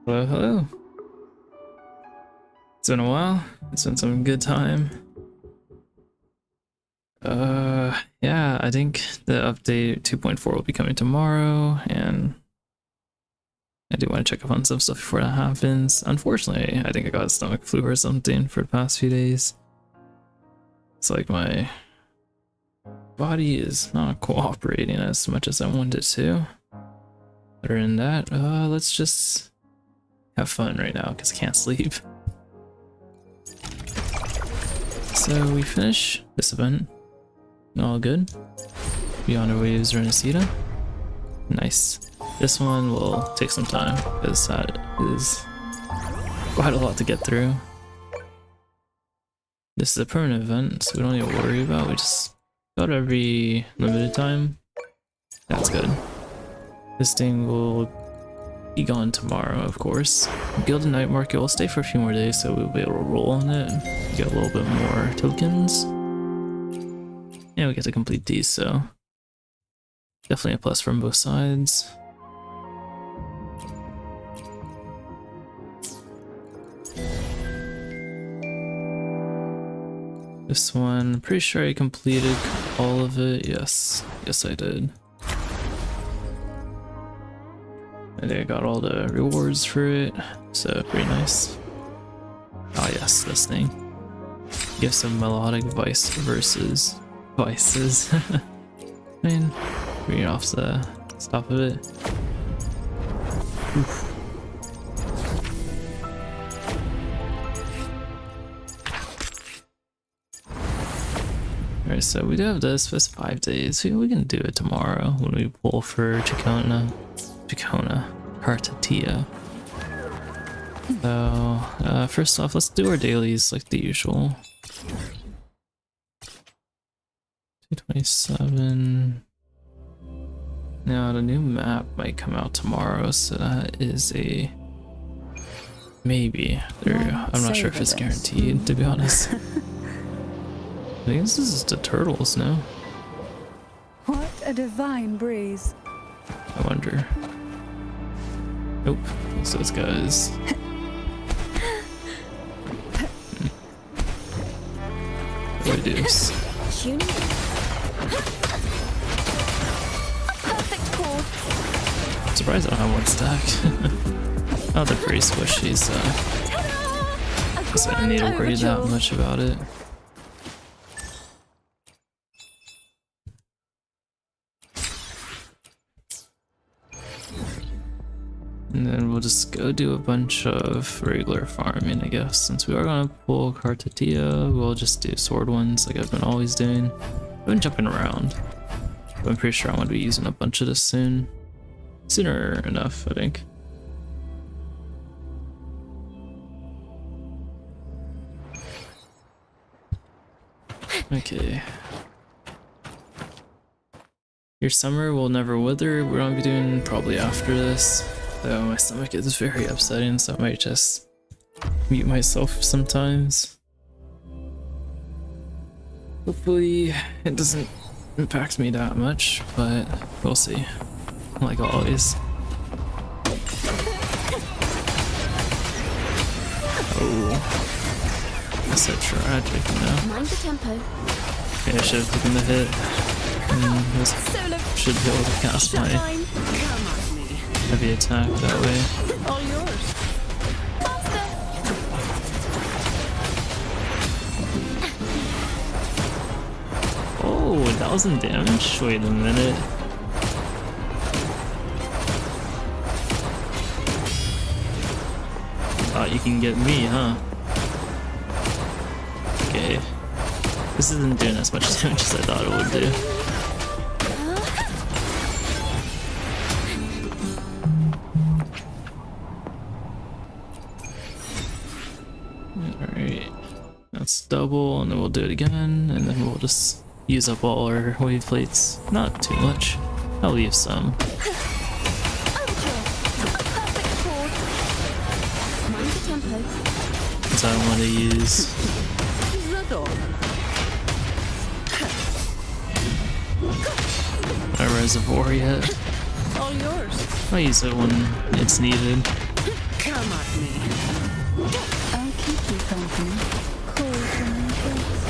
Hello, hello. It's been a while. It's been some good time. Yeah, I think the update 2.4 will be coming tomorrow, and I do want to check up on some stuff before that happens. Unfortunately, I think I got a stomach flu or something for the past few days. It's like my body is not cooperating as much as I wanted it to. Other than that, let's just have fun right now because I can't sleep. So we finish this event. All good. Beyond our waves, Renesita. Nice. This one will take some time because that is quite a lot to get through. This is a permanent event, so we don't need to worry about. We just got every limited time. That's good. This thing will be gone tomorrow, of course. Gilded Night Market will stay for a few more days, so we'll be able to roll on it and get a little bit more tokens. And we get to complete these, so definitely a plus from both sides. This one, pretty sure I completed all of it. Yes, I did. I think I got all the rewards for it, so pretty nice. Oh yes, this thing. Give some melodic vice versus vices. I mean, read off the top of it. Oof. Alright, so we do have this for 5 days. We can do it tomorrow when we pull for Chicona Cartatia. So, first off, let's do our dailies like the usual. 227. Now, the new map might come out tomorrow, so that is a maybe. I'm not sure if it's guaranteed, to be honest. I think this is the turtles, no? What a divine breeze. I wonder. Nope. So this guy's. Reduce. I'm surprised I don't have one stacked. Oh, they're pretty squishy, so I don't need to worry that much about it. And then we'll just go do a bunch of regular farming, I guess. Since we are gonna pull Cartatia, we'll just do sword ones like I've been always doing. I've been jumping around, but I'm pretty sure I'm gonna be using a bunch of this soon. Sooner enough, I think. Okay. Your summer will never wither. We're gonna be doing probably after this. Though my stomach is very upsetting, so I might just mute myself sometimes. Hopefully it doesn't impact me that much, but we'll see. Like always. Oh. That's so tragic, you know? Mind the tempo. Maybe I should have taken the hit. Should be able to cast my heavy attack that way. All yours. Oh, 1,000 damage? Wait a minute. Thought you can get me, huh? Okay. This isn't doing as much damage as I thought it would do. That's double, and then we'll do it again, and then we'll just use up all our wave plates. Not too much. I'll leave some. Because I don't want to use my reservoir yet. All yours. I'll use it when it's needed. Come at me. I'll keep you company. Cold from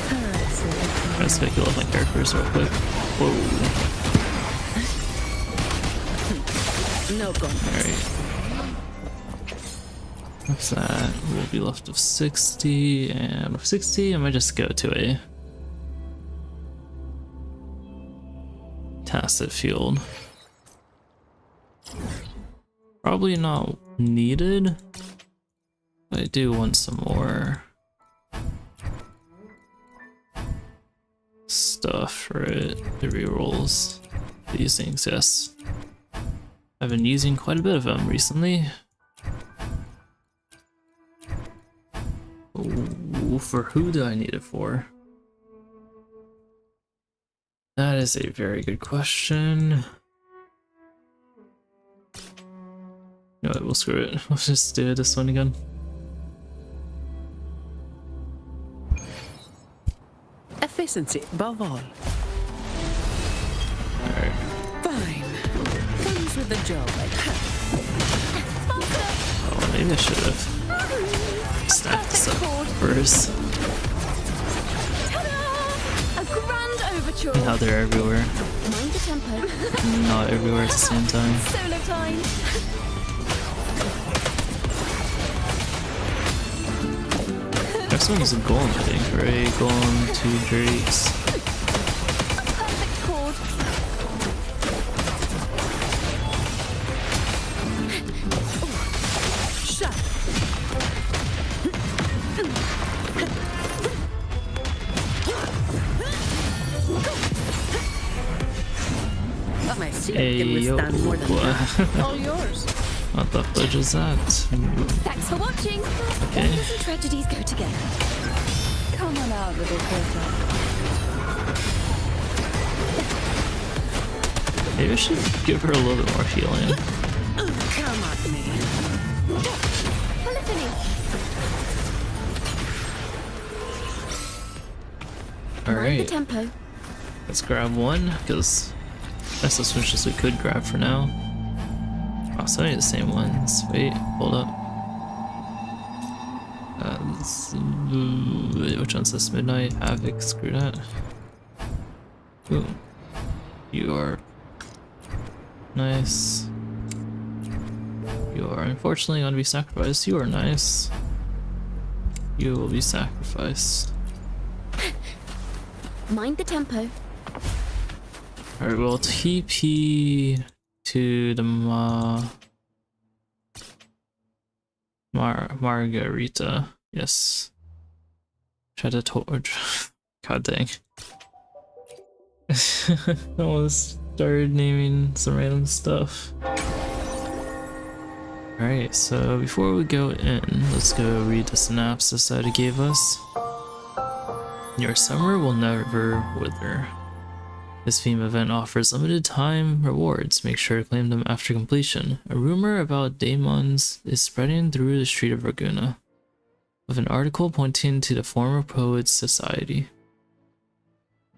carrots. I'm gonna speculate with my characters real quick. Whoa. No gun. Alright. What's that? We'll be left with 60, and with 60, I might just go to a tacit field. Probably not needed, but I do want some more stuff for it. The rerolls. These things, yes. I've been using quite a bit of them recently. Ooh, for who do I need it for? That is a very good question. You know what, we'll screw it. Let's just do this one again. Efficiency above all. Alright. Fine. Comes with the job. Oh, maybe I should have stacked this up first. A grand overture. Now they're everywhere. Mind the tempo. Not everywhere at the same time. Solo time. Next one is a golem, I think, right? Golem, 2 drakes. Perfect chord. Shut. My shield Hey, can yo. withstand more than that. All yours. What the fudge is that? Thanks for watching. Okay. Wonders and tragedies go together. Come on out, little critter. Maybe I should give her a little bit more healing. Come at me. Polyphony. Mind the Alright, tempo. let's grab one, because that's the switches we could grab for now. Oh, so many of the same ones. Wait, hold up. Which one's this? Midnight, Havoc, screw that. Ooh. You are nice. You are unfortunately going to be sacrificed. You are nice. You will be sacrificed. Mind the tempo. Alright, well, TP to the Margarita. Yes. Try to torch. God dang. I almost started naming some random stuff. Alright, so before we go in, let's go read the synopsis that it gave us. Your summer will never wither. This theme event offers limited time rewards. Make sure to claim them after completion. A rumor about daemons is spreading through the street of Raguna, with an article pointing to the former poets' society.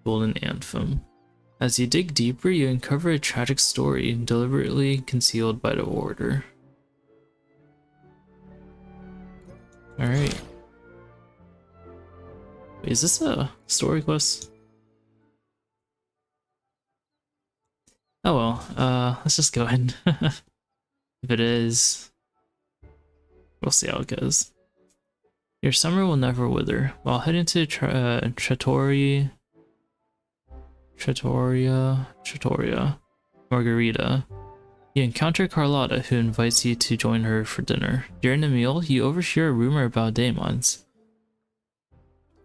Golden Anthem. As you dig deeper, you uncover a tragic story deliberately concealed by the Order. Alright. Wait, is this a story quest? Oh well, let's just go in. If it is, we'll see how it goes. Your summer will never wither. While heading to Trattoria Margarita, you encounter Carlotta, who invites you to join her for dinner. During the meal, you overhear a rumor about daemons.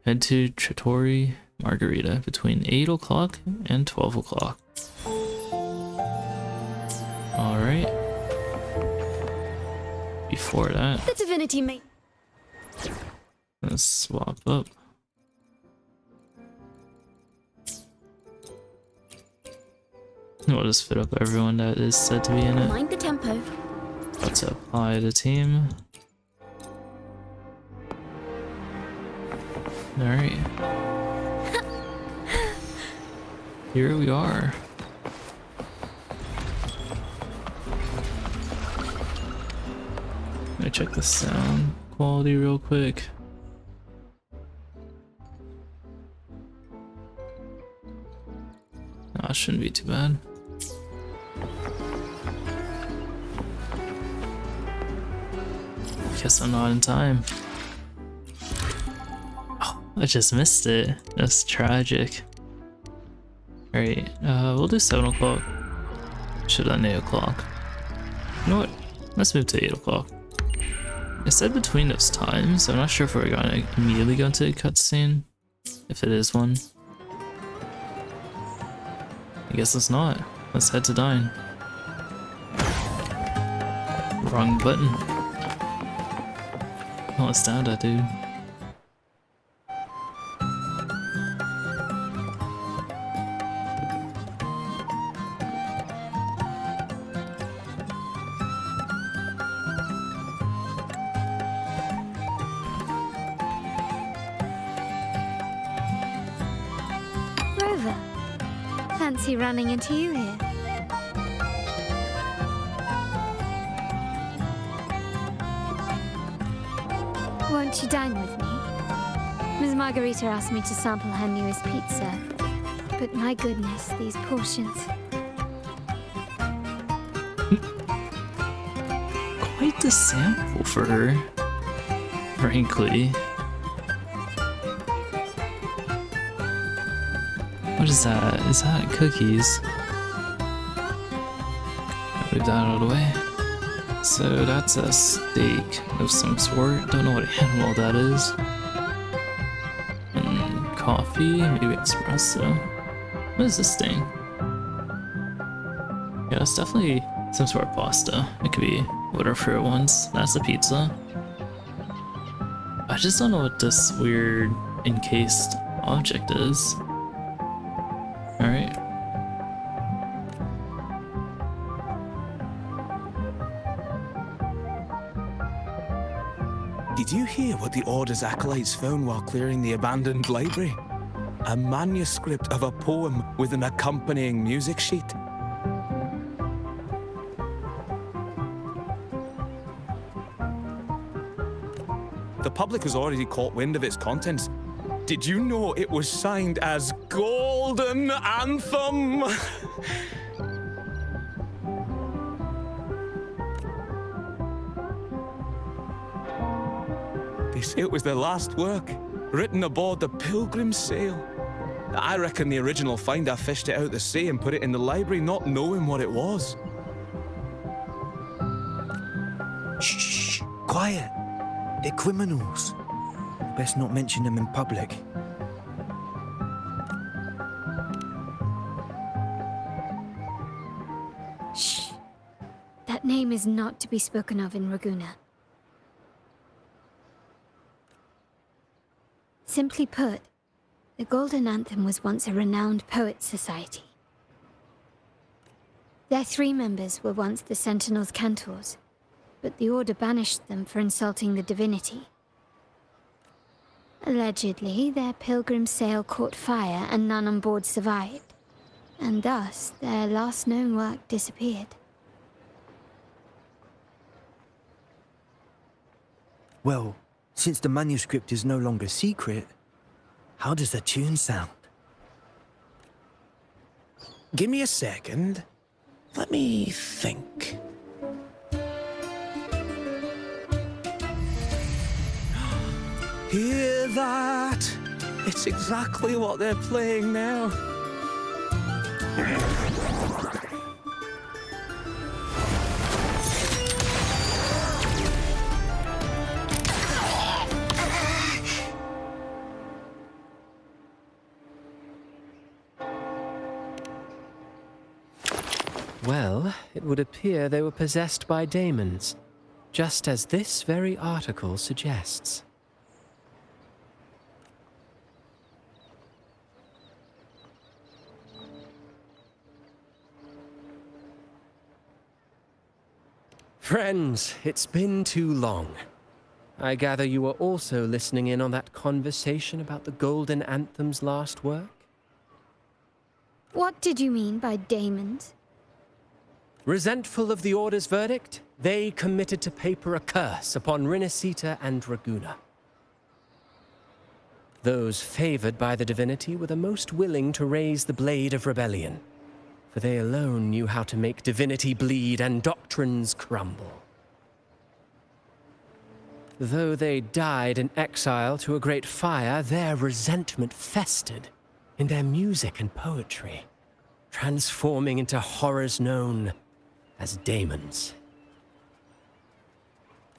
Head to Trattoria Margarita between 8 o'clock and 12 o'clock. Alright. Before that, The divinity may. let's swap up. We'll just fit up everyone that is said to be in it. Mind the tempo. Let's apply the team. Alright. Here we are. me check the sound quality real quick. No, it shouldn't be too bad. Guess I'm not in time. Oh, I just missed it. That's tragic. Alright, we'll do 7 o'clock. Should have done 8 o'clock. You know what? Let's move to 8 o'clock. It said between those times, so I'm not sure if we're gonna immediately go into a cutscene. If it is one. I guess it's not. Let's head to dine. Wrong button. Oh, it's down that dude. Rover, fancy running into you here. Won't you dine with me? Ms. Margarita asked me to sample her newest pizza. But my goodness, these portions. Quite the sample for her, frankly. What is that? Is that cookies? Move that out of the way. So that's a steak of some sort. Don't know what animal that is. And coffee, maybe espresso. What is this thing? Yeah, it's definitely some sort of pasta. It could be whatever it wants. That's the pizza. I just don't know what this weird encased object is. Alright. Did you hear what the Order's acolytes found while clearing the abandoned library? A manuscript of a poem with an accompanying music sheet. The public has already caught wind of its contents. Did you know it was signed as Golden Anthem? They say it was their last work, written aboard the Pilgrim sail. I reckon the original finder fished it out the sea and put it in the library, not knowing what it was. Shh, quiet. They're criminals. Best not mention them in public. Shh. That name is not to be spoken of in Raguna. Simply put, the Golden Anthem was once a renowned poets' society. Their 3 members were once the Sentinel's cantors, but the Order banished them for insulting the divinity. Allegedly, their pilgrim sail caught fire and none on board survived, and thus their last known work disappeared. Well, since the manuscript is no longer secret, how does the tune sound? Give me a second. Let me think. Hear that? It's exactly what they're playing now. Well, it would appear they were possessed by daemons, just as this very article suggests. Friends, it's been too long. I gather you were also listening in on that conversation about the Golden Anthem's last work? What did you mean by daemons? Resentful of the Order's verdict, they committed to paper a curse upon Rinasita and Draguna. Those favored by the divinity were the most willing to raise the blade of rebellion, for they alone knew how to make divinity bleed and doctrines crumble. Though they died in exile to a great fire, their resentment festered in their music and poetry, transforming into horrors known as daemons.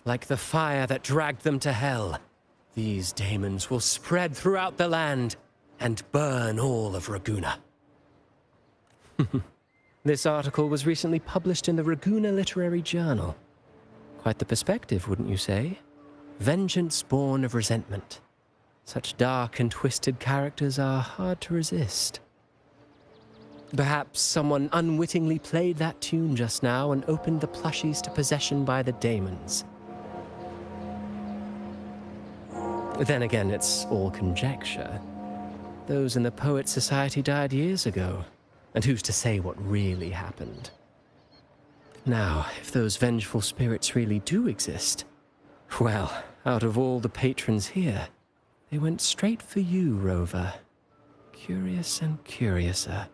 Like the fire that dragged them to hell, these daemons will spread throughout the land and burn all of Raguna. This article was recently published in the Raguna Literary Journal. Quite the perspective, wouldn't you say? Vengeance born of resentment. Such dark and twisted characters are hard to resist. Perhaps someone unwittingly played that tune just now and opened the plushies to possession by the daemons. Then again, it's all conjecture. Those in the Poet Society died years ago, and who's to say what really happened? Now, if those vengeful spirits really do exist, well, out of all the patrons here, they went straight for you, Rover. Curious and curiouser.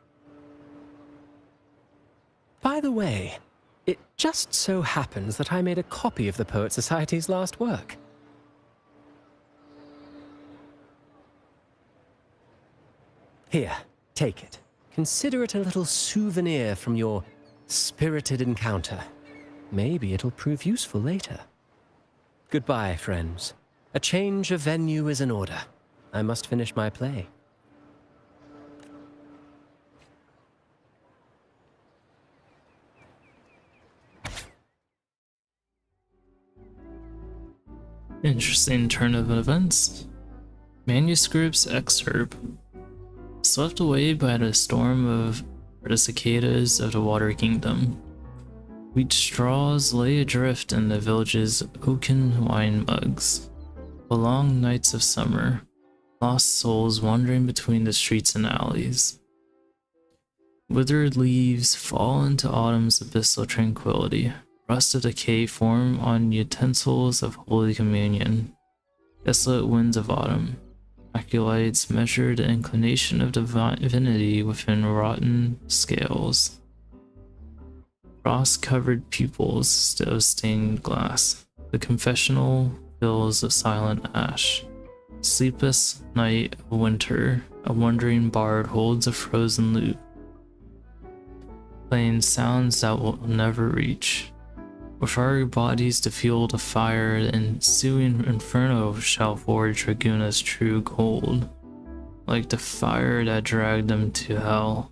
By the way, it just so happens that I made a copy of the Poet Society's last work. Here, take it. Consider it a little souvenir from your spirited encounter. Maybe it'll prove useful later. Goodbye, friends. A change of venue is in order. I must finish my play. Interesting turn of events. Manuscripts excerpt. Swept away by the storm of the cicadas of the Water Kingdom. Wheat straws lay adrift in the village's oaken wine mugs. The long nights of summer, lost souls wandering between the streets and alleys. Withered leaves fall into autumn's abyssal tranquility. Rust of decay form on utensils of Holy Communion. Desolate winds of autumn. Acolytes measure the inclination of divinity within rotten scales. Frost-covered pupils of stained glass. The confessional fills of silent ash. Sleepless night of winter, a wandering bard holds a frozen lute, playing sounds that will never reach. With our bodies to fuel the fire, the ensuing inferno shall forge Raguna's true gold. Like the fire that dragged them to hell,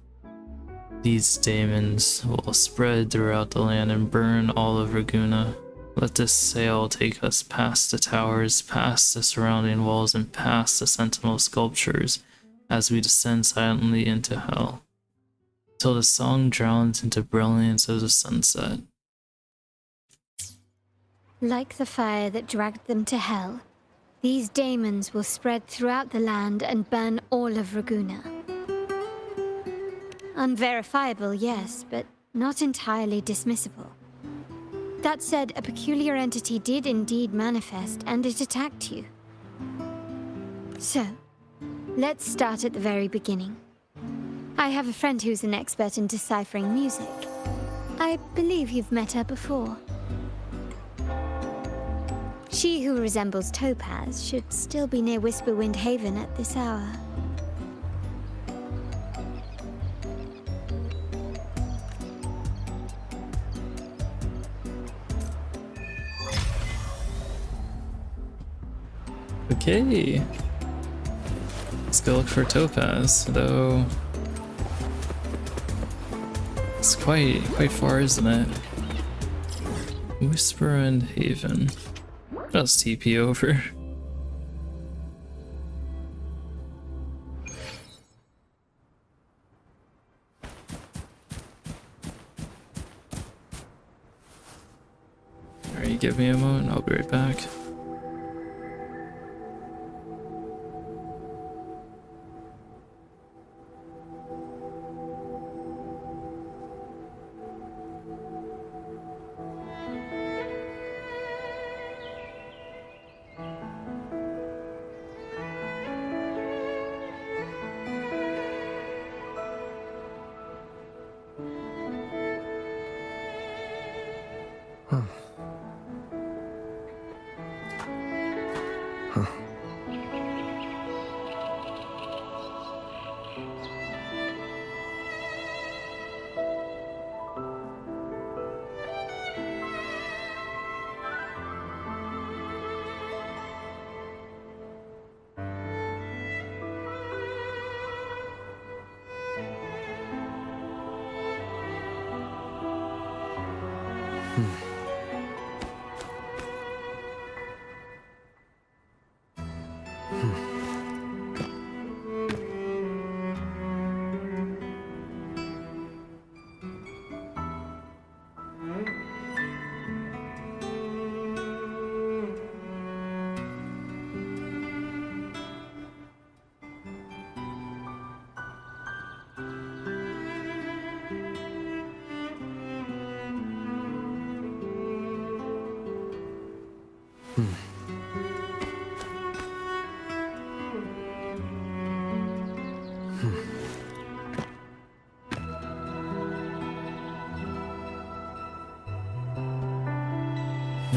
these daemons will spread throughout the land and burn all of Raguna. Let this sail take us past the towers, past the surrounding walls, and past the sentinel sculptures as we descend silently into hell, till the song drowns into brilliance of the sunset. Like the fire that dragged them to hell, these daemons will spread throughout the land and burn all of Raguna. Unverifiable, yes, but not entirely dismissible. That said, a peculiar entity did indeed manifest, and it attacked you. So, let's start at the very beginning. I have a friend who's an expert in deciphering music. I believe you've met her before. She who resembles Topaz should still be near Whisperwind Haven at this hour. Okay. Let's go look for Topaz, though. It's quite far, isn't it? Whisperwind Haven. Just TP over. Alright, give me a moment, I'll be right back.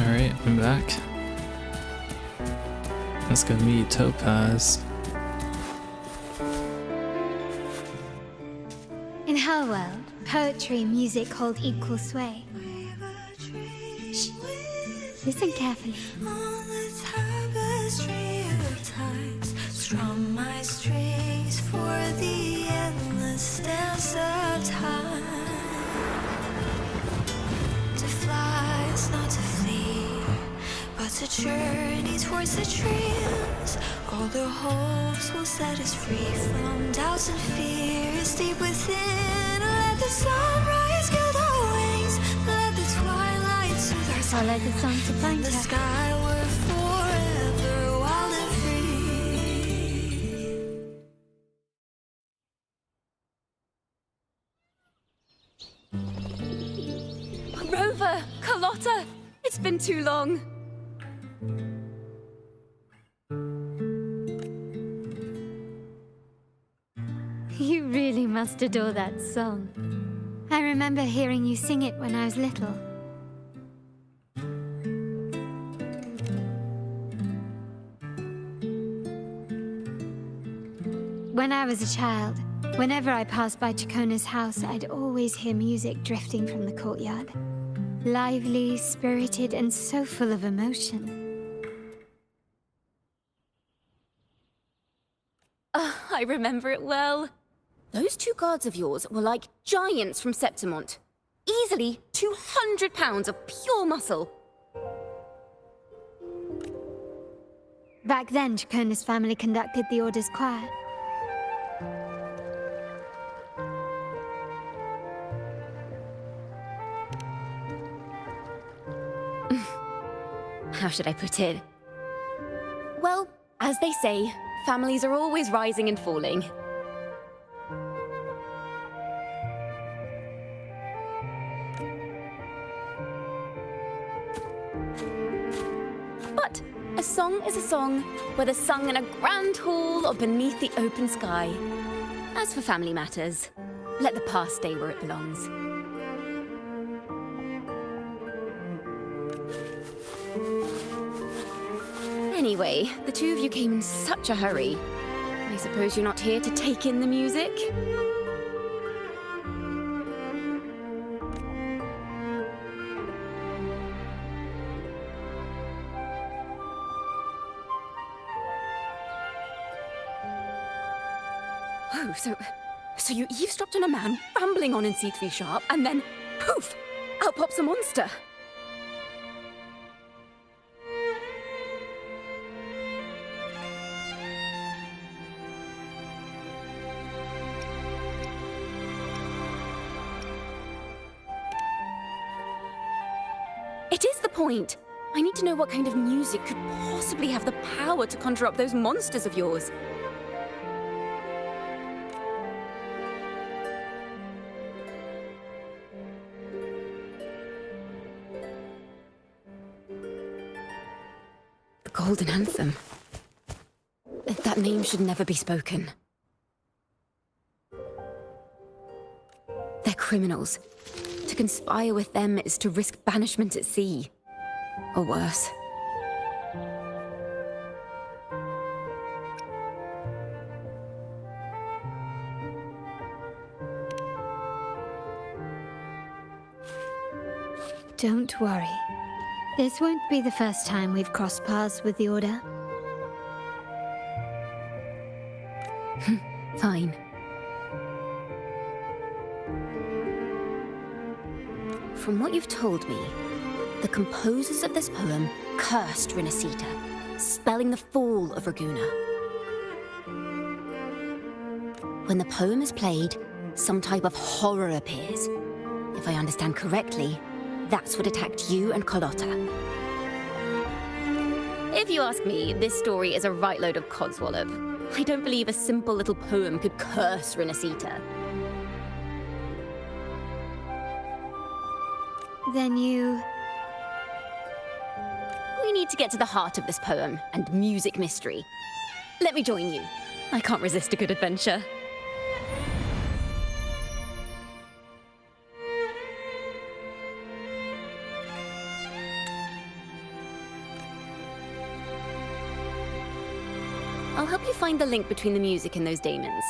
Alright, I'm back. Let's go meet Topaz. In her world, poetry and music hold equal sway. Shh. Listen carefully. On the tapestry of times, strum my strings for the endless dance of time. To fly is not to flee, but to journey towards the dreams. All the hopes will set us free from doubts and fears deep within. Let the sunrise gild our wings, let the twilight soothe our Follow the song to find the her. sky were forever wild and free. Rover! Carlotta! It's been too long. You really must adore that song. I remember hearing you sing it when I was little. When I was a child, whenever I passed by Chacona's house, I'd always hear music drifting from the courtyard. Lively, spirited, and so full of emotion. I remember it well. Those two guards of yours were like giants from Septimont. Easily 200 pounds of pure muscle. Back then, Chacona's family conducted the Order's choir. How should I put it? Well, as they say, families are always rising and falling. But a song is a song, whether sung in a grand hall or beneath the open sky. As for family matters, let the past stay where it belongs. Anyway, the two of you came in such a hurry. I suppose you're not here to take in the music? Oh, so you eavesdropped on a man rambling on in C3 Sharp, and then, poof, out pops a monster. It is the point. I need to know what kind of music could possibly have the power to conjure up those monsters of yours. The Golden Anthem. That name should never be spoken. They're criminals. To conspire with them is to risk banishment at sea. Or worse. Don't worry. This won't be the first time we've crossed paths with the Order. Fine. From what you've told me, the composers of this poem cursed Rinascita, spelling the fall of Raguna. When the poem is played, some type of horror appears. If I understand correctly, that's what attacked you and Carlotta. If you ask me, this story is a right load of codswallop. I don't believe a simple little poem could curse Rinascita. Then you... We need to get to the heart of this poem and music mystery. Let me join you. I can't resist a good adventure. I'll help you find the link between the music and those daemons.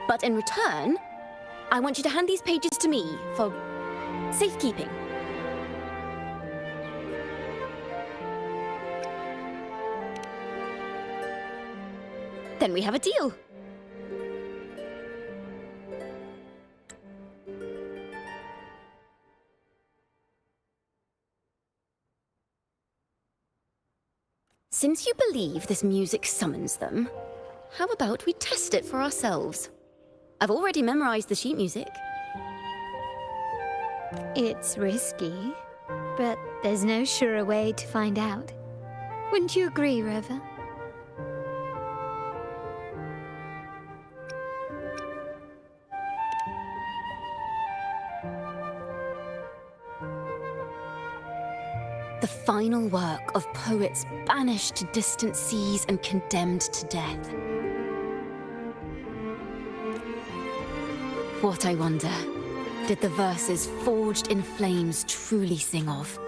But in return, I want you to hand these pages to me for safekeeping. Then we have a deal. Since you believe this music summons them, how about we test it for ourselves? I've already memorized the sheet music. It's risky, but there's no surer way to find out. Wouldn't you agree, Rover? The final work of poets banished to distant seas and condemned to death. What, I wonder, did the verses forged in flames truly sing of?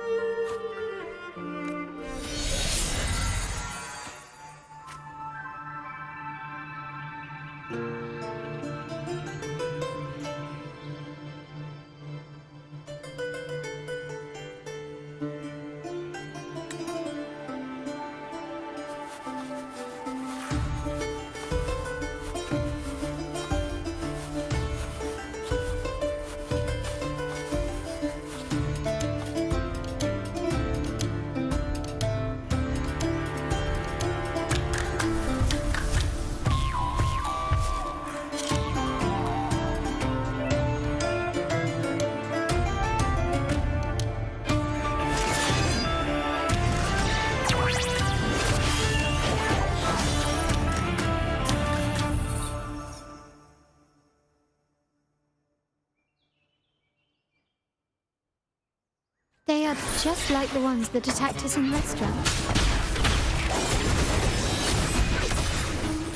They are just like the ones that attacked us in the restaurant.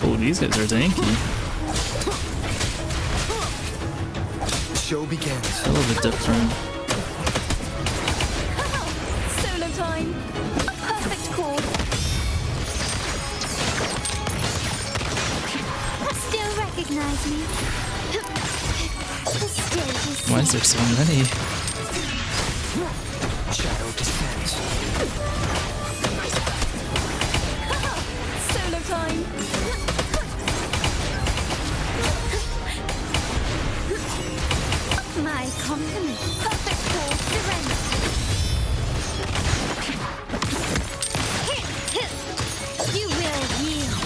Oh, these guys are tanky. The show begins. I love the depth run. Solo time! A perfect chord! Still recognize me? The stage is Why is there so many? Shadow descends. Solo time! my compliment. Perfect chord! Surrender. You will yield.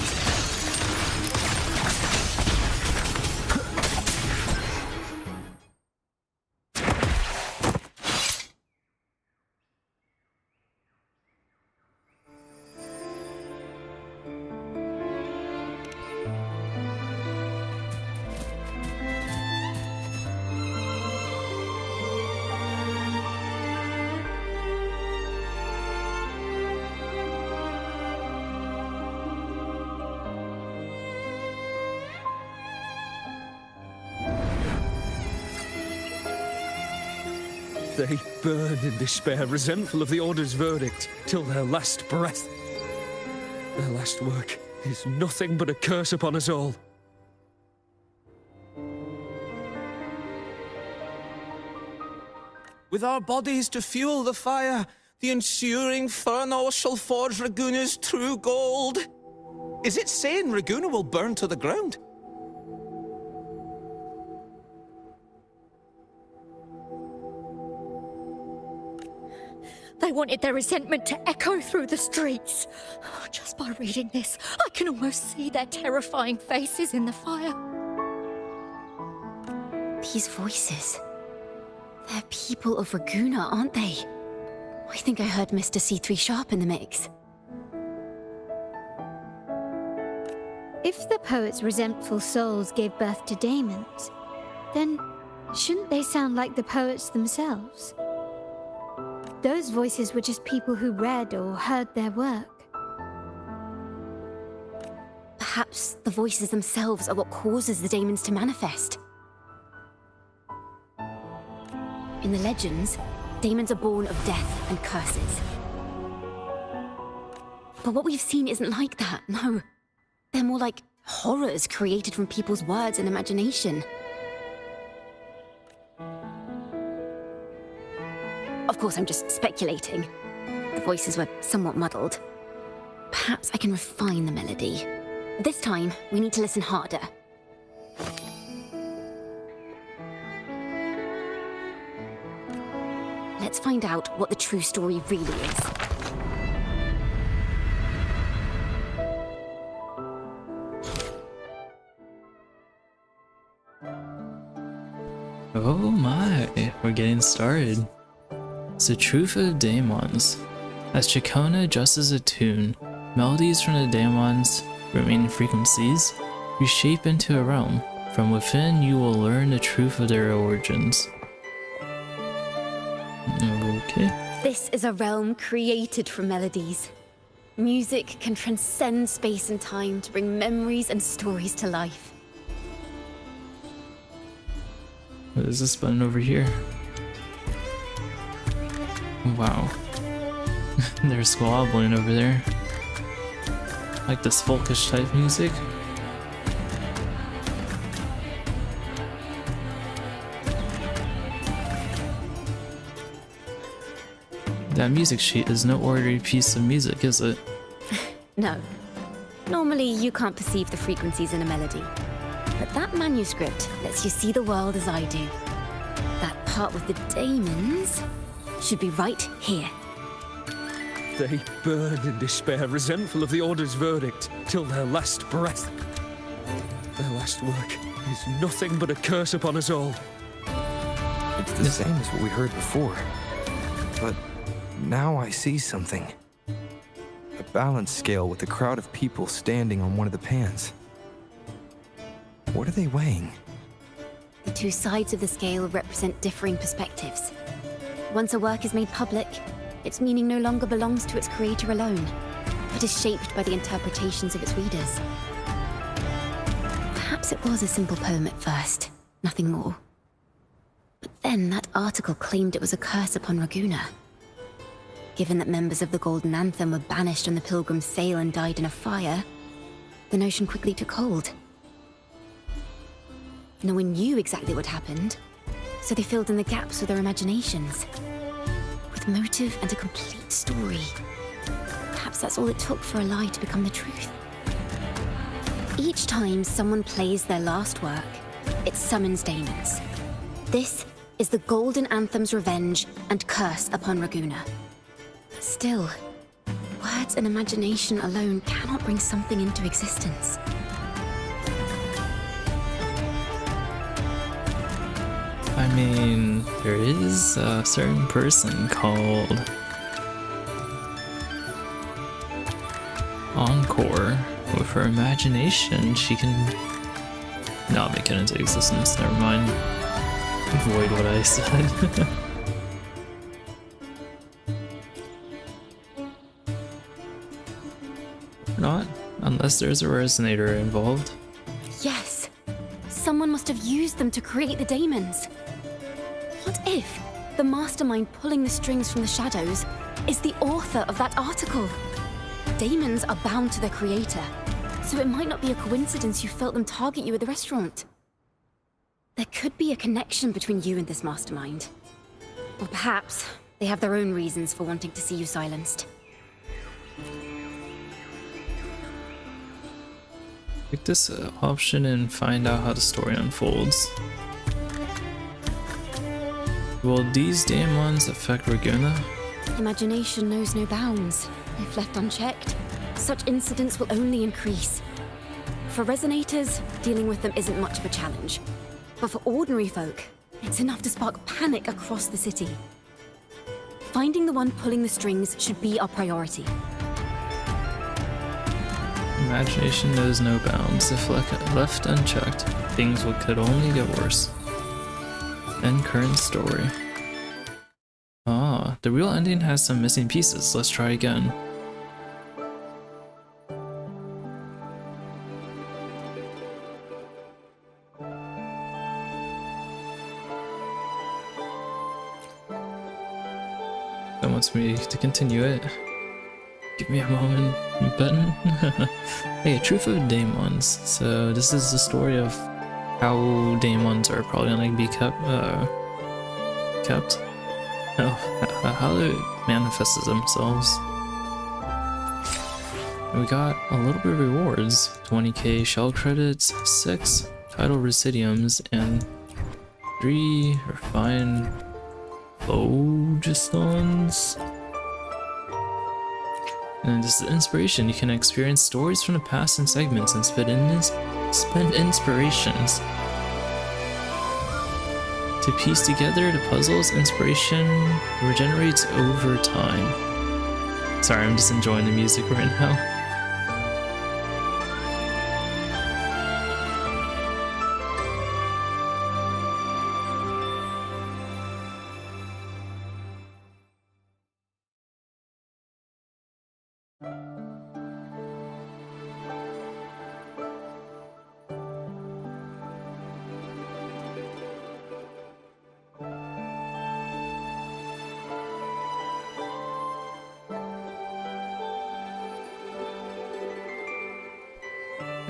They burn in despair, resentful of the Order's verdict, till their last breath. Their last work is nothing but a curse upon us all. With our bodies to fuel the fire, the ensuing furnace shall forge Raguna's true gold. Is it saying Raguna will burn to the ground? They wanted their resentment to echo through the streets. Just by reading this, I can almost see their terrifying faces in the fire. These voices. They're people of Raguna, aren't they? I think I heard Mr. C3 Sharp in the mix. If the poet's resentful souls gave birth to daemons, then shouldn't they sound like the poets themselves? Those voices were just people who read or heard their work. Perhaps the voices themselves are what causes the daemons to manifest. In the legends, daemons are born of death and curses. But what we've seen isn't like that, no. They're more like horrors created from people's words and imagination. Of course, I'm just speculating. The voices were somewhat muddled. Perhaps I can refine the melody. This time, we need to listen harder. Let's find out what the true story really is. Oh my, we're getting started. It's the truth of daemons. As Chikona adjusts a tune, melodies from the daemons' remaining frequencies reshape into a realm. From within, you will learn the truth of their origins. Okay. This is a realm created from melodies. Music can transcend space and time to bring memories and stories to life. What is this button over here? Wow. They're squabbling over there. Like this folkish type music. That music sheet is no ordinary piece of music, is it? No. Normally, you can't perceive the frequencies in a melody. But that manuscript lets you see the world as I do. That part with the daemons should be right here. They burn in despair, resentful of the Order's verdict, till their last breath. Their last work is nothing but a curse upon us all. It's the same as what we heard before. But now I see something. A balance scale with a crowd of people standing on one of the pans. What are they weighing? The two sides of the scale represent differing perspectives. Once a work is made public, its meaning no longer belongs to its creator alone, but is shaped by the interpretations of its readers. Perhaps it was a simple poem at first, nothing more. But then that article claimed it was a curse upon Raguna. Given that members of the Golden Anthem were banished on the Pilgrim's sail and died in a fire, the notion quickly took hold. No one knew exactly what happened, so they filled in the gaps with their imaginations. With motive and a complete story. Perhaps that's all it took for a lie to become the truth. Each time someone plays their last work, it summons daemons. This is the Golden Anthem's revenge and curse upon Raguna. But still, words and imagination alone cannot bring something into existence. I mean, there is a certain person called Encore. With her imagination, she can not make it into existence. Never mind. Avoid what I said. Or not, unless there's a resonator involved. Yes, someone must have used them to create the daemons. What if the mastermind pulling the strings from the shadows is the author of that article? Daemons are bound to their creator, so it might not be a coincidence you felt them target you at the restaurant. There could be a connection between you and this mastermind. Or perhaps they have their own reasons for wanting to see you silenced. Pick this option and find out how the story unfolds. Will these daemons affect Raguna? Imagination knows no bounds. If left unchecked, such incidents will only increase. For resonators, dealing with them isn't much of a challenge. But for ordinary folk, it's enough to spark panic across the city. Finding the one pulling the strings should be our priority. Imagination knows no bounds. If left unchecked, things could only get worse. End current story. Ah, the real ending has some missing pieces. Let's try again. That wants me to continue it. Give me a moment, button. Hey, Truth of Daemons. So this is the story of how daemons are probably gonna be kept. No, how they manifested themselves. We got a little bit of rewards: 20k shell credits, 6 title residiums, and 3 refined phlogistones. And this is inspiration. You can experience stories from the past in segments and spend inspirations. To piece together the puzzles, inspiration regenerates over time. Sorry, I'm just enjoying the music right now.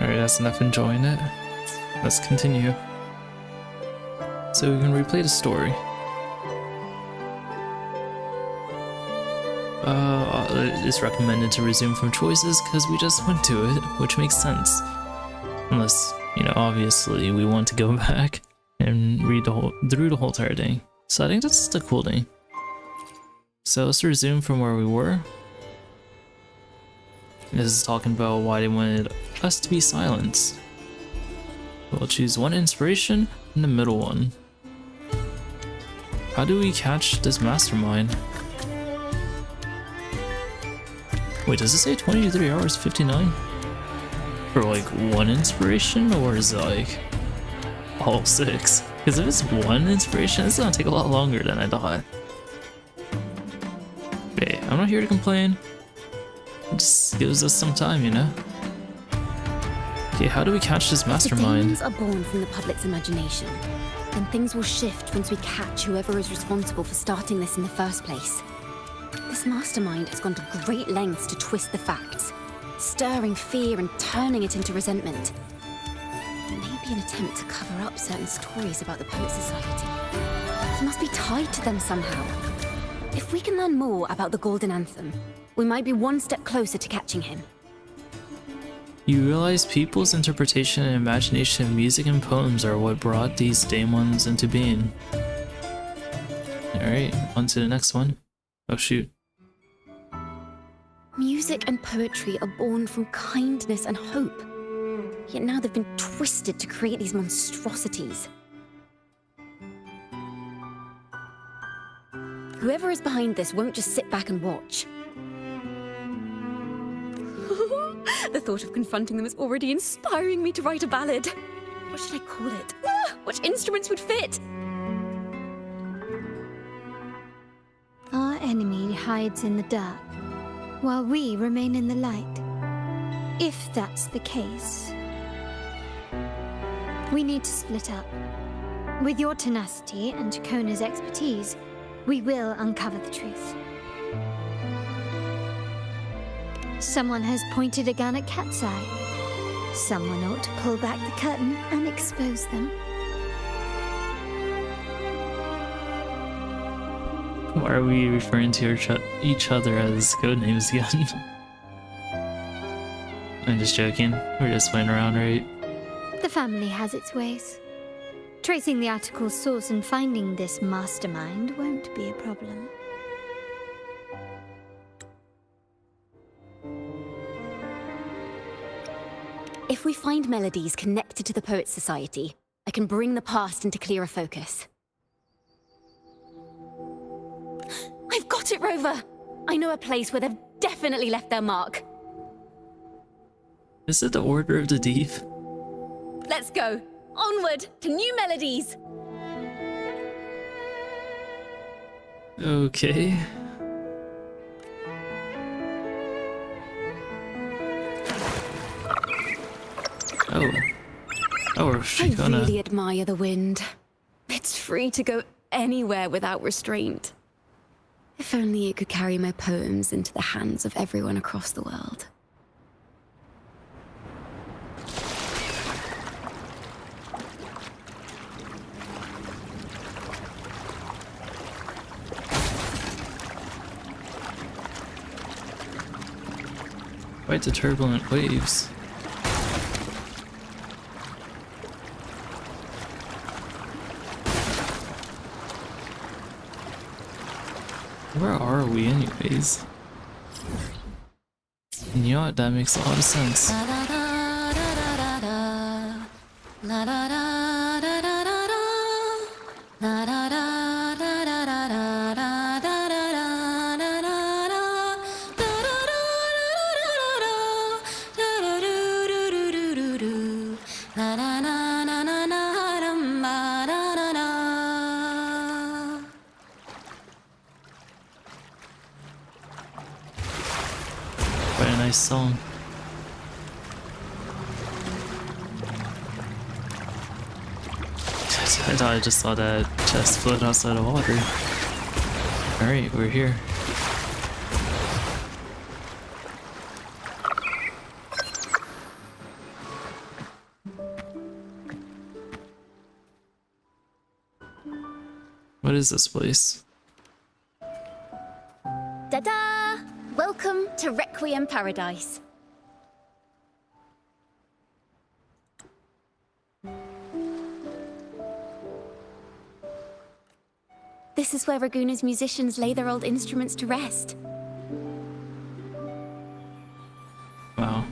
Alright, that's enough enjoying it. Let's continue. So we can replay the story. It's recommended to resume from choices because we just went to it, which makes sense. Unless, you know, obviously we want to go back and read through the whole entire thing. So I think that's the cool thing. So let's resume from where we were. This is talking about why they wanted us to be silenced. We'll choose one inspiration and the middle one. How do we catch this mastermind? Wait, does it say 23 hours 59? For like one inspiration, or is it like all 6? Because if it's one inspiration, it's gonna take a lot longer than I thought. Hey, I'm not here to complain. It just gives us some time, you know? Okay, how do we catch this mastermind? Demons are born from the public's imagination. And things will shift once we catch whoever is responsible for starting this in the first place. This mastermind has gone to great lengths to twist the facts, stirring fear and turning it into resentment. It may be an attempt to cover up certain stories about the Poet Society. He must be tied to them somehow. If we can learn more about the Golden Anthem, we might be one step closer to catching him. You realize people's interpretation and imagination of music and poems are what brought these daemons into being. Alright, on to the next one. Oh shoot. Music and poetry are born from kindness and hope. Yet now they've been twisted to create these monstrosities. Whoever is behind this won't just sit back and watch. The thought of confronting them is already inspiring me to write a ballad. What should I call it? Which instruments would fit? Our enemy hides in the dark, while we remain in the light. If that's the case, we need to split up. With your tenacity and Kona's expertise, we will uncover the truth. Someone has pointed a gun at Cat's Eye. Someone ought to pull back the curtain and expose them. Why are we referring to each other as code names again? I'm just joking. We're just playing around, right? The family has its ways. Tracing the article's source and finding this mastermind won't be a problem. If we find melodies connected to the Poet Society, I can bring the past into clearer focus. I've got it, Rover! I know a place where they've definitely left their mark. Is it the Order of the Deep? Let's go! Onward to new melodies! Okay. Oh, is she I gonna... really admire the wind. It's free to go anywhere without restraint. If only it could carry my poems into the hands of everyone across the world. Quite the turbulent waves. Where are we anyways? And you know what? That makes a lot of sense. Quite a nice song. I thought I just saw that chest float outside of water. Alright, we're here. What is this place? Ta-da! Welcome to Requiem Paradise. This is where Raguna's musicians lay their old instruments to rest. Wow.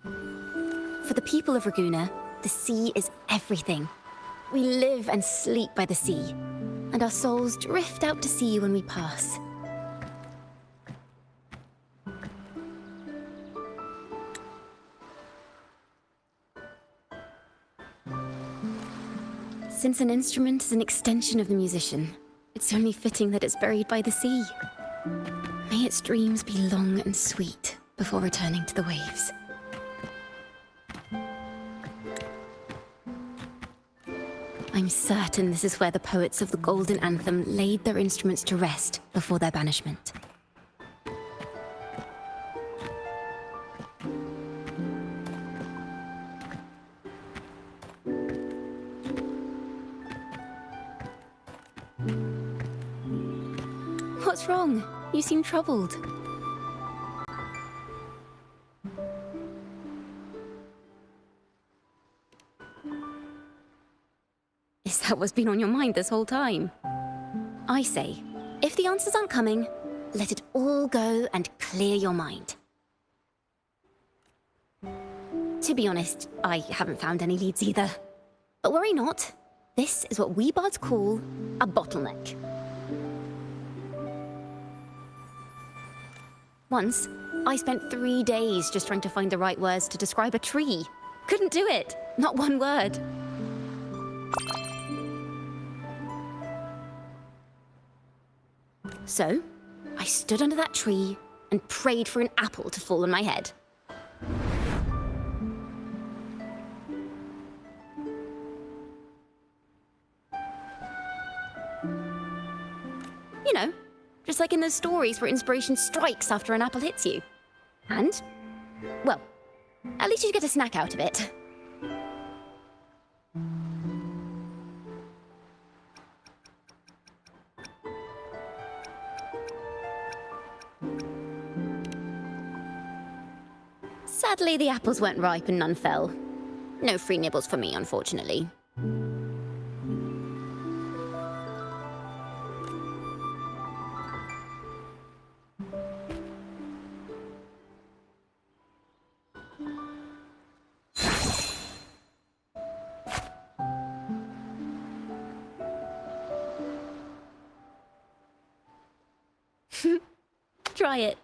For the people of Raguna, the sea is everything. We live and sleep by the sea, and our souls drift out to sea when we pass. Since an instrument is an extension of the musician, it's only fitting that it's buried by the sea. May its dreams be long and sweet before returning to the waves. I'm certain this is where the poets of the Golden Anthem laid their instruments to rest before their banishment. What's wrong? You seem troubled. Is that what's been on your mind this whole time? I say, if the answers aren't coming, let it all go and clear your mind. To be honest, I haven't found any leads either. But worry not. This is what we bards call a bottleneck. Once, I spent 3 days just trying to find the right words to describe a tree. Couldn't do it. Not one word. So, I stood under that tree and prayed for an apple to fall on my head. You know, just like in those stories where inspiration strikes after an apple hits you. And, well, at least you get a snack out of it. Sadly, the apples weren't ripe and none fell. No free nibbles for me, unfortunately. Try it.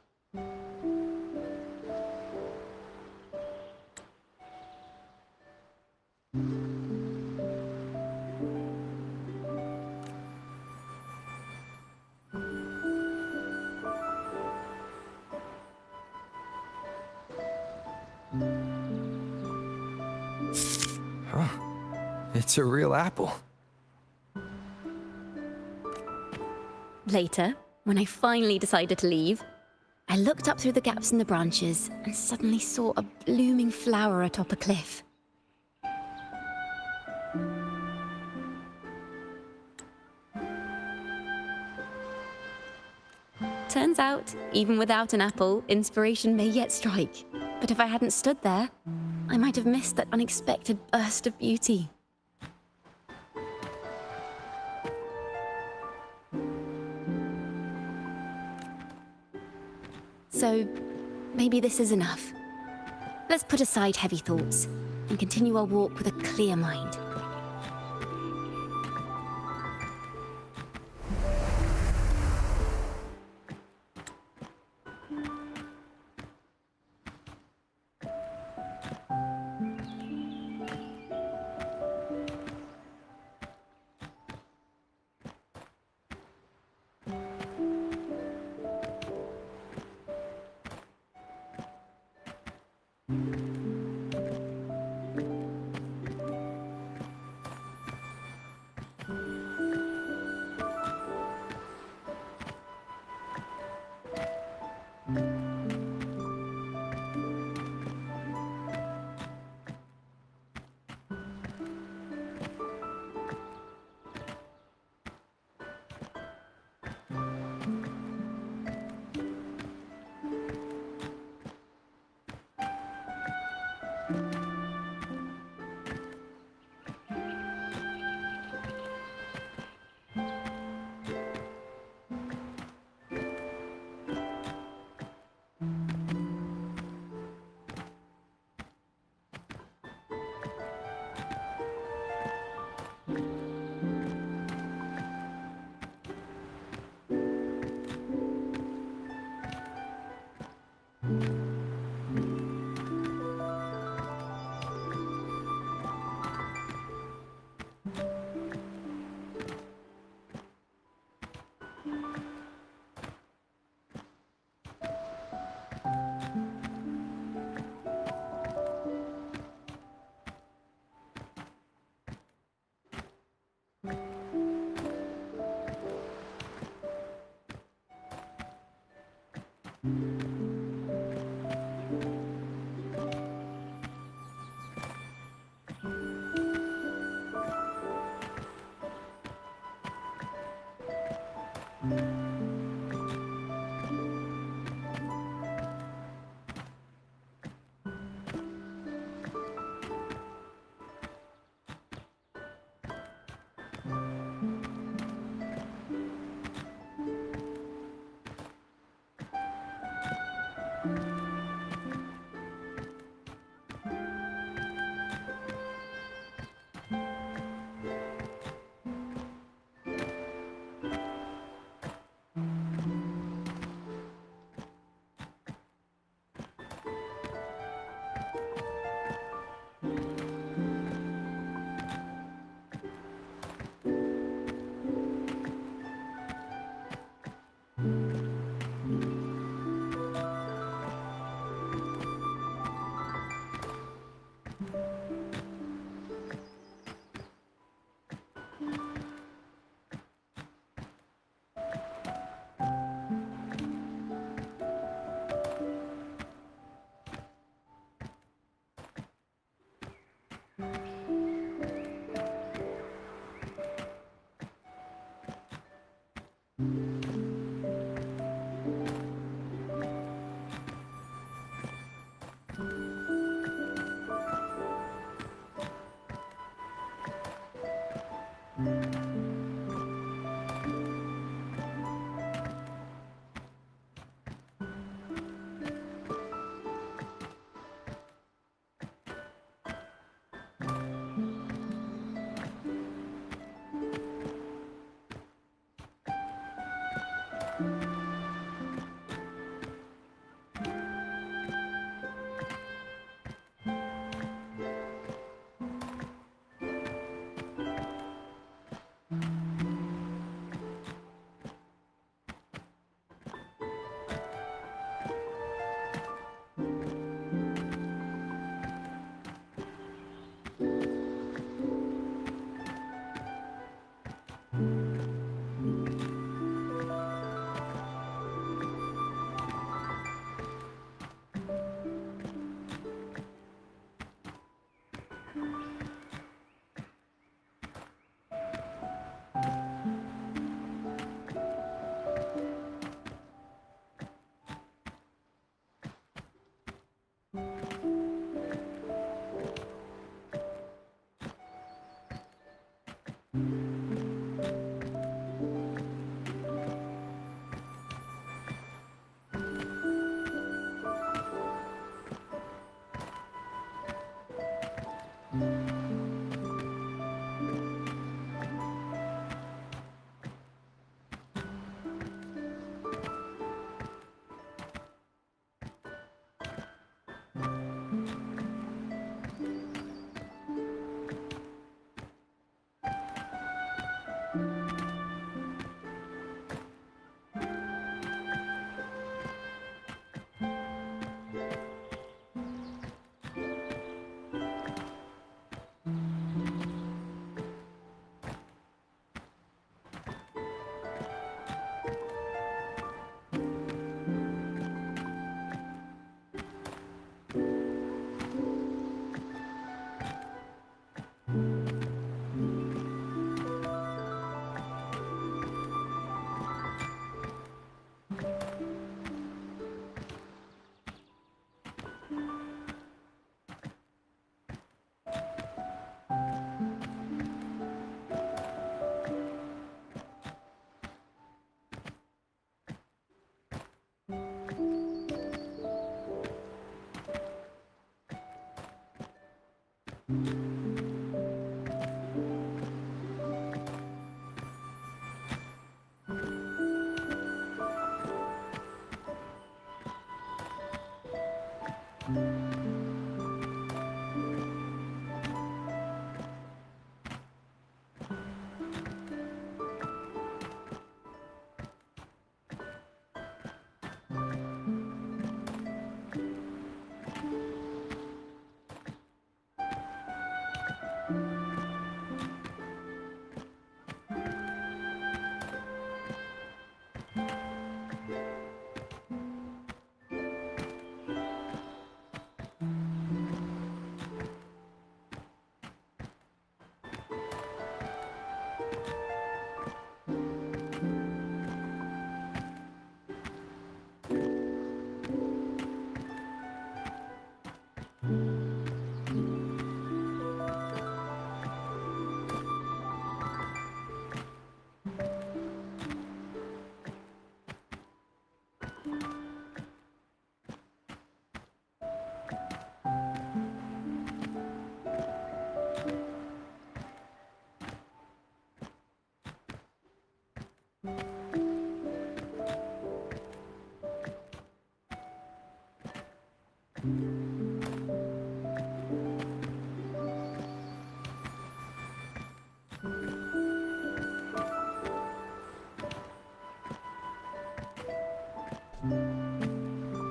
Huh. It's a real apple. Later, When I finally decided to leave, I looked up through the gaps in the branches and suddenly saw a blooming flower atop a cliff. Turns out, even without an apple, inspiration may yet strike. But if I hadn't stood there, I might have missed that unexpected burst of beauty. So, maybe this is enough. Let's put aside heavy thoughts and continue our walk with a clear mind.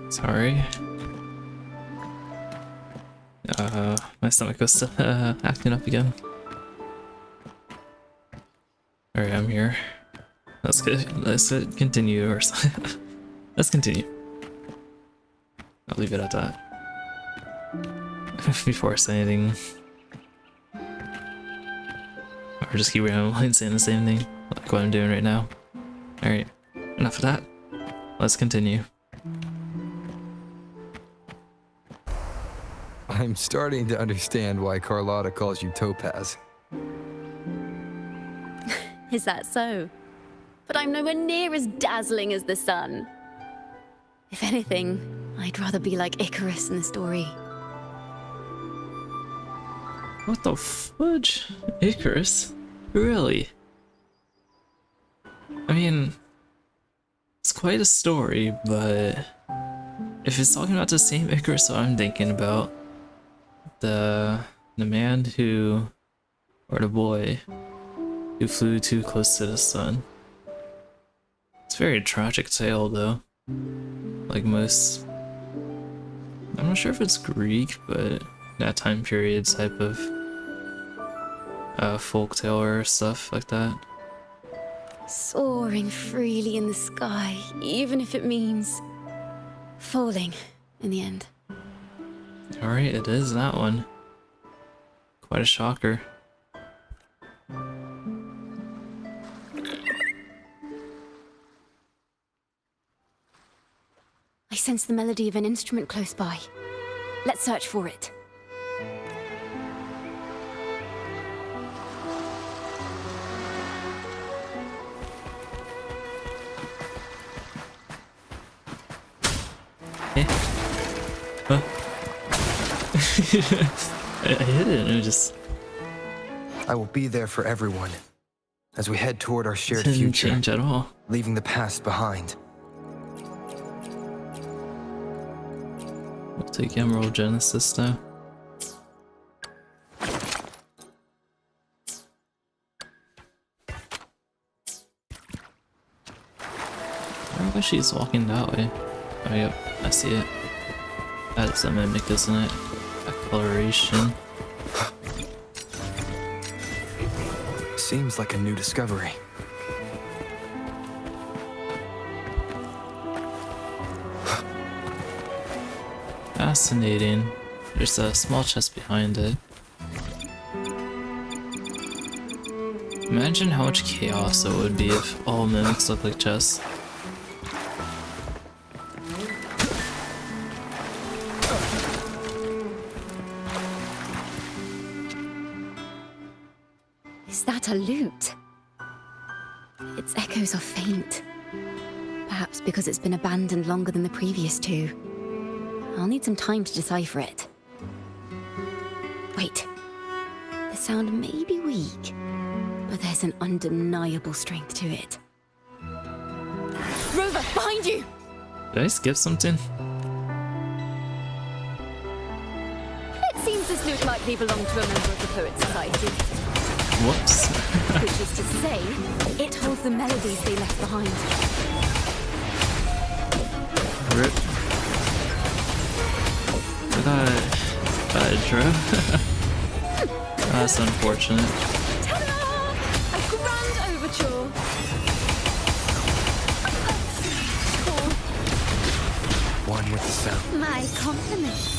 Sorry. My stomach was acting up again. Alright, I'm here. Let's continue, or let's continue. I'll leave it at that. Before I say anything. Or just keep rambling saying the same thing, like what I'm doing right now. Alright, enough of that. Let's continue. I'm starting to understand why Carlotta calls you Topaz. Is that so? But I'm nowhere near as dazzling as the sun. If anything, I'd rather be like Icarus in the story. What the fudge? Icarus? Really? I mean, it's quite a story, but if it's talking about the same Icarus that I'm thinking about, the man who, or the boy who flew too close to the sun. It's a very tragic tale though. Like most, I'm not sure if it's Greek, but that time period type of folk tale or stuff like that. Soaring freely in the sky, even if it means falling in the end. Alright, it is that one. Quite a shocker. I sense the melody of an instrument close by. Let's search for it. Eh? Huh? I hit it and it just I will be there for everyone as we head toward our shared didn't future, change at all. leaving the past behind. We'll take Emerald Genesis though. I wonder why she's walking that way. Oh yep, I see it. That's a mimic, isn't it? Acceleration. Seems like a new discovery. Fascinating. There's a small chest behind it. Imagine how much chaos it would be if all mimics look like chests. Is that a lute? Its echoes are faint. Perhaps because it's been abandoned longer than the previous two. I'll need some time to decipher it. Wait, The sound may be weak, but there's an undeniable strength to it. Rover, behind you! Did I skip something? It seems this lute likely belonged to a member of the Poet Society. Whoops. Which is to say, it holds the melodies they left behind. Rip. I thought I drove. That's unfortunate. Ta-da! A grand overture! One with the sound. My compliments.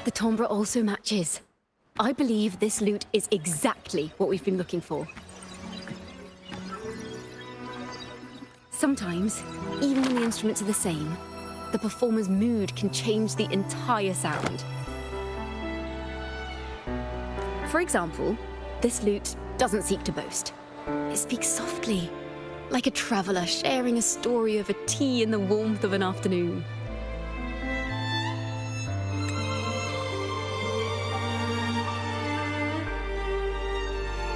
The timbre also matches. I believe this lute is exactly what we've been looking for. Sometimes, even when the instruments are the same, the performer's mood can change the entire sound. For example, this lute doesn't seek to boast. It speaks softly, like a traveler sharing a story over tea in the warmth of an afternoon.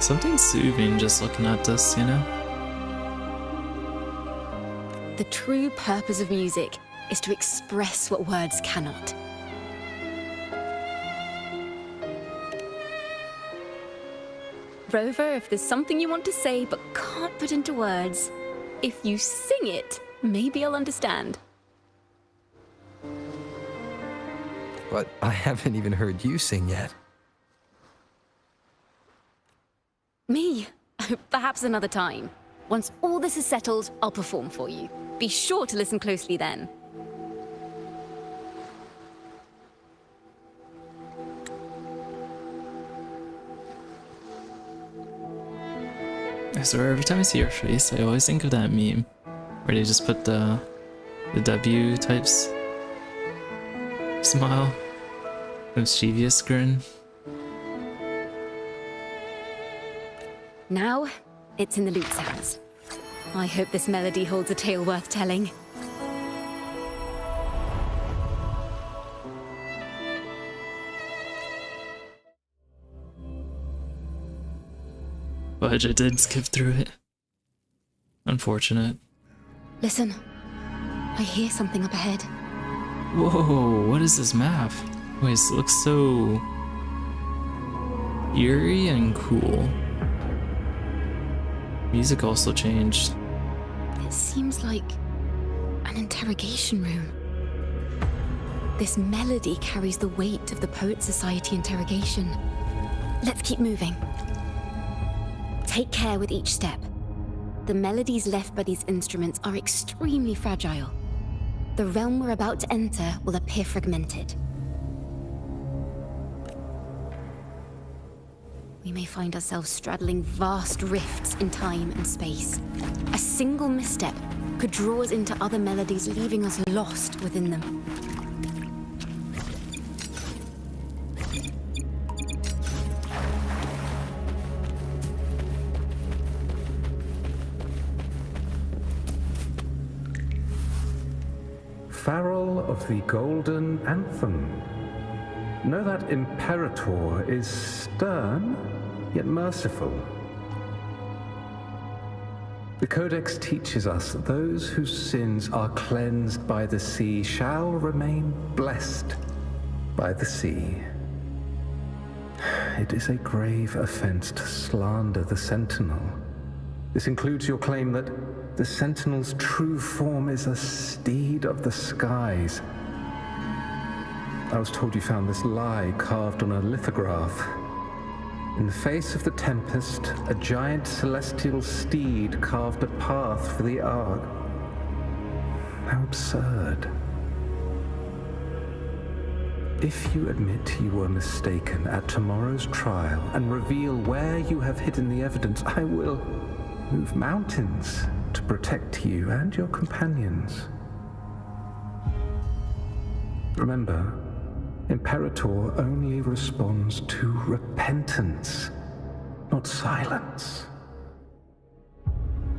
Something soothing just looking at this, you know? The true purpose of music is to express what words cannot. Rover, if there's something you want to say but can't put into words, if you sing it, maybe I'll understand. But I haven't even heard you sing yet. Me? Perhaps another time. Once all this is settled, I'll perform for you. Be sure to listen closely then. I swear, every time I see your face, I always think of that meme where they just put the W types smile, mischievous grin. Now, it's in the lute's hands. I hope this melody holds a tale worth telling. But I did skip through it. Unfortunate. Listen, I hear something up ahead. Whoa, what is this map? Wait, this looks so eerie and cool. Music also changed. It seems like an interrogation room. This melody carries the weight of the Poet Society interrogation. Let's keep moving. Take care with each step. The melodies left by these instruments are extremely fragile. The realm we're about to enter will appear fragmented. We may find ourselves straddling vast rifts in time and space. A single misstep could draw us into other melodies, leaving us lost within them. Farrell of the Golden Anthem. Know that Imperator is stern, yet merciful. The Codex teaches us that those whose sins are cleansed by the sea shall remain blessed by the sea. It is a grave offense to slander the Sentinel. This includes your claim that the Sentinel's true form is a steed of the skies. I was told you found this lie carved on a lithograph. In the face of the tempest, a giant celestial steed carved a path for the Ark. How absurd. If you admit you were mistaken at tomorrow's trial and reveal where you have hidden the evidence, I will move mountains to protect you and your companions. Remember, Imperator only responds to repentance, not silence.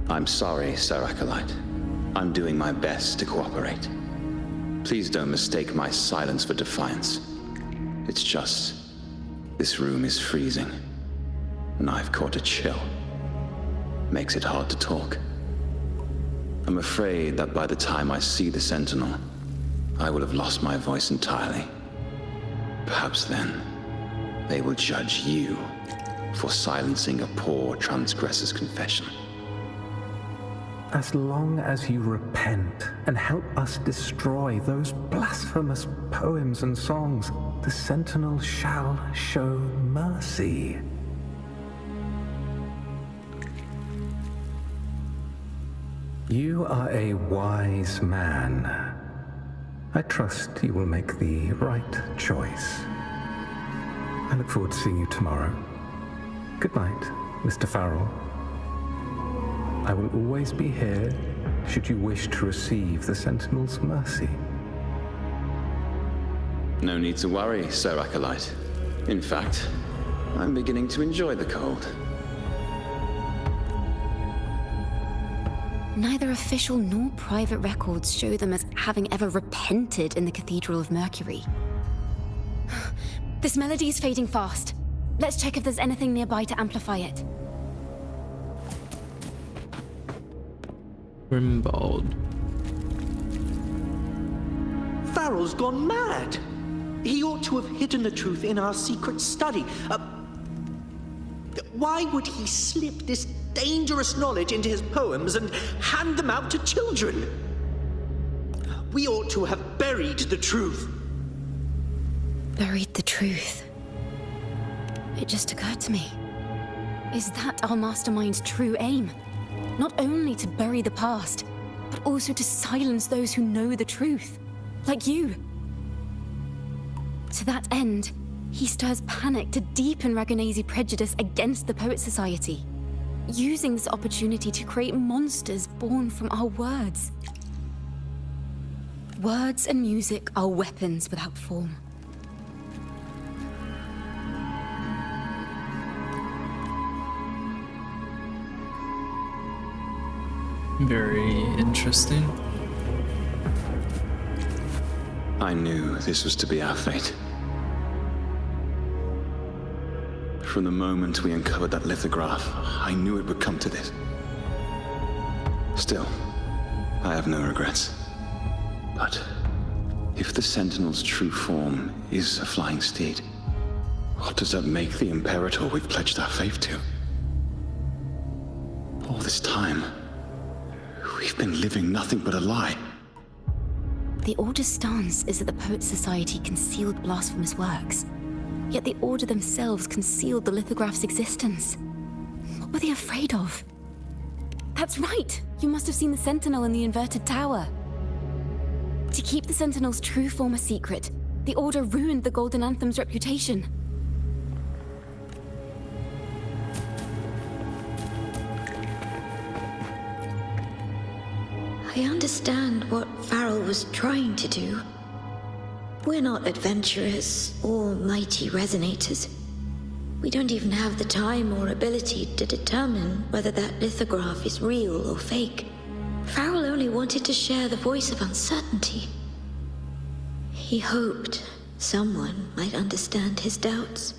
I'm sorry, Sir Acolyte. I'm doing my best to cooperate. Please don't mistake my silence for defiance. It's just, this room is freezing, and I've caught a chill. Makes it hard to talk. I'm afraid that by the time I see the Sentinel, I will have lost my voice entirely. Perhaps then, they will judge you for silencing a poor transgressor's confession. As long as you repent and help us destroy those blasphemous poems and songs, the Sentinel shall show mercy. You are a wise man. I trust you will make the right choice. I look forward to seeing you tomorrow. Good night, Mr. Farrell. I will always be here should you wish to receive the Sentinel's mercy. No need to worry, Sir Acolyte. In fact, I'm beginning to enjoy the cold. Neither official nor private records show them as having ever repented in the Cathedral of Mercury. This melody is fading fast. Let's check if there's anything nearby to amplify it. Rimbald. Farrell's gone mad. He ought to have hidden the truth in our secret study. Why would he slip this dangerous knowledge into his poems and hand them out to children? We ought to have buried the truth. Buried the truth. It just occurred to me. Is that our mastermind's true aim? Not only to bury the past, but also to silence those who know the truth. Like you. To that end, he stirs panic to deepen Ragonese prejudice against the Poet Society, using this opportunity to create monsters born from our words. Words and music are weapons without form. Very interesting. I knew this was to be our fate. From the moment we uncovered that lithograph, I knew it would come to this. Still, I have no regrets. But if the Sentinel's true form is a flying steed, what does that make the Imperator we've pledged our faith to? All this time, we've been living nothing but a lie. The Order's stance is that the Poet Society concealed blasphemous works, yet the Order themselves concealed the lithograph's existence. What were they afraid of? That's right! You must have seen the Sentinel in the inverted tower. To keep the Sentinel's true form a secret, the Order ruined the Golden Anthem's reputation. I understand what Farrell was trying to do. We're not adventurers or mighty resonators. We don't even have the time or ability to determine whether that lithograph is real or fake. Farrell only wanted to share the voice of uncertainty. He hoped someone might understand his doubts.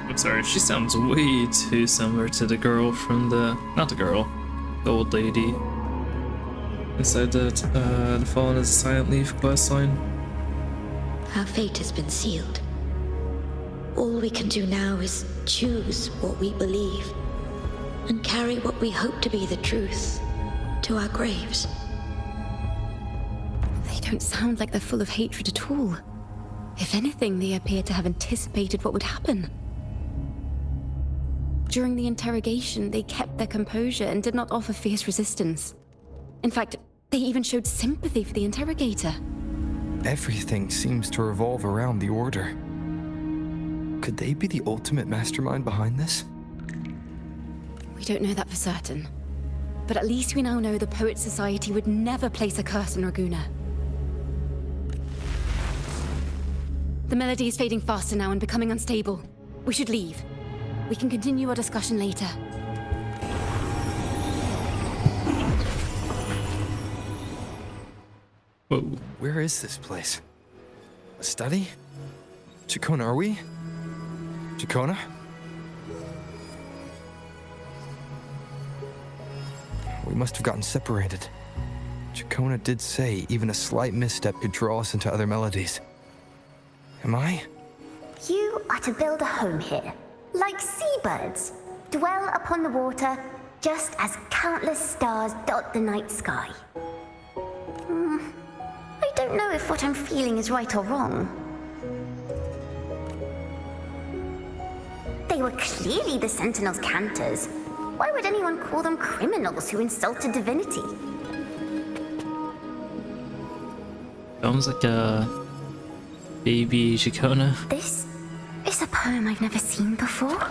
I'm sorry, she sounds way too similar to the girl from the... not the girl, the old lady inside the Fallen as a Silent Leaf questline. Our fate has been sealed. All we can do now is choose what we believe and carry what we hope to be the truth to our graves. They don't sound like they're full of hatred at all. If anything, they appear to have anticipated what would happen. During the interrogation, they kept their composure and did not offer fierce resistance. In fact, they even showed sympathy for the interrogator. Everything seems to revolve around the Order. Could they be the ultimate mastermind behind this? We don't know that for certain. But at least we now know the Poet Society would never place a curse on Raguna. The melody is fading faster now and becoming unstable. We should leave. We can continue our discussion later. Whoa. Where is this place? A study? Chacona, are we? Chacona? We must have gotten separated. Chacona did say even a slight misstep could draw us into other melodies. Am I? You are to build a home here, like seabirds. Dwell upon the water, just as countless stars dot the night sky. I don't know if what I'm feeling is right or wrong. They were clearly the Sentinel's cantors. Why would anyone call them criminals who insulted divinity? Sounds like a baby Chacona. This is a poem I've never seen before.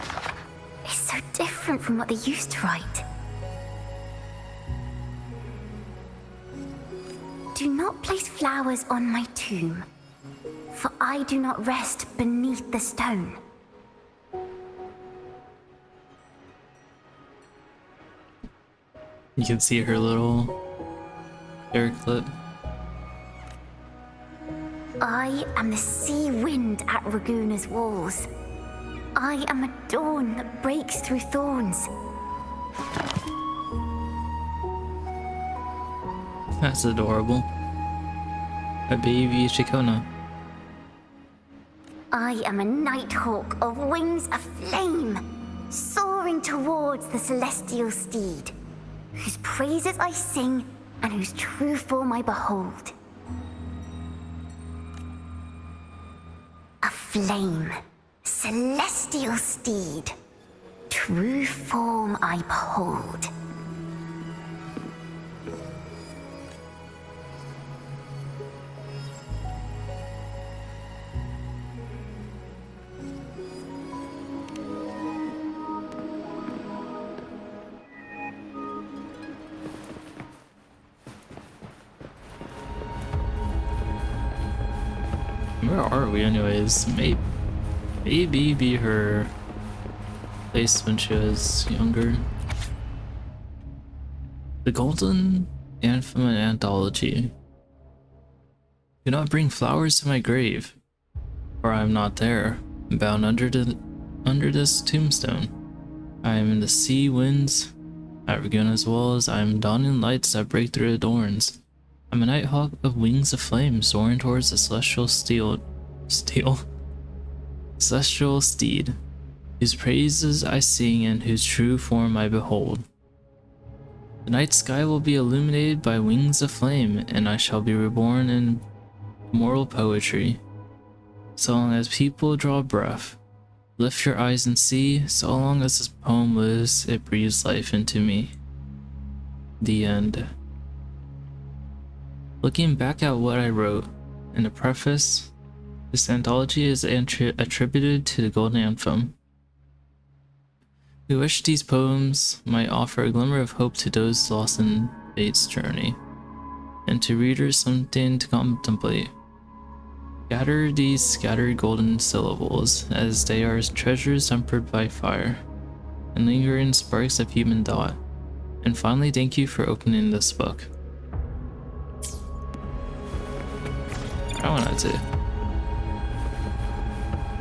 It's so different from what they used to write. Do not place flowers on my tomb, for I do not rest beneath the stone. You can see her little hair clip. I am the sea wind at Raguna's walls. I am a dawn that breaks through thorns. That's adorable. A baby Chacona. I am a nighthawk of wings aflame, soaring towards the celestial steed, whose praises I sing and whose true form I behold. A flame, celestial steed, true form I behold. Where are we anyways? Maybe be her place when she was younger. The Golden Anthem Anthology. Do not bring flowers to my grave, for I am not there. I'm bound under this tombstone. I am in the sea winds at Raguna's walls. I am dawning lights that break through the thorns. I'm a nighthawk of wings of flame, soaring towards the celestial celestial steed, whose praises I sing and whose true form I behold. The night sky will be illuminated by wings of flame, and I shall be reborn in immortal poetry. So long as people draw breath, lift your eyes and see. So long as this poem lives, it breathes life into me. The end. Looking back at what I wrote in the preface, this anthology is attributed to the Golden Anthem. We wish these poems might offer a glimmer of hope to those lost in fate's journey, and to readers something to contemplate. Gather these scattered golden syllables, as they are treasures tempered by fire, and lingering sparks of human thought. And finally, thank you for opening this book. I wanted to.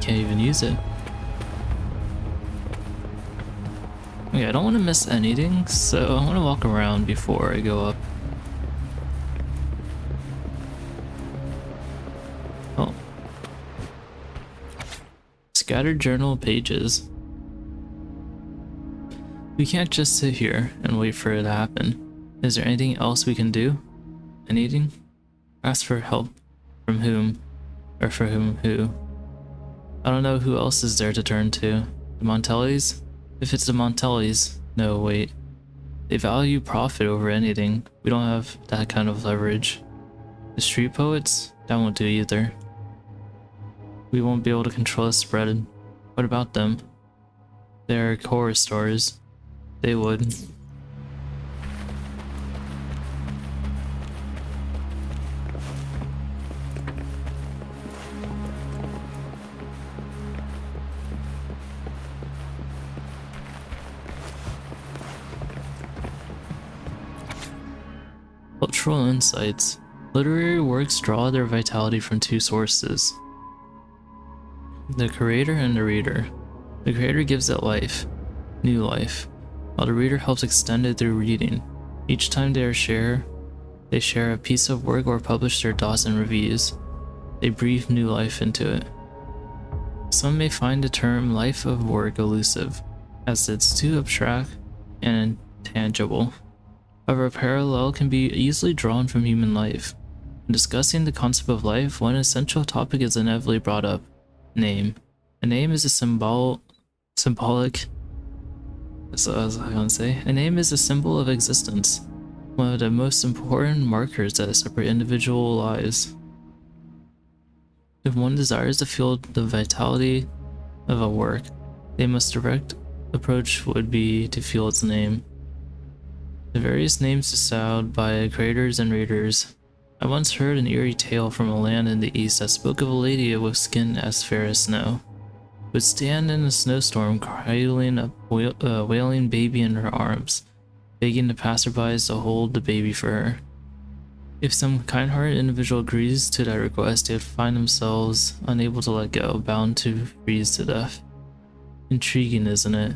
Can't even use it. Okay, I don't want to miss anything, so I want to walk around before I go up. Oh. Scattered journal pages. We can't just sit here and wait for it to happen. Is there anything else we can do? Anything? Ask for help. From whom? Or for who? I don't know who else is there to turn to. The Montellis? If it's the Montellis, no, wait. They value profit over anything. We don't have that kind of leverage. The street poets? That won't do either. We won't be able to control the spread. What about them? They're horror stores. They would. Cultural insights. Literary works draw their vitality from two sources: the creator and the reader. The creator gives it life, new life, while the reader helps extend it through reading. Each time they share a piece of work or publish their thoughts and reviews, they breathe new life into it. Some may find the term life of work elusive, as it's too abstract and intangible. However, a parallel can be easily drawn from human life. In discussing the concept of life, one essential topic is inevitably brought up: name. A name is a symbolic. That's what I was gonna say. A name is a symbol of existence, one of the most important markers that separate individual lives. If one desires to feel the vitality of a work, the most direct approach would be to feel its name. The various names bestowed by creators and readers. I once heard an eerie tale from a land in the east that spoke of a lady with skin as fair as snow, who would stand in a snowstorm cradling a wailing baby in her arms, begging the passerbys to hold the baby for her. If some kind-hearted individual agrees to that request, they would find themselves unable to let go, bound to freeze to death. Intriguing, isn't it?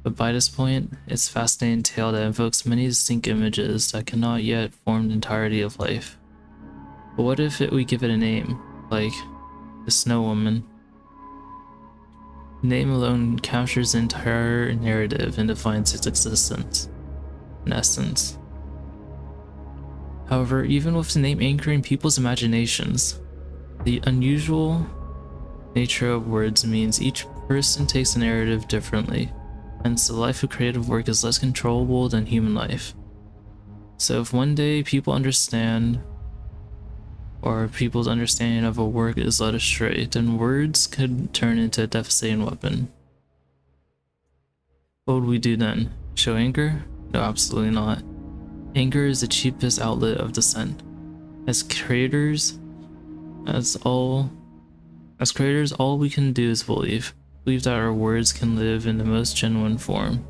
But by this point, it's a fascinating tale that invokes many distinct images that cannot yet form the entirety of life. But what if we give it a name, like the Snow Woman? The name alone captures the entire narrative and defines its existence, in essence. However, even with the name anchoring people's imaginations, the unusual nature of words means each person takes the narrative differently. Hence, the life of creative work is less controllable than human life. So if one day people's understanding of a work is led astray, then words could turn into a devastating weapon. What would we do then? Show anger? No, absolutely not. Anger is the cheapest outlet of dissent. As creators, all we can do is believe that our words can live in the most genuine form.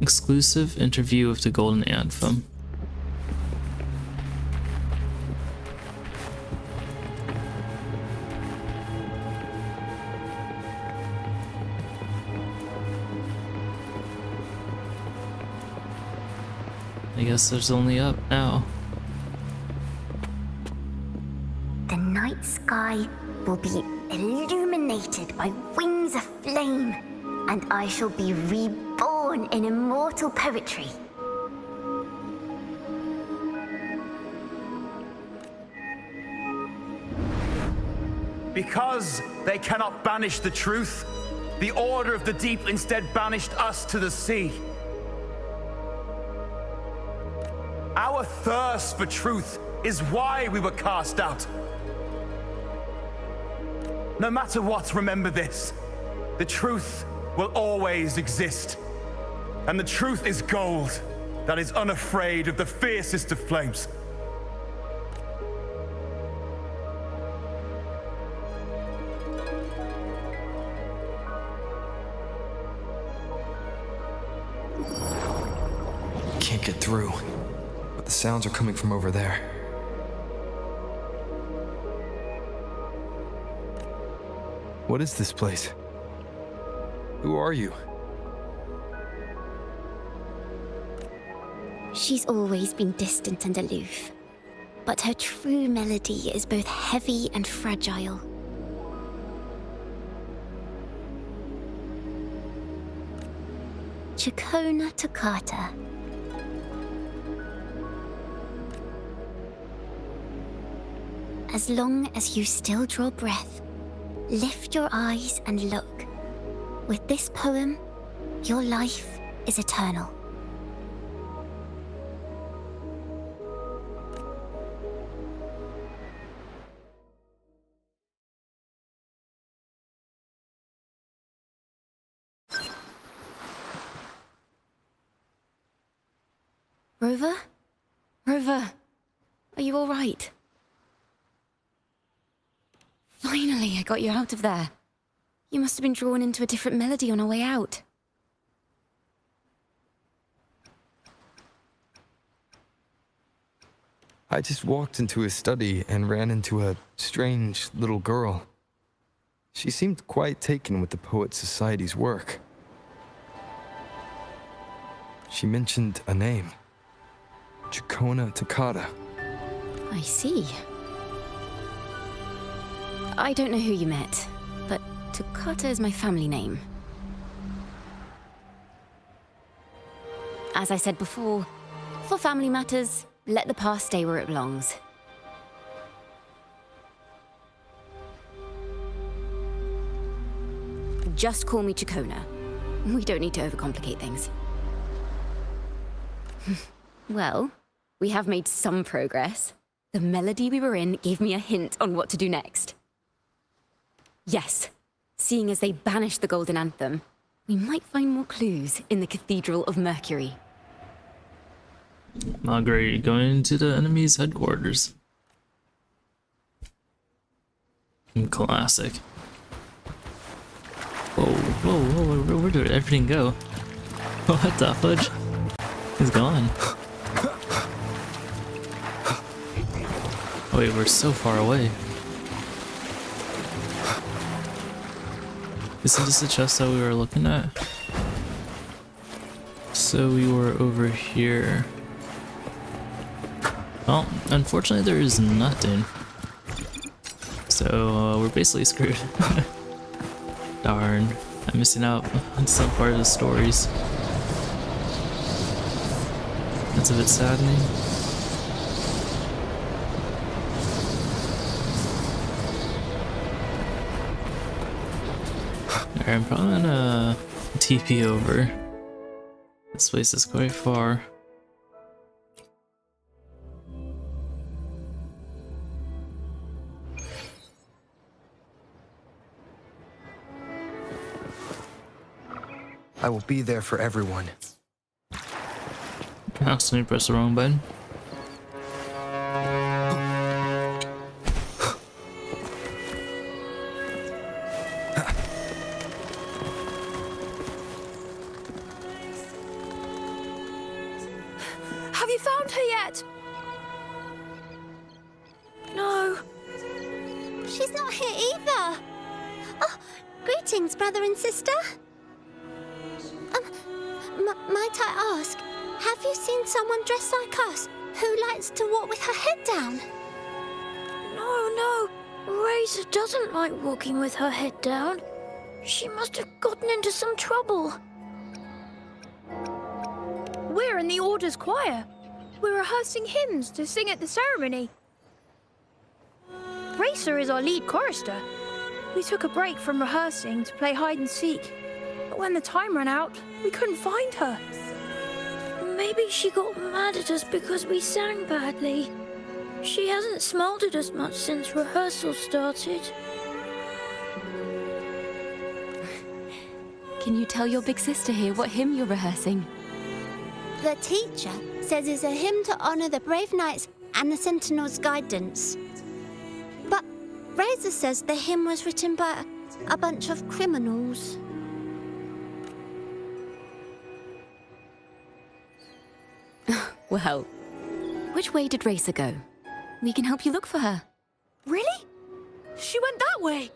Exclusive interview with the Golden Anthem. I guess there's only up now. The night sky will be illuminated by wings of flame, and I shall be reborn in immortal poetry. Because they cannot banish the truth, the Order of the Deep instead banished us to the sea. Our thirst for truth is why we were cast out. No matter what, remember this. The truth will always exist. And the truth is gold that is unafraid of the fiercest of flames. Can't get through, but the sounds are coming from over there. What is this place? Who are you? She's always been distant and aloof, but her true melody is both heavy and fragile. Chakona Toccata. As long as you still draw breath, lift your eyes and look. With this poem, your life is eternal. Rover? Rover, are you all right? Finally, I got you out of there. You must have been drawn into a different melody on our way out. I just walked into his study and ran into a strange little girl. She seemed quite taken with the Poet Society's work. She mentioned a name. Chikona Takata. I see. I don't know who you met, but Takata is my family name. As I said before, for family matters, let the past stay where it belongs. Just call me Chikona. We don't need to overcomplicate things. Well, we have made some progress. The melody we were in gave me a hint on what to do next. Yes, seeing as they banished the Golden Anthem, we might find more clues in the Cathedral of Mercury. Marguerite going to the enemy's headquarters. Classic. Whoa, where did everything go? What the fudge? He's gone. Wait, we're so far away. Isn't this the chest that we were looking at? So we were over here. Well, unfortunately there is nothing. So we're basically screwed. Darn, I'm missing out on some part of the stories. That's a bit saddening. Alright, I'm probably gonna TP over. This place is quite far. I will be there for everyone. Oh, so press the wrong button. Have you found her yet? No. She's not here either. Oh, greetings, brother and sister. Might I ask, have you seen someone dressed like us who likes to walk with her head down? No. Razor doesn't like walking with her head down. She must have gotten into some trouble. We're in the Order's choir. We're rehearsing hymns to sing at the ceremony. Racer is our lead chorister. We took a break from rehearsing to play hide and seek. But when the time ran out, we couldn't find her. Maybe she got mad at us because we sang badly. She hasn't smiled at us much since rehearsal started. Can you tell your big sister here what hymn you're rehearsing? The teacher says it's a hymn to honor the brave knights and the Sentinel's guidance. But Razor says the hymn was written by a bunch of criminals. Well, which way did Racer go? We can help you look for her. Really? She went that way.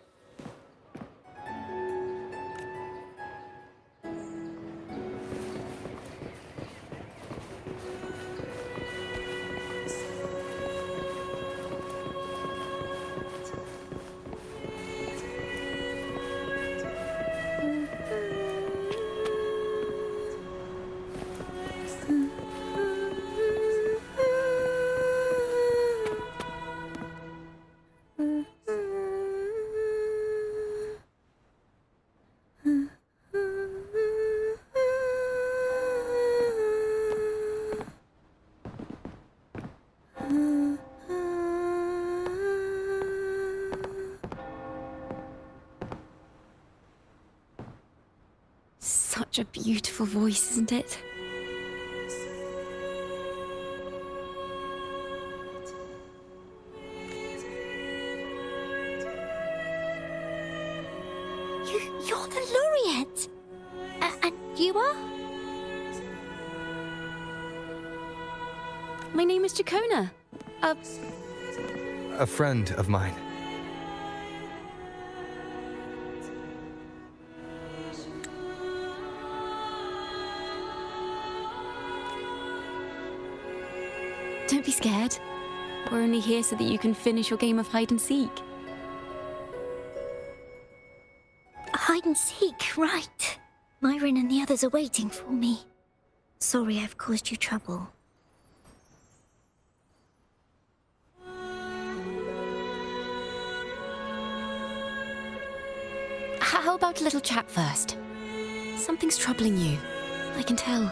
Such a beautiful voice, isn't it? You're the laureate. And you are? My name is Chikona. A friend of mine. Don't be scared. We're only here so that you can finish your game of hide and seek. Hide and seek, right. Myron and the others are waiting for me. Sorry I've caused you trouble. How about a little chat first? Something's troubling you. I can tell.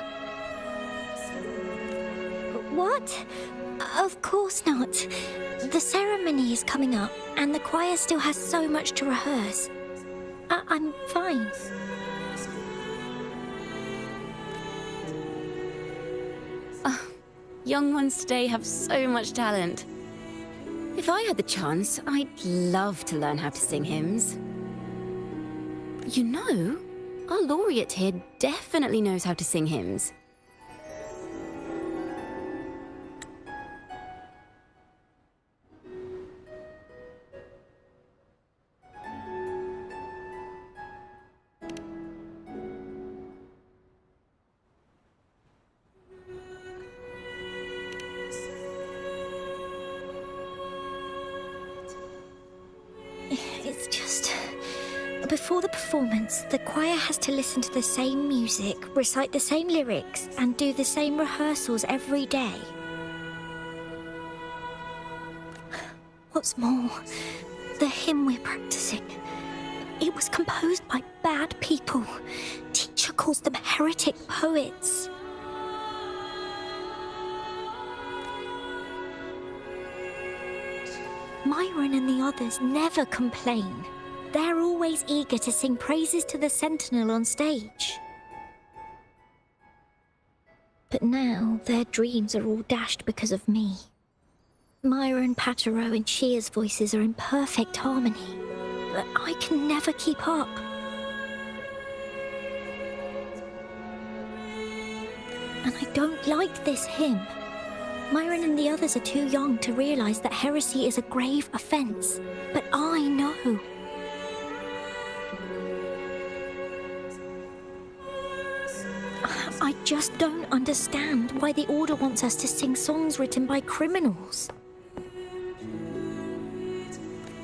What? Of course not. The ceremony is coming up, and the choir still has so much to rehearse. I'm fine. Young ones today have so much talent. If I had the chance, I'd love to learn how to sing hymns. You know, our laureate here definitely knows how to sing hymns. It's just... Before the performance, the choir has to listen to the same music, recite the same lyrics, and do the same rehearsals every day. What's more, the hymn we're practicing, it was composed by bad people. Teacher calls them heretic poets. Myron and the others never complain. They're always eager to sing praises to the Sentinel on stage. But now their dreams are all dashed because of me. Myron, Patero, and Shear's voices are in perfect harmony, but I can never keep up. And I don't like this hymn. Myron and the others are too young to realize that heresy is a grave offense, but I know. I just don't understand why the Order wants us to sing songs written by criminals.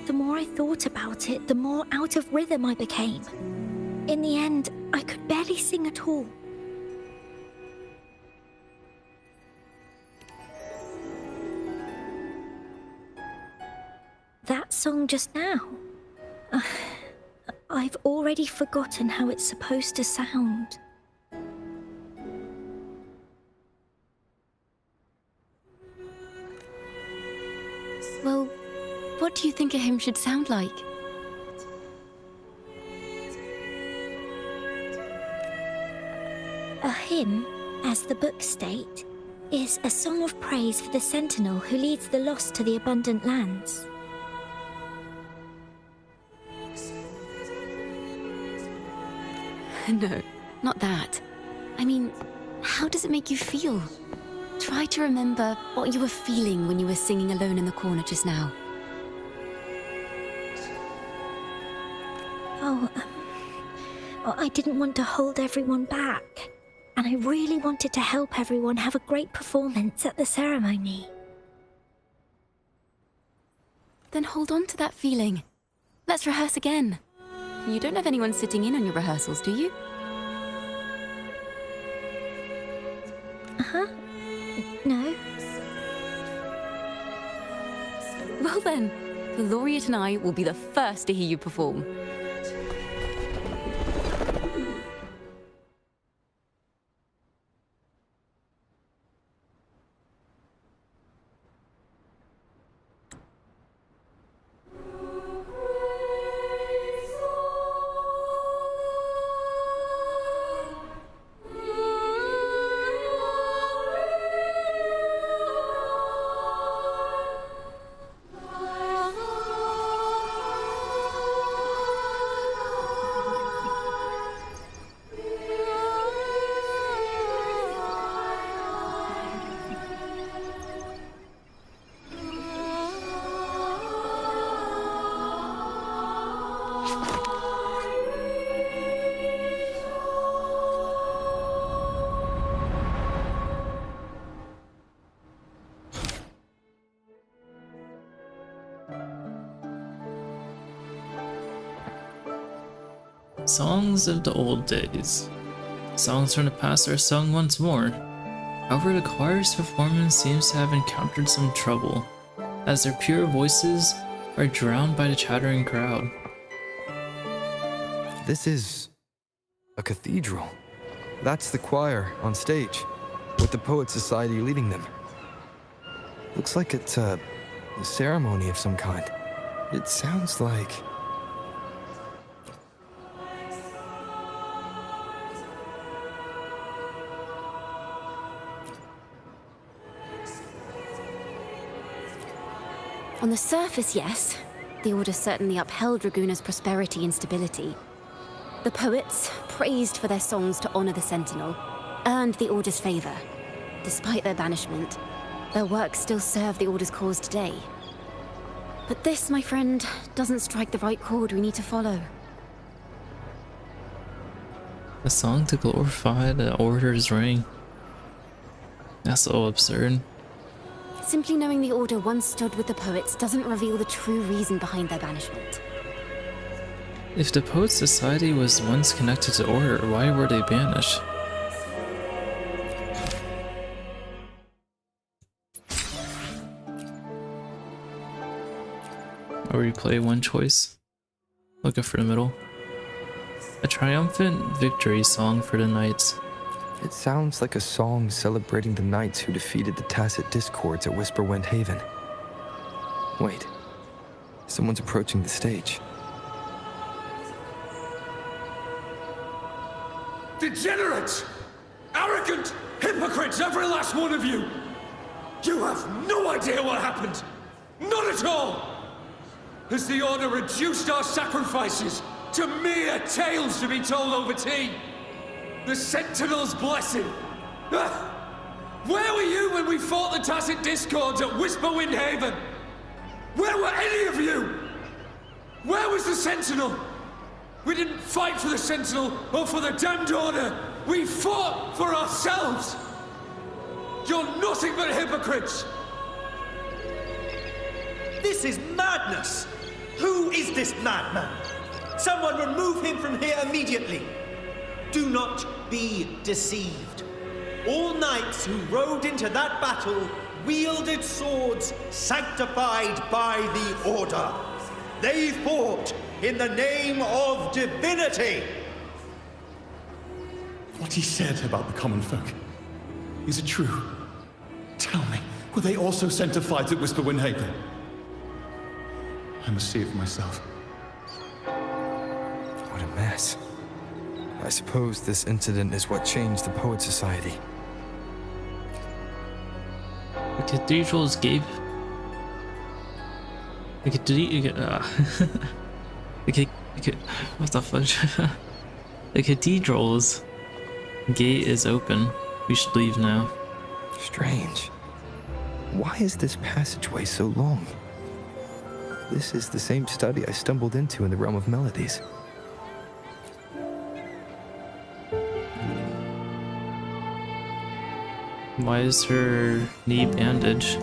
The more I thought about it, the more out of rhythm I became. In the end, I could barely sing at all. That song just now. I've already forgotten how it's supposed to sound. Well, what do you think a hymn should sound like? A hymn, as the books state, is a song of praise for the Sentinel who leads the lost to the abundant lands. No, not that. I mean, how does it make you feel? Try to remember what you were feeling when you were singing alone in the corner just now. I didn't want to hold everyone back, and I really wanted to help everyone have a great performance at the ceremony. Then hold on to that feeling. Let's rehearse again. You don't have anyone sitting in on your rehearsals, do you? Uh-huh. No. Well then, the laureate and I will be the first to hear you perform. songs of the old days. Songs from the past are sung once more. However, the choir's performance seems to have encountered some trouble, as their pure voices are drowned by the chattering crowd. This is a cathedral. That's the choir on stage, with the Poet Society leading them. Looks like it's a ceremony of some kind. It sounds like... On the surface, yes. The Order certainly upheld Raguna's prosperity and stability. The poets, praised for their songs to honor the Sentinel, earned the Order's favor. Despite their banishment, their works still serve the Order's cause today. But this, my friend, doesn't strike the right chord we need to follow. A song to glorify the Order's reign. That's so absurd. Simply knowing the Order once stood with the poets doesn't reveal the true reason behind their banishment. If the Poet Society was once connected to Order, why were they banished? Or replay one choice. Looking for the middle. A triumphant victory song for the knights. It sounds like a song celebrating the knights who defeated the Tacit Discords at Whisperwind Haven. Wait, someone's approaching the stage. Degenerates! Arrogant hypocrites, every last one of you! You have no idea what happened! Not at all! Has the Order reduced our sacrifices to mere tales to be told over tea? The Sentinel's blessing! Where were you when we fought the Tacit Discords at Whisperwind Haven? Where were any of you? Where was the Sentinel? We didn't fight for the Sentinel or for the damned Order. We fought for ourselves. You're nothing but hypocrites. This is madness! Who is this madman? Someone remove him from here immediately. Do not be deceived. All knights who rode into that battle wielded swords sanctified by the Order. They fought in the name of divinity. What he said about the common folk, is it true? Tell me, were they also sent to fight at Whisperwind Haven? I must see it for myself. What a mess. I suppose this incident is what changed the Poet Society. The cathedrals gave... The what the fudge? The cathedral's gate is open. We should leave now. Strange. Why is this passageway so long? This is the same study I stumbled into in the Realm of Melodies. Why is her knee bandaged?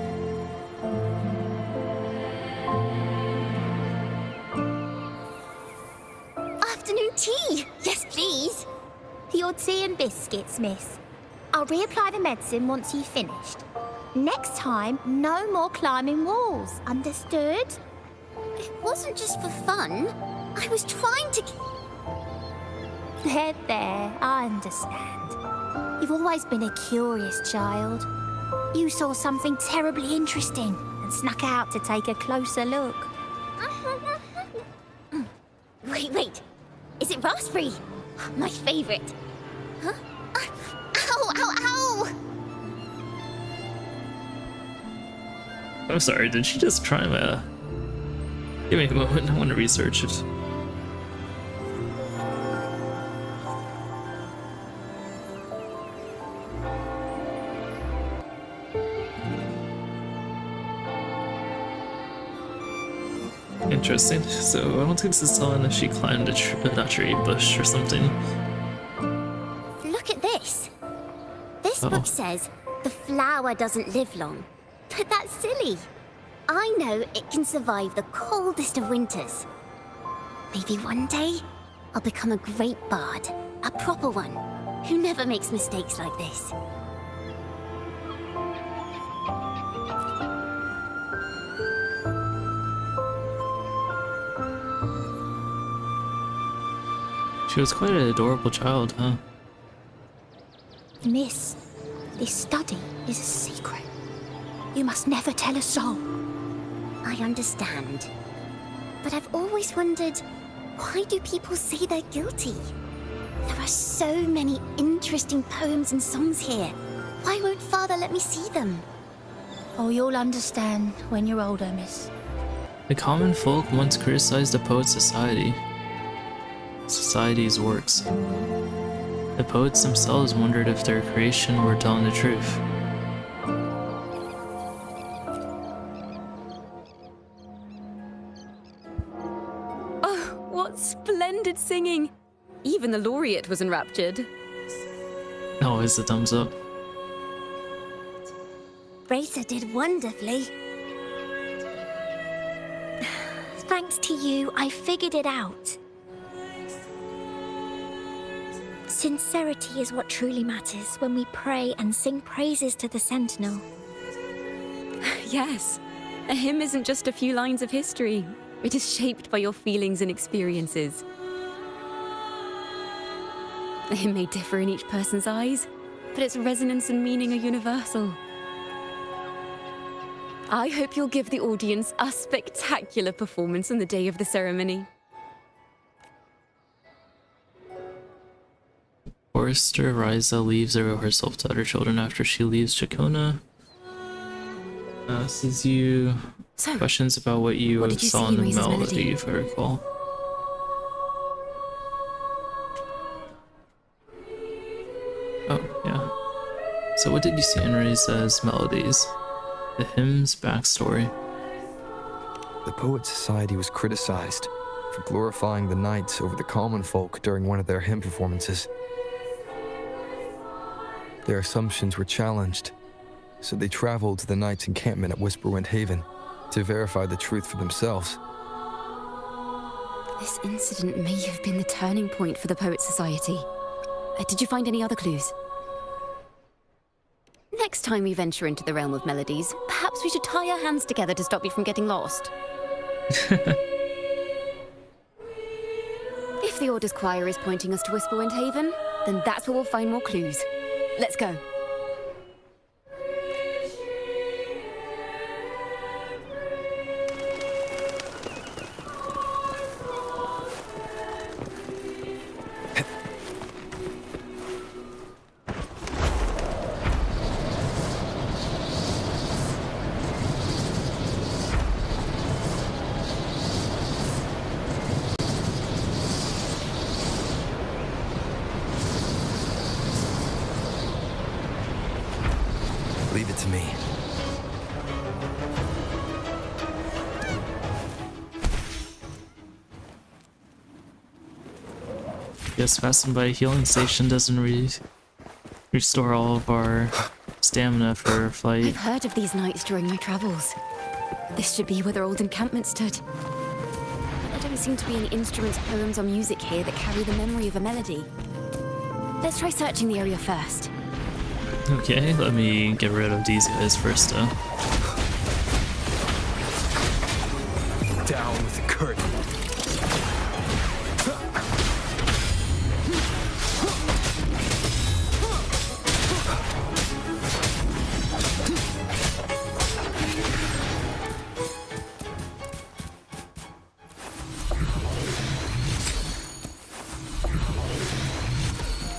Afternoon tea! Yes, please. Your tea and biscuits, miss. I'll reapply the medicine once you've finished. Next time, no more climbing walls. Understood? It wasn't just for fun. I was trying to... There, I understand. You've always been a curious child. You saw something terribly interesting and snuck out to take a closer look. Wait. Is it raspberry? My favorite. Huh? Ow! I'm sorry, did she just try my... Give me a moment, I want to research it. Interesting. So I don't think this is telling if she climbed a tree bush or something. Look at this. This book says the flower doesn't live long. But that's silly. I know it can survive the coldest of winters. Maybe one day, I'll become a great bard. A proper one. Who never makes mistakes like this. She was quite an adorable child, huh? Miss, this study is a secret. You must never tell a soul. I understand. But I've always wondered, why do people say they're guilty? There are so many interesting poems and songs here. Why won't Father let me see them? Oh, you'll understand when you're older, miss. The common folk once criticized the Poet Society's works. The poets themselves wondered if their creation were telling the truth. Oh, what splendid singing! Even the laureate was enraptured. Always a thumbs up. Racer did wonderfully. Thanks to you, I figured it out. Sincerity is what truly matters when we pray and sing praises to the Sentinel. Yes, a hymn isn't just a few lines of history. It is shaped by your feelings and experiences. A hymn may differ in each person's eyes, but its resonance and meaning are universal. I hope you'll give the audience a spectacular performance on the day of the ceremony. Forester Ryza leaves the rehearsal to other children after she leaves Chacona. Asks you questions about what you saw in the melody, if I recall. Oh, yeah. So what did you see in Ryza's melodies? The hymn's backstory. The Poet Society was criticized for glorifying the knights over the common folk during one of their hymn performances. Their assumptions were challenged, so they traveled to the knights' encampment at Whisperwind Haven to verify the truth for themselves. This incident may have been the turning point for the Poet Society. Did you find any other clues? Next time we venture into the realm of melodies, perhaps we should tie our hands together to stop you from getting lost. If the Order's choir is pointing us to Whisperwind Haven, then that's where we'll find more clues. Let's go. Leave it to me. Guess passing by a healing station doesn't restore all of our stamina for flight. I've heard of these nights during my travels. This should be where their old encampment stood. There don't seem to be any instruments, poems, or music here that carry the memory of a melody. Let's try searching the area first. Okay, let me get rid of these guys first though. Down with the curtain.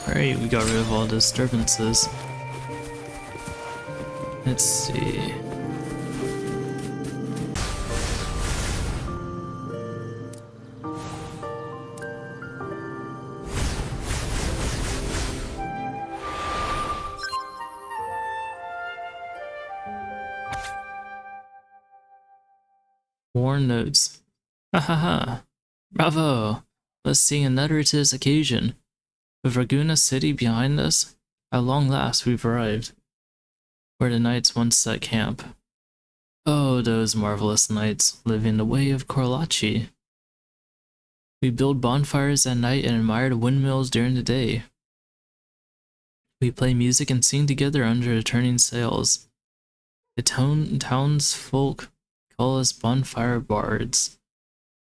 Alright, we got rid of all disturbances. Let's see. Warn notes. Ha ha ha. Bravo! Let's sing another to this occasion. With Raguna City behind us, at long last we've arrived, where the knights once set camp. Oh, those marvelous knights living the way of Korlachi. We build bonfires at night and admire the windmills during the day. We play music and sing together under the turning sails. The townsfolk call us bonfire bards.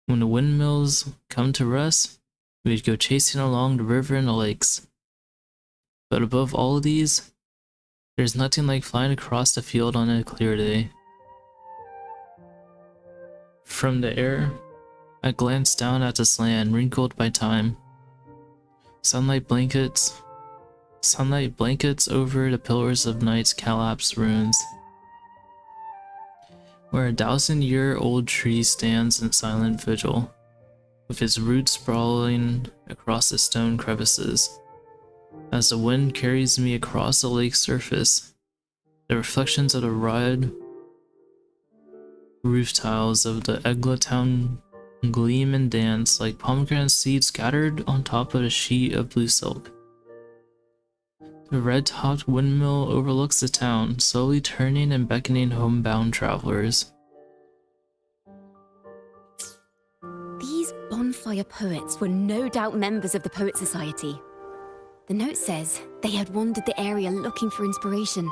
When the windmills come to rest, we'd go chasing along the river and the lakes. But above all of these, there's nothing like flying across the field on a clear day. From the air, I glance down at this land wrinkled by time. Sunlight blankets over the pillars of night's collapsed ruins, where a 1,000-year-old tree stands in silent vigil, with its roots sprawling across the stone crevices. As the wind carries me across the lake's surface, the reflections of the red roof tiles of the Egla town gleam and dance like pomegranate seeds scattered on top of a sheet of blue silk. The red-topped windmill overlooks the town, slowly turning and beckoning homebound travelers. These bonfire poets were no doubt members of the Poet Society. The note says they had wandered the area looking for inspiration.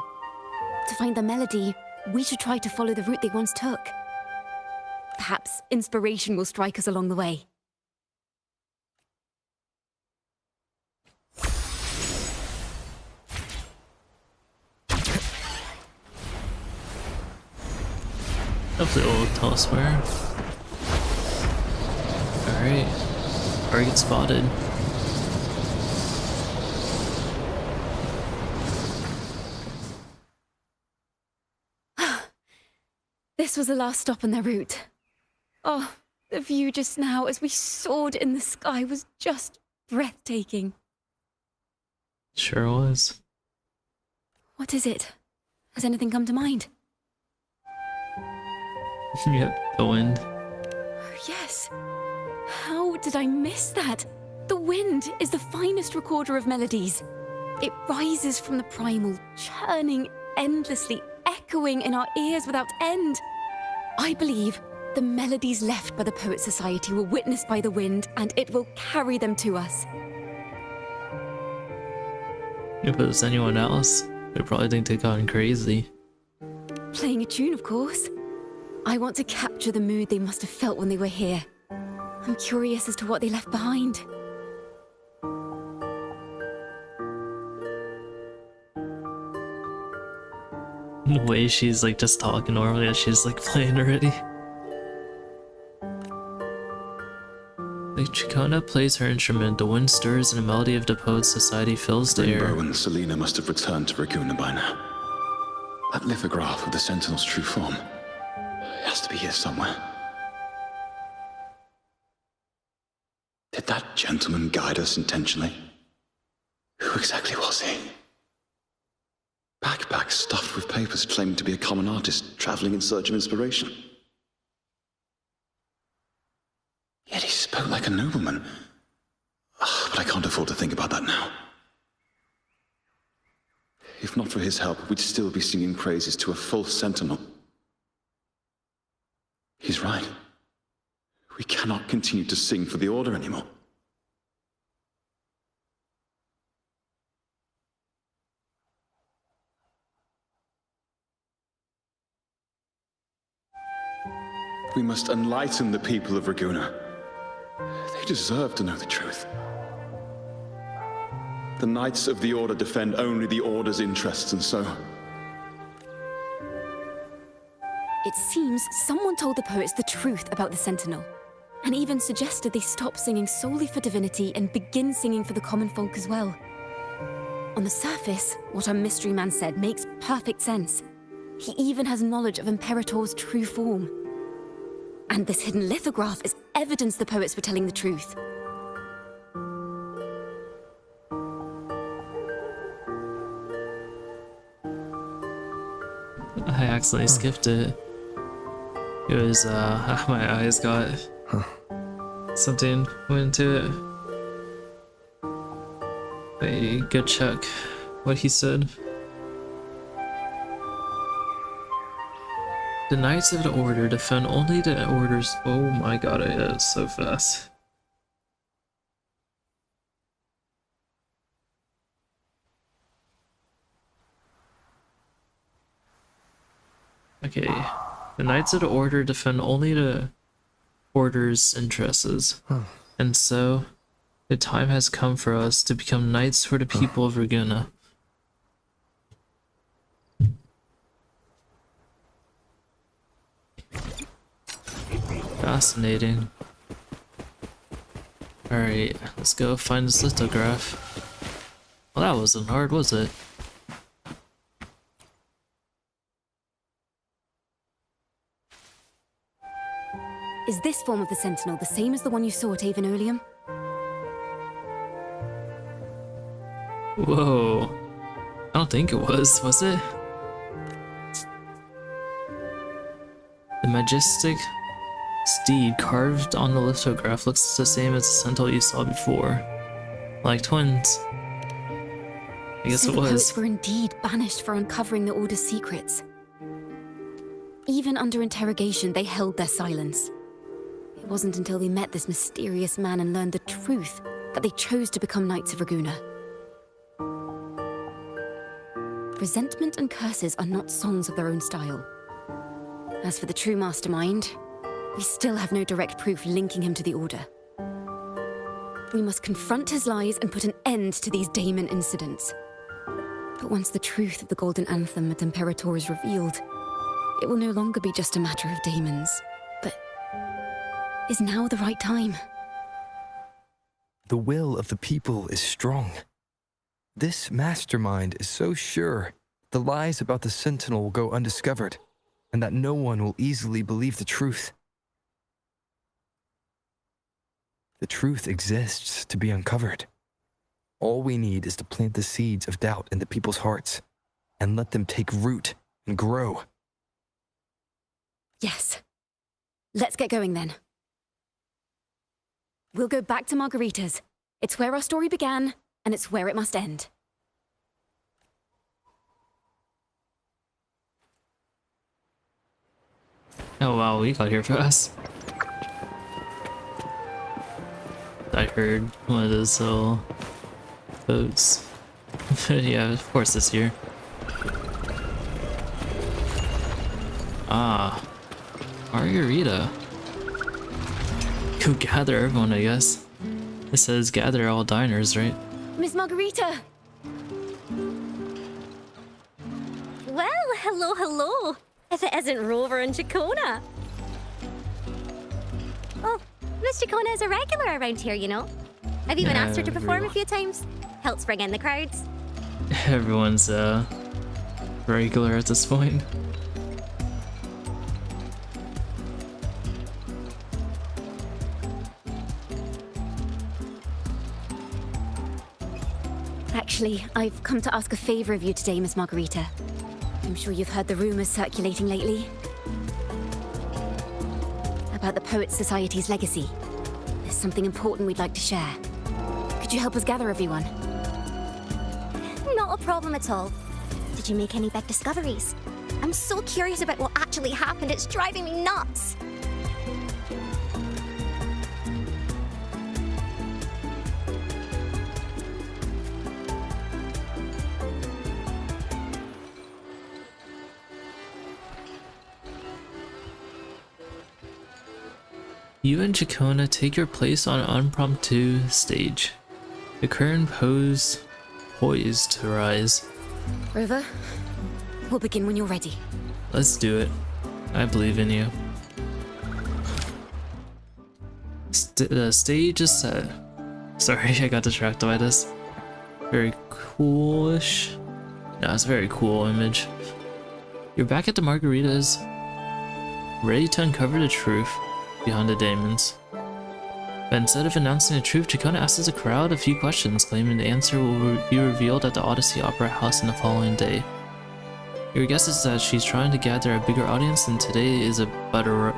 To find the melody, we should try to follow the route they once took. Perhaps inspiration will strike us along the way. Hopefully it will tell us where. Alright. Target spotted. This was the last stop on their route. Oh, the view just now as we soared in the sky was just breathtaking. Sure was. What is it? Has anything come to mind? Yep, the wind. Oh, yes. How did I miss that? The wind is the finest recorder of melodies. It rises from the primal, churning endlessly, echoing in our ears without end. I believe the melodies left by the Poet Society were witnessed by the wind, and it will carry them to us. If it was anyone else, they'd probably think they'd gone crazy. Playing a tune, of course. I want to capture the mood they must have felt when they were here. I'm curious as to what they left behind. The way she's like just talking normally as she's like playing already. Like Chikona plays her instrument, the wind stirs and the melody of the Poet Society fills the air. Rainbow and Selena must have returned to Raguna by now. That lithograph of the Sentinel's true form. It has to be here somewhere. Did that gentleman guide us intentionally? Who exactly was he? Backpack stuffed with papers claiming to be a common artist traveling in search of inspiration. Yet he spoke like a nobleman. But I can't afford to think about that now. If not for his help, we'd still be singing praises to a false sentinel. He's right. We cannot continue to sing for the Order anymore. We must enlighten the people of Raguna. They deserve to know the truth. The Knights of the Order defend only the Order's interests, and so... It seems someone told the poets the truth about the Sentinel, and even suggested they stop singing solely for divinity and begin singing for the common folk as well. On the surface, what our mystery man said makes perfect sense. He even has knowledge of Imperator's true form. And this hidden lithograph is evidence the poets were telling the truth. I accidentally skipped it. It was, my eyes got something went into it. Wait, go check what he said. The Knights of the Order defend only the Order's— oh my god, it's so fast. Okay. The Knights of the Order defend only the Order's interests. And so, the time has come for us to become knights for the people of Ragunna. Fascinating. Alright, let's go find this lithograph. Well, that wasn't hard, was it? Is this form of the Sentinel the same as the one you saw at Avon Oleum? Whoa. I don't think it was it? The majestic steed carved on the lithograph looks the same as the Sentinel you saw before. Like twins. I guess So it the was. poets were indeed banished for uncovering the Order's secrets. Even under interrogation, they held their silence. It wasn't until they met this mysterious man and learned the truth that they chose to become Knights of Ragunna. Resentment and curses are not songs of their own style. As for the true mastermind, we still have no direct proof linking him to the Order. We must confront his lies and put an end to these daemon incidents. But once the truth of the Golden Anthem at Imperator is revealed, it will no longer be just a matter of daemons. But is now the right time? The will of the people is strong. This mastermind is so sure the lies about the Sentinel will go undiscovered, and that no one will easily believe the truth. The truth exists to be uncovered. All we need is to plant the seeds of doubt in the people's hearts, and let them take root and grow. Yes. Let's get going then. We'll go back to Margarita's. It's where our story began, and it's where it must end. Oh wow, we got here fast. I heard one of those little boats. Yeah, of course this year. Ah, Margarita. Go gather everyone, I guess. It says gather all diners, right? Miss Margarita! Well, hello, hello. If it isn't Rover and Chacona. Oh, Miss Chacona is a regular around here, you know. I've even asked her to perform a few times. Helps bring in the crowds. Everyone's regular at this point. Actually, I've come to ask a favor of you today, Miss Margarita. I'm sure you've heard the rumors circulating lately about the Poets Society's legacy. There's something important we'd like to share. Could you help us gather everyone? Not a problem at all. Did you make any big discoveries? I'm so curious about what actually happened, it's driving me nuts. You and Chacona take your place on an impromptu stage. The curtain poised to rise. Rover, we'll begin when you're ready. Let's do it. I believe in you. The stage is set. Sorry, I got distracted by this. Very coolish. No, it's a very cool image. You're back at the Margaritas, ready to uncover the truth behind the daemons. But instead of announcing the truth, Chacona asks the crowd a few questions, claiming the answer will be revealed at the Odyssey Opera House in the following day. Your guess is that she's trying to gather a bigger audience, and today is about a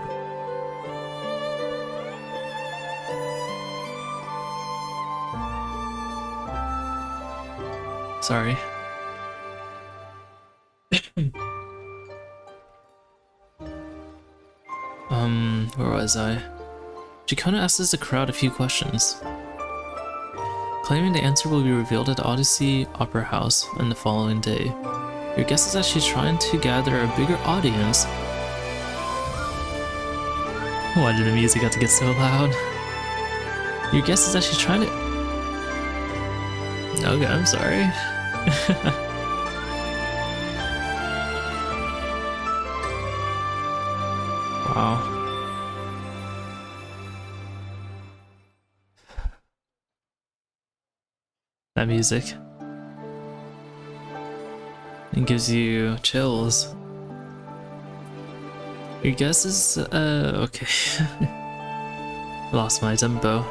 Sorry. Where was I? Chacona asks the crowd a few questions, claiming the answer will be revealed at the Odyssey Opera House on the following day. Your guess is that she's trying to gather a bigger audience. Why did the music have to get so loud? Your guess is that she's trying to... Okay, I'm sorry. Wow. That music. It gives you chills. Your guess is, okay. Lost my tempo.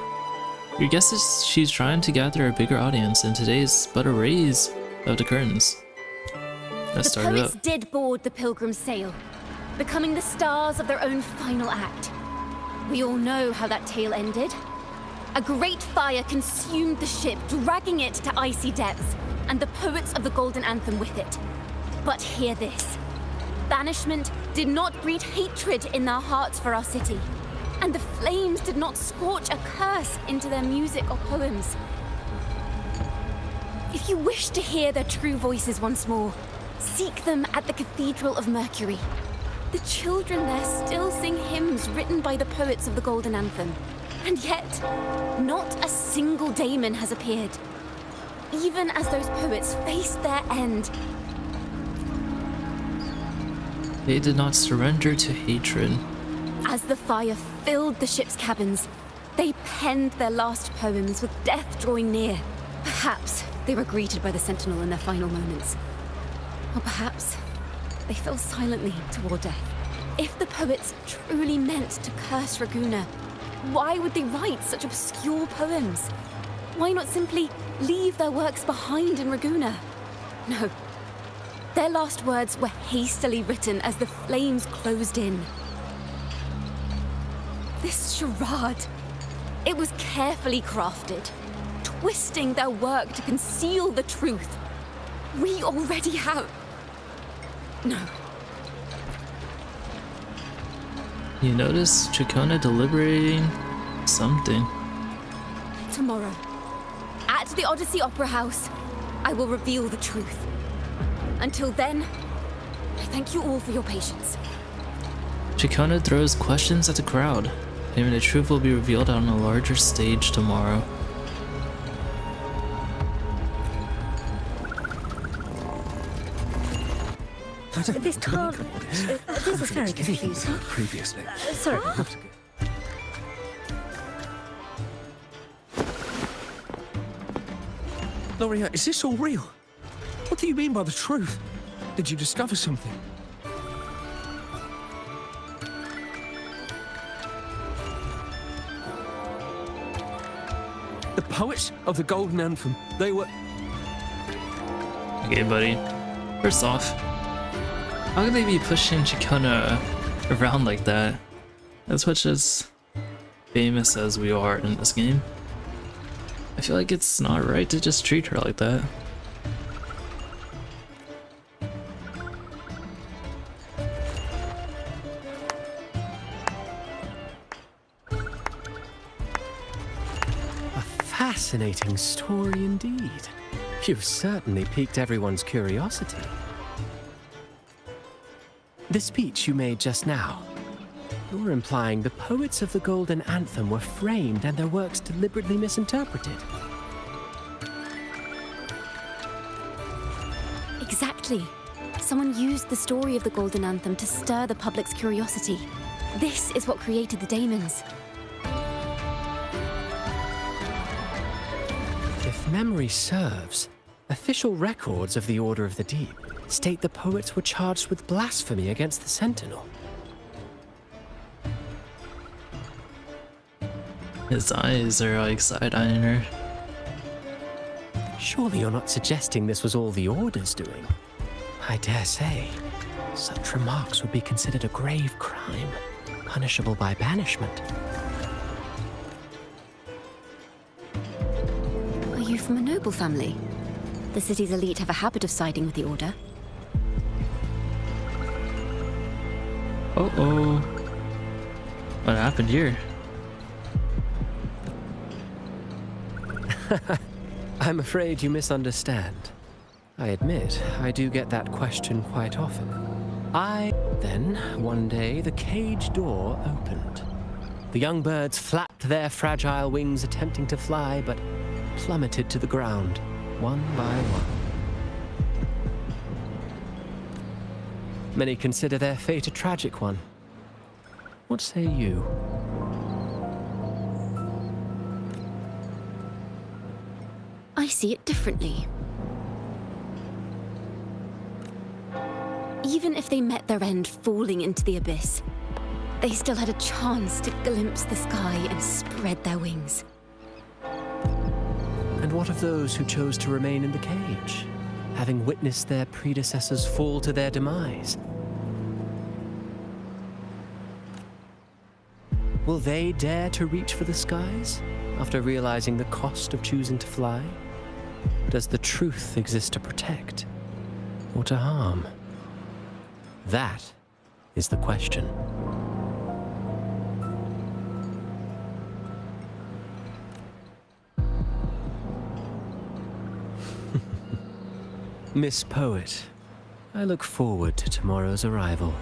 Your guess is she's trying to gather a bigger audience, and today's but a raise of the curtains. Let's The start it poets up. did board the Pilgrim's sail, becoming the stars of their own final act. We all know how that tale ended. A great fire consumed the ship, dragging it to icy depths, and the poets of the Golden Anthem with it. But hear this. Banishment did not breed hatred in their hearts for our city, and the flames did not scorch a curse into their music or poems. If you wish to hear their true voices once more, seek them at the Cathedral of Mercury. The children there still sing hymns written by the poets of the Golden Anthem. And yet, not a single daemon has appeared. Even as those poets faced their end. They did not surrender to hatred. As the fire filled the ship's cabins, they penned their last poems with death drawing near. Perhaps they were greeted by the Sentinel in their final moments. Or perhaps they fell silently toward death. If the poets truly meant to curse Raguna, why would they write such obscure poems? Why not simply leave their works behind in Raguna? No. Their last words were hastily written as the flames closed in. This charade, it was carefully crafted, twisting their work to conceal the truth. We already have... No. You notice Chacona deliberating something. Tomorrow, at the Odyssey Opera House, I will reveal the truth. Until then, I thank you all for your patience. Chacona throws questions at the crowd, claiming the truth will be revealed on a larger stage tomorrow. This can't... this is very confusing. Previously. Sorry. Loria, is this all real? What do you mean by the truth? Did you discover something? The poets of the Golden Anthem, they were... Okay, buddy. First off, how can they be pushing Chacona around like that? As much as famous as we are in this game, I feel like it's not right to just treat her like that. A fascinating story indeed. You've certainly piqued everyone's curiosity. The speech you made just now, you're implying the poets of the Golden Anthem were framed and their works deliberately misinterpreted. Exactly. Someone used the story of the Golden Anthem to stir the public's curiosity. This is what created the daemons. If memory serves, official records of the Order of the Deep state the poets were charged with blasphemy against the Sentinel. His eyes are like side-eyeing her. Surely you're not suggesting this was all the Order's doing? I dare say, such remarks would be considered a grave crime, punishable by banishment. Are you from a noble family? The city's elite have a habit of siding with the Order. Uh-oh. What happened here? I'm afraid you misunderstand. I admit, I do get that question quite often. Then, one day, the cage door opened. The young birds flapped their fragile wings attempting to fly, but plummeted to the ground, one by one. Many consider their fate a tragic one. What say you? I see it differently. Even if they met their end falling into the abyss, they still had a chance to glimpse the sky and spread their wings. And what of those who chose to remain in the cage, having witnessed their predecessors fall to their demise? Will they dare to reach for the skies after realizing the cost of choosing to fly? Does the truth exist to protect or to harm? That is the question. Miss Poet, I look forward to tomorrow's arrival.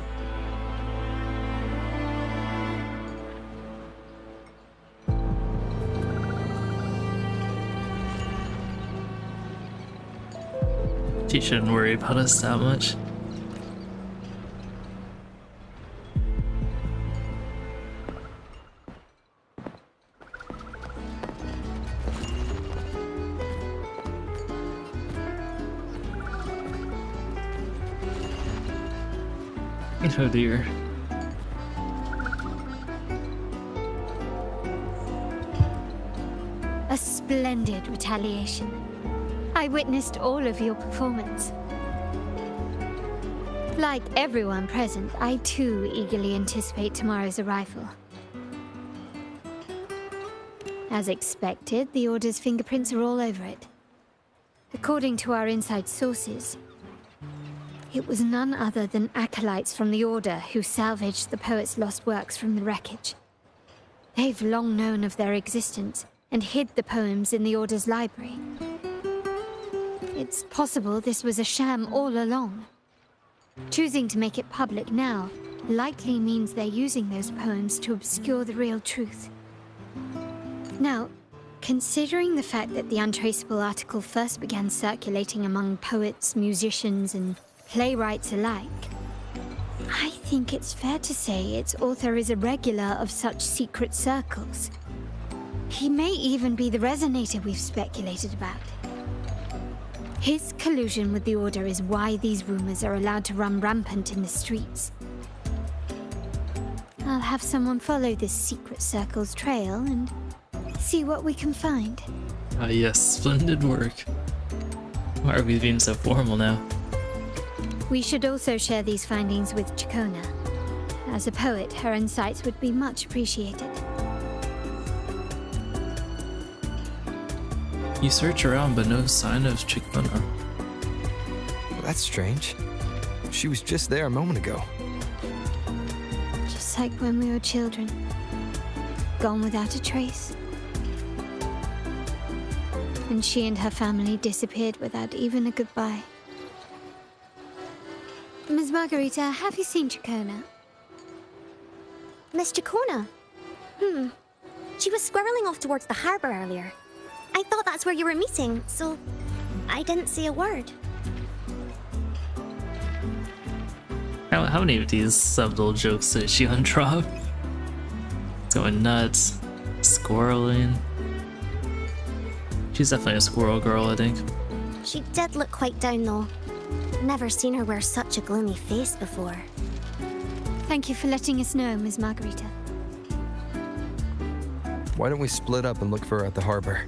She shouldn't worry about us that much. Oh dear. A splendid retaliation. I witnessed all of your performance. Like everyone present, I too eagerly anticipate tomorrow's arrival. As expected, the Order's fingerprints are all over it. According to our inside sources, it was none other than acolytes from the Order who salvaged the poet's lost works from the wreckage. They've long known of their existence and hid the poems in the Order's library. It's possible this was a sham all along. Choosing to make it public now likely means they're using those poems to obscure the real truth. Now, considering the fact that the untraceable article first began circulating among poets, musicians, and playwrights alike, I think it's fair to say its author is a regular of such secret circles. He may even be the resonator we've speculated about. His collusion with the Order is why these rumors are allowed to run rampant in the streets. I'll have someone follow this secret circle's trail and see what we can find. Yes, splendid work. Why are we being so formal now? We should also share these findings with Chacona. As a poet, her insights would be much appreciated. You search around, but no sign of Chacona. Well, that's strange. She was just there a moment ago. Just like when we were children. Gone without a trace. And she and her family disappeared without even a goodbye. Ms. Margarita, have you seen Chacona? Miss Chacona? She was squirreling off towards the harbor earlier. I thought that's where you were meeting, so I didn't say a word. How many of these subtle jokes did she undrop? Going nuts, squirreling. She's definitely a squirrel girl, I think. She did look quite down, though. Never seen her wear such a gloomy face before. Thank you for letting us know, Ms. Margarita. Why don't we split up and look for her at the harbor?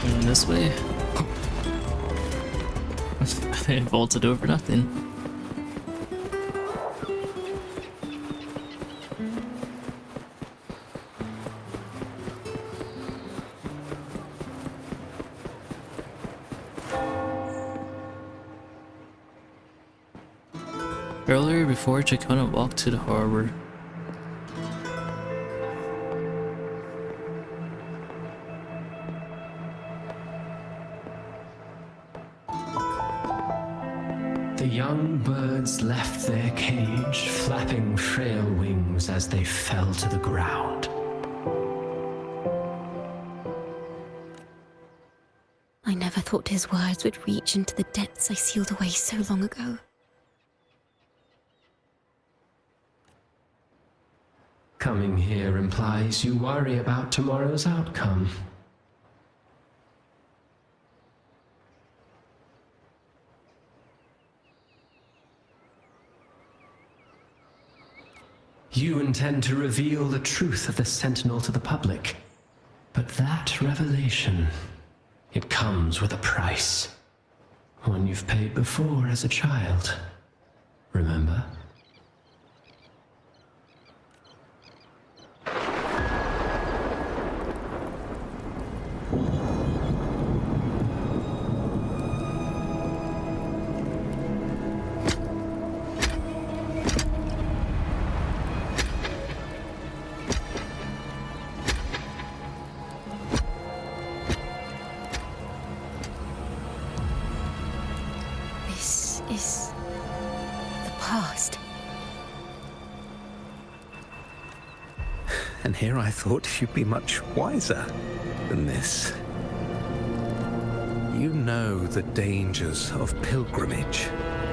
And this way? They vaulted over nothing. Earlier, before Chacona walked to the harbor, young birds left their cage, flapping frail wings as they fell to the ground. I never thought his words would reach into the depths I sealed away so long ago. Coming here implies you worry about tomorrow's outcome. You intend to reveal the truth of the Sentinel to the public. But that revelation, it comes with a price. One you've paid before as a child. Remember? This is the past. And here I thought you'd be much wiser than this. You know the dangers of pilgrimage,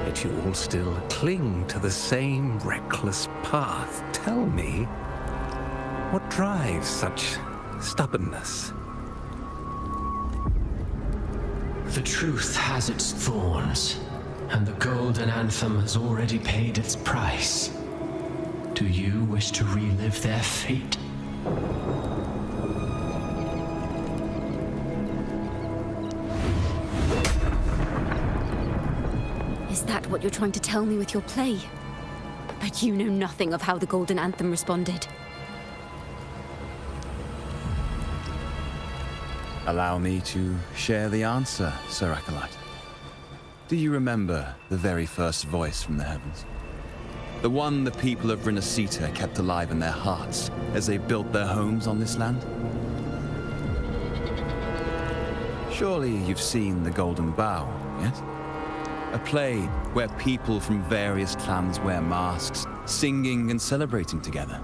yet you all still cling to the same reckless path. Tell me, what drives such stubbornness? The truth has its thorns, and the golden anthem has already paid its price. Do you wish to relive their fate? Is that what you're trying to tell me with your play? But you know nothing of how the Golden Anthem responded. Allow me to share the answer, Sir Acolyte. Do you remember the very first voice from the heavens? The one the people of Rinascita kept alive in their hearts as they built their homes on this land? Surely you've seen The Golden Bough, yes? A play where people from various clans wear masks, singing and celebrating together.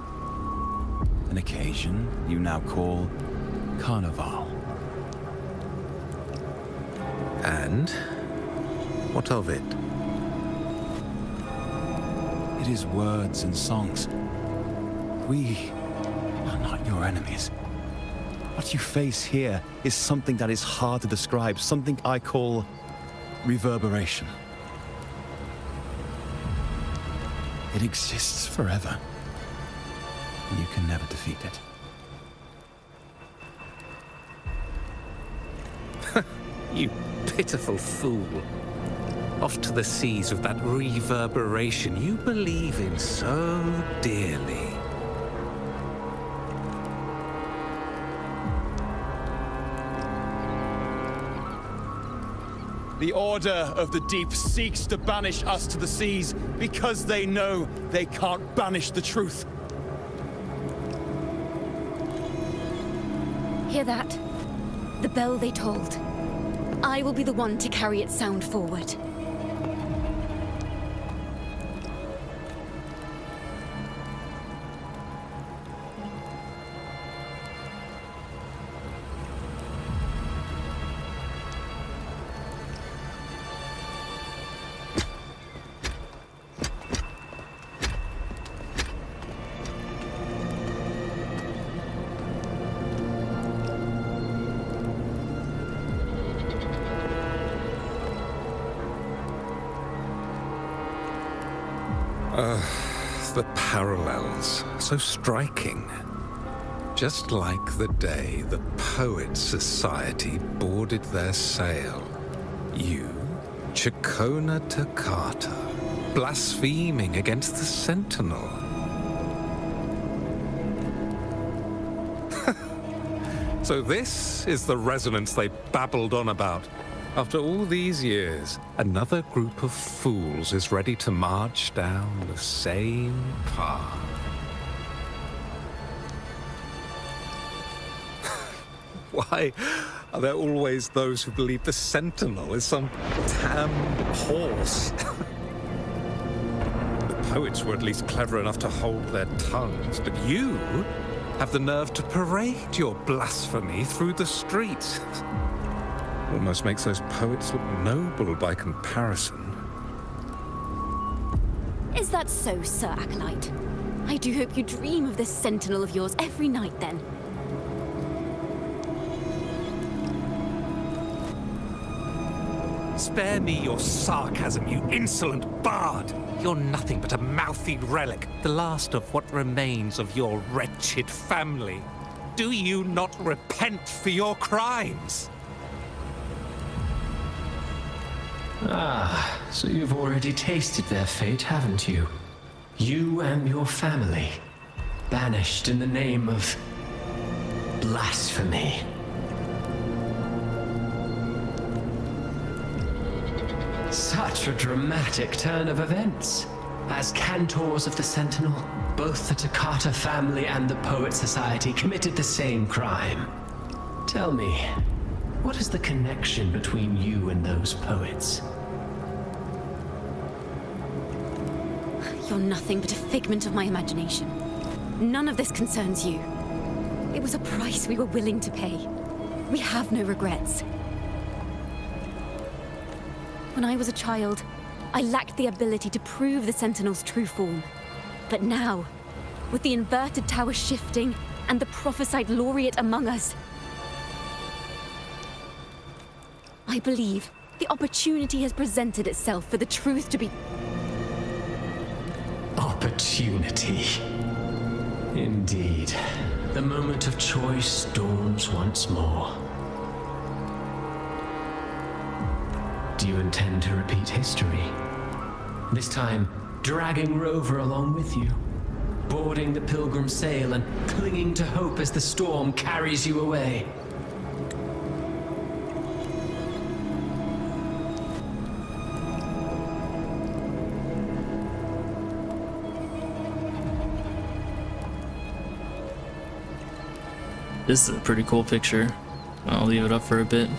An occasion you now call Carnival. And what of it? It is words and songs. We are not your enemies. What you face here is something that is hard to describe, something I call reverberation. It exists forever, and you can never defeat it. You pitiful fool. Off to the seas with that reverberation you believe in so dearly. The Order of the Deep seeks to banish us to the seas because they know they can't banish the truth. Hear that? The bell they tolled. I will be the one to carry its sound forward. The parallels, so striking. Just like the day the Poets Society boarded their sail. You, Chacona Takata, blaspheming against the Sentinel. So this is the resonance they babbled on about. After all these years, another group of fools is ready to march down the same path. Why are there always those who believe the Sentinel is some damned horse? poets were at least clever enough to hold their tongues, but you have the nerve to parade your blasphemy through the streets. Almost makes those poets look noble by comparison. Is that so, Sir Acolyte? I do hope you dream of this sentinel of yours every night, then. Spare me your sarcasm, you insolent bard! You're nothing but a mouthy relic, the last of what remains of your wretched family. Do you not repent for your crimes? Ah, so you've already tasted their fate, haven't you? You and your family, banished in the name of blasphemy. Such a dramatic turn of events. As cantors of the Sentinel, both the Takata family and the Poet Society committed the same crime. Tell me, what is the connection between you and those poets? You're nothing but a figment of my imagination. None of this concerns you. It was a price we were willing to pay. We have no regrets. When I was a child, I lacked the ability to prove the Sentinel's true form. But now, with the inverted tower shifting and the prophesied laureate among us, I believe the opportunity has presented itself for the truth to be... Opportunity. Indeed. The moment of choice dawns once more. Do you intend to repeat history? This time, dragging Rover along with you, boarding the pilgrim sail and clinging to hope as the storm carries you away. This is a pretty cool picture. I'll leave it up for a bit.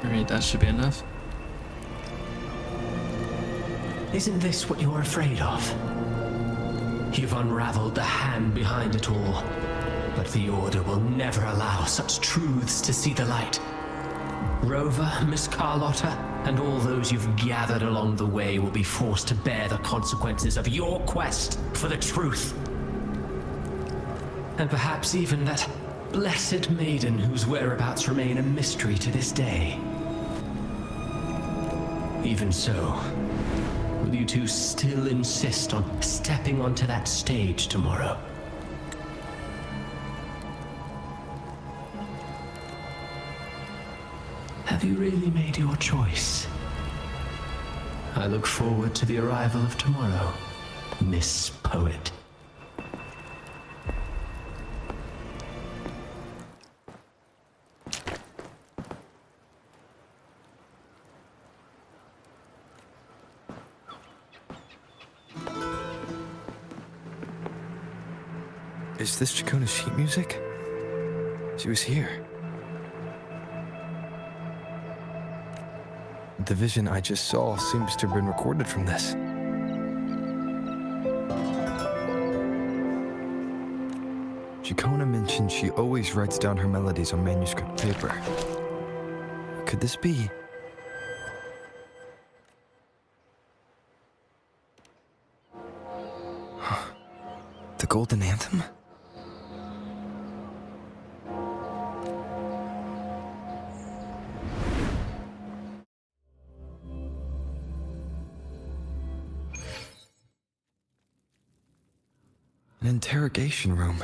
Alright, that should be enough. Isn't this what you're afraid of? You've unraveled the hand behind it all, but the Order will never allow such truths to see the light. Rover, Miss Carlotta, and all those you've gathered along the way will be forced to bear the consequences of your quest for the truth. And perhaps even that blessed maiden whose whereabouts remain a mystery to this day. Even so, will you two still insist on stepping onto that stage tomorrow? Have you really made your choice? I look forward to the arrival of tomorrow, Miss Poet. Is this Chacona's sheet music? She was here. The vision I just saw seems to have been recorded from this. Chacona mentioned she always writes down her melodies on manuscript paper. Could this be? The Golden Anthem? An interrogation room.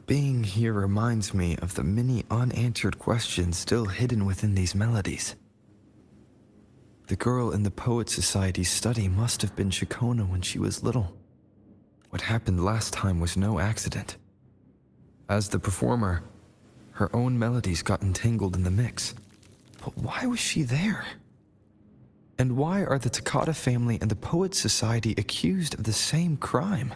Being here reminds me of the many unanswered questions still hidden within these melodies. The girl in the Poet Society's study must have been Chacona when she was little. What happened last time was no accident. As the performer, her own melodies got entangled in the mix. But why was she there? And why are the Takata family and the Poet Society accused of the same crime?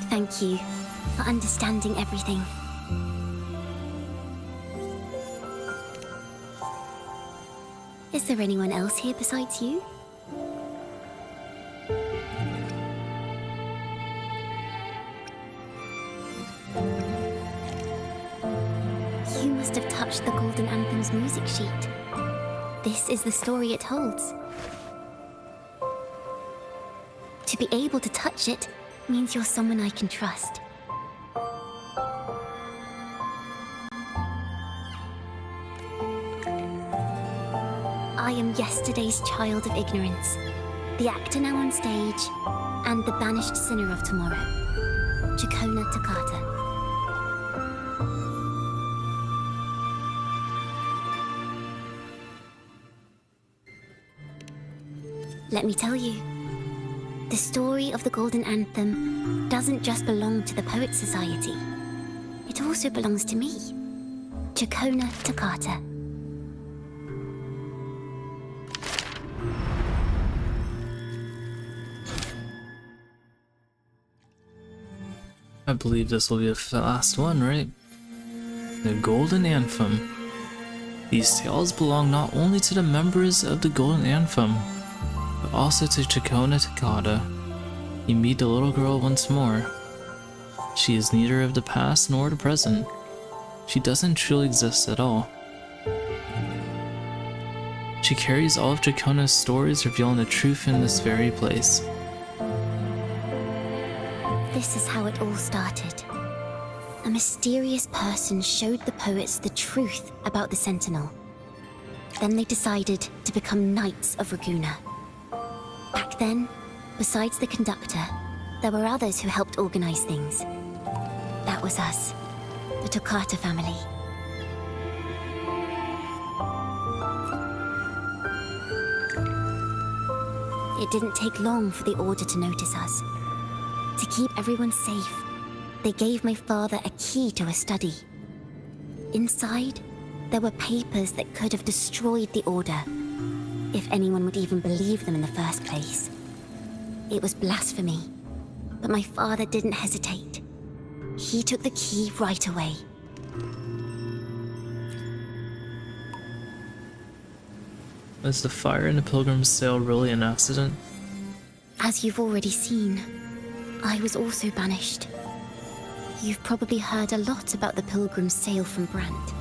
Thank you for understanding everything. Is there anyone else here besides you? You must have touched the Golden Anthem's music sheet. This is the story it holds. To be able to touch it means you're someone I can trust. I am yesterday's child of ignorance, the actor now on stage, and the banished sinner of tomorrow, Chacona Takata. Let me tell you, the story of the Golden Anthem doesn't just belong to the Poet Society. It also belongs to me, Chacona Takata. I believe this will be the last one, right? The Golden Anthem. These tales belong not only to the members of the Golden Anthem, but also to Chacona Takata. You meet the little girl once more. She is neither of the past nor the present. She doesn't truly exist at all. She carries all of Chacona's stories, revealing the truth in this very place. This is how it all started. A mysterious person showed the poets the truth about the Sentinel. Then they decided to become Knights of Raguna. Back then, besides the conductor, there were others who helped organize things. That was us, the Takata family. It didn't take long for the Order to notice us. To keep everyone safe, they gave my father a key to a study. Inside, there were papers that could have destroyed the Order, if anyone would even believe them in the first place. It was blasphemy, but my father didn't hesitate. He took the key right away. Was the fire in the Pilgrim's Sail really an accident? As you've already seen, I was also banished. You've probably heard a lot about the Pilgrim's Sail from Brandt.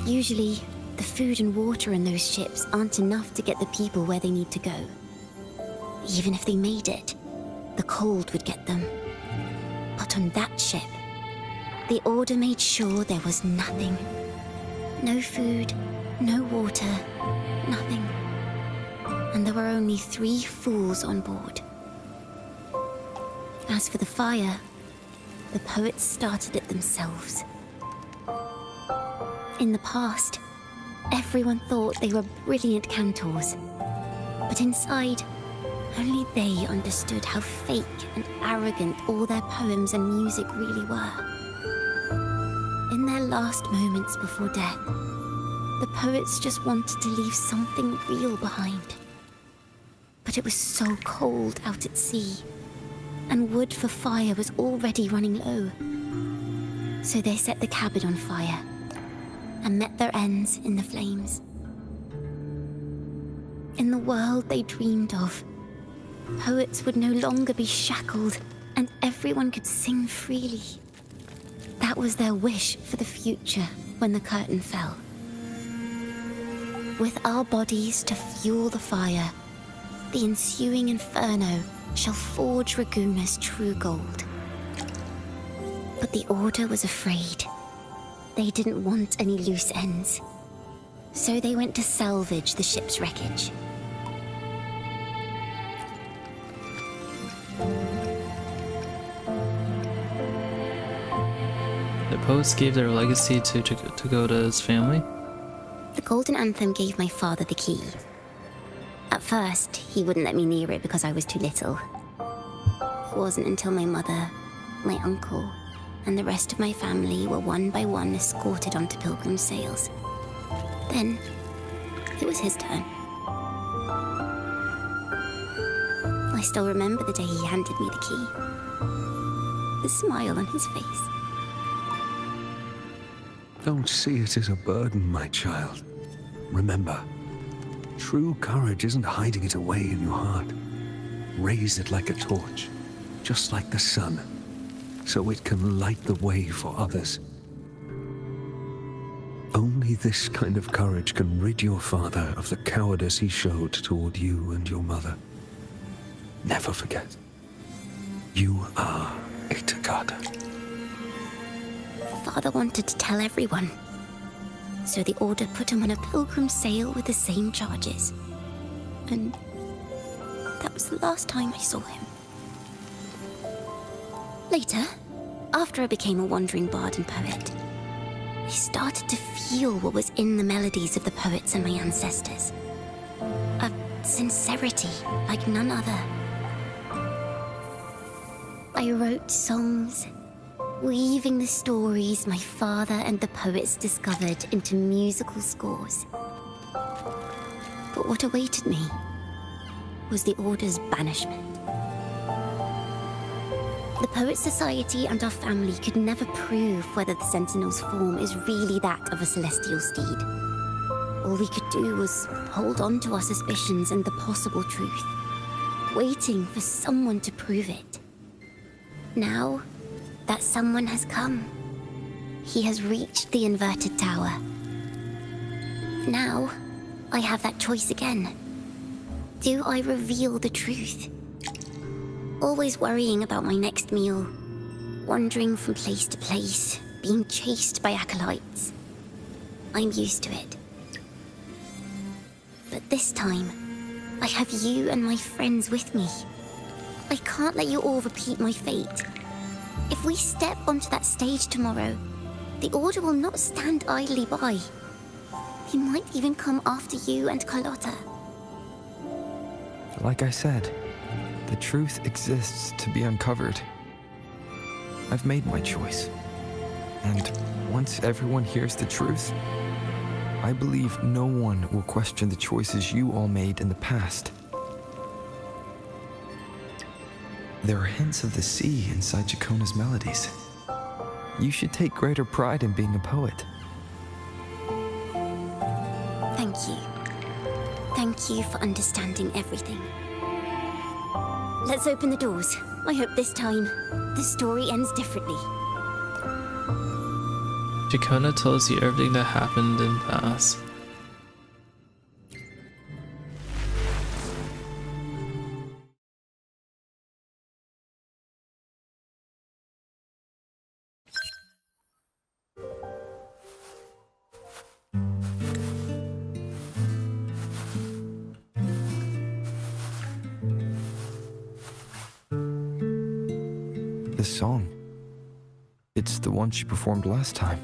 Usually, the food and water in those ships aren't enough to get the people where they need to go. Even if they made it, the cold would get them. But on that ship, the Order made sure there was nothing. No food, no water, nothing. And there were only 3 fools on board. As for the fire, the poets started it themselves. In the past, everyone thought they were brilliant cantors. But inside, only they understood how fake and arrogant all their poems and music really were. In their last moments before death, the poets just wanted to leave something real behind. But it was so cold out at sea, and wood for fire was already running low. So they set the cabin on fire, and met their ends in the flames. In the world they dreamed of, poets would no longer be shackled, and everyone could sing freely. That was their wish for the future when the curtain fell. With our bodies to fuel the fire, the ensuing inferno shall forge Raguna's true gold. But the Order was afraid. They didn't want any loose ends. So they went to salvage the ship's wreckage. The poets gave their legacy to Tagoda's family. The Golden Anthem gave my father the key. At first, he wouldn't let me near it because I was too little. It wasn't until my mother, my uncle, and the rest of my family were one by one escorted onto pilgrim sails. Then, it was his turn. I still remember the day he handed me the key. The smile on his face. Don't see it as a burden, my child. Remember, true courage isn't hiding it away in your heart. Raise it like a torch, just like the sun, so it can light the way for others. Only this kind of courage can rid your father of the cowardice he showed toward you and your mother. Never forget, you are a Tagada. Father wanted to tell everyone. So the Order put him on a pilgrim sail with the same charges. And that was the last time I saw him. Later, after I became a wandering bard and poet, I started to feel what was in the melodies of the poets and my ancestors. A sincerity like none other. I wrote songs, weaving the stories my father and the poets discovered into musical scores. But what awaited me was the Order's banishment. The Poet Society and our family could never prove whether the Sentinel's form is really that of a celestial steed. All we could do was hold on to our suspicions and the possible truth, waiting for someone to prove it. Now, that someone has come. He has reached the inverted tower. Now, I have that choice again. Do I reveal the truth? Always worrying about my next meal, wandering from place to place, being chased by acolytes. I'm used to it. But this time, I have you and my friends with me. I can't let you all repeat my fate. If we step onto that stage tomorrow, the Order will not stand idly by. He might even come after you and Carlotta. Like I said, the truth exists to be uncovered. I've made my choice. And once everyone hears the truth, I believe no one will question the choices you all made in the past. There are hints of the sea inside Jacona's melodies. You should take greater pride in being a poet. Thank you. Thank you for understanding everything. Let's open the doors. I hope this time, the story ends differently. Jacona tells you everything that happened in the past. this song. It's the one she performed last time.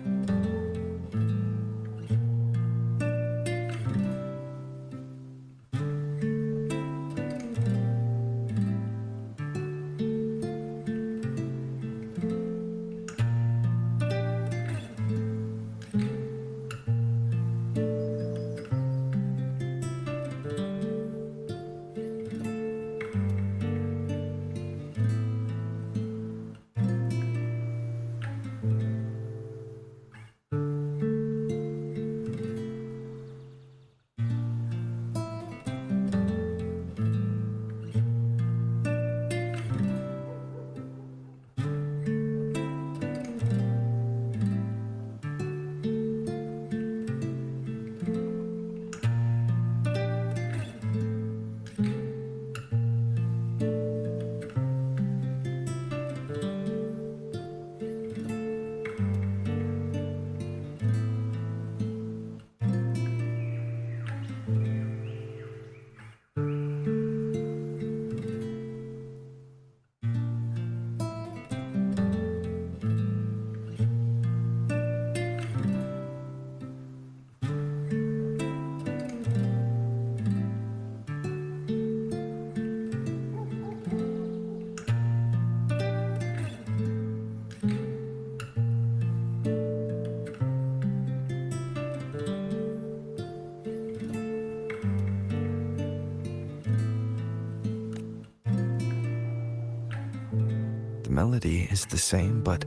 The melody is the same, but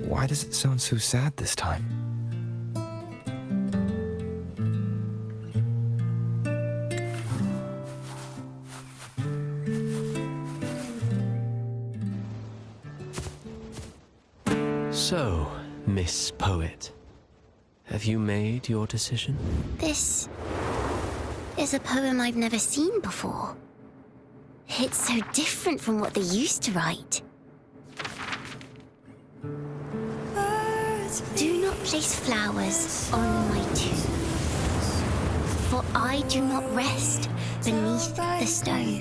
why does it sound so sad this time? So, Miss Poet, have you made your decision? This is a poem I've never seen before. It's so different from what they used to write. Do not place flowers on my tomb, for I do not rest beneath the stone.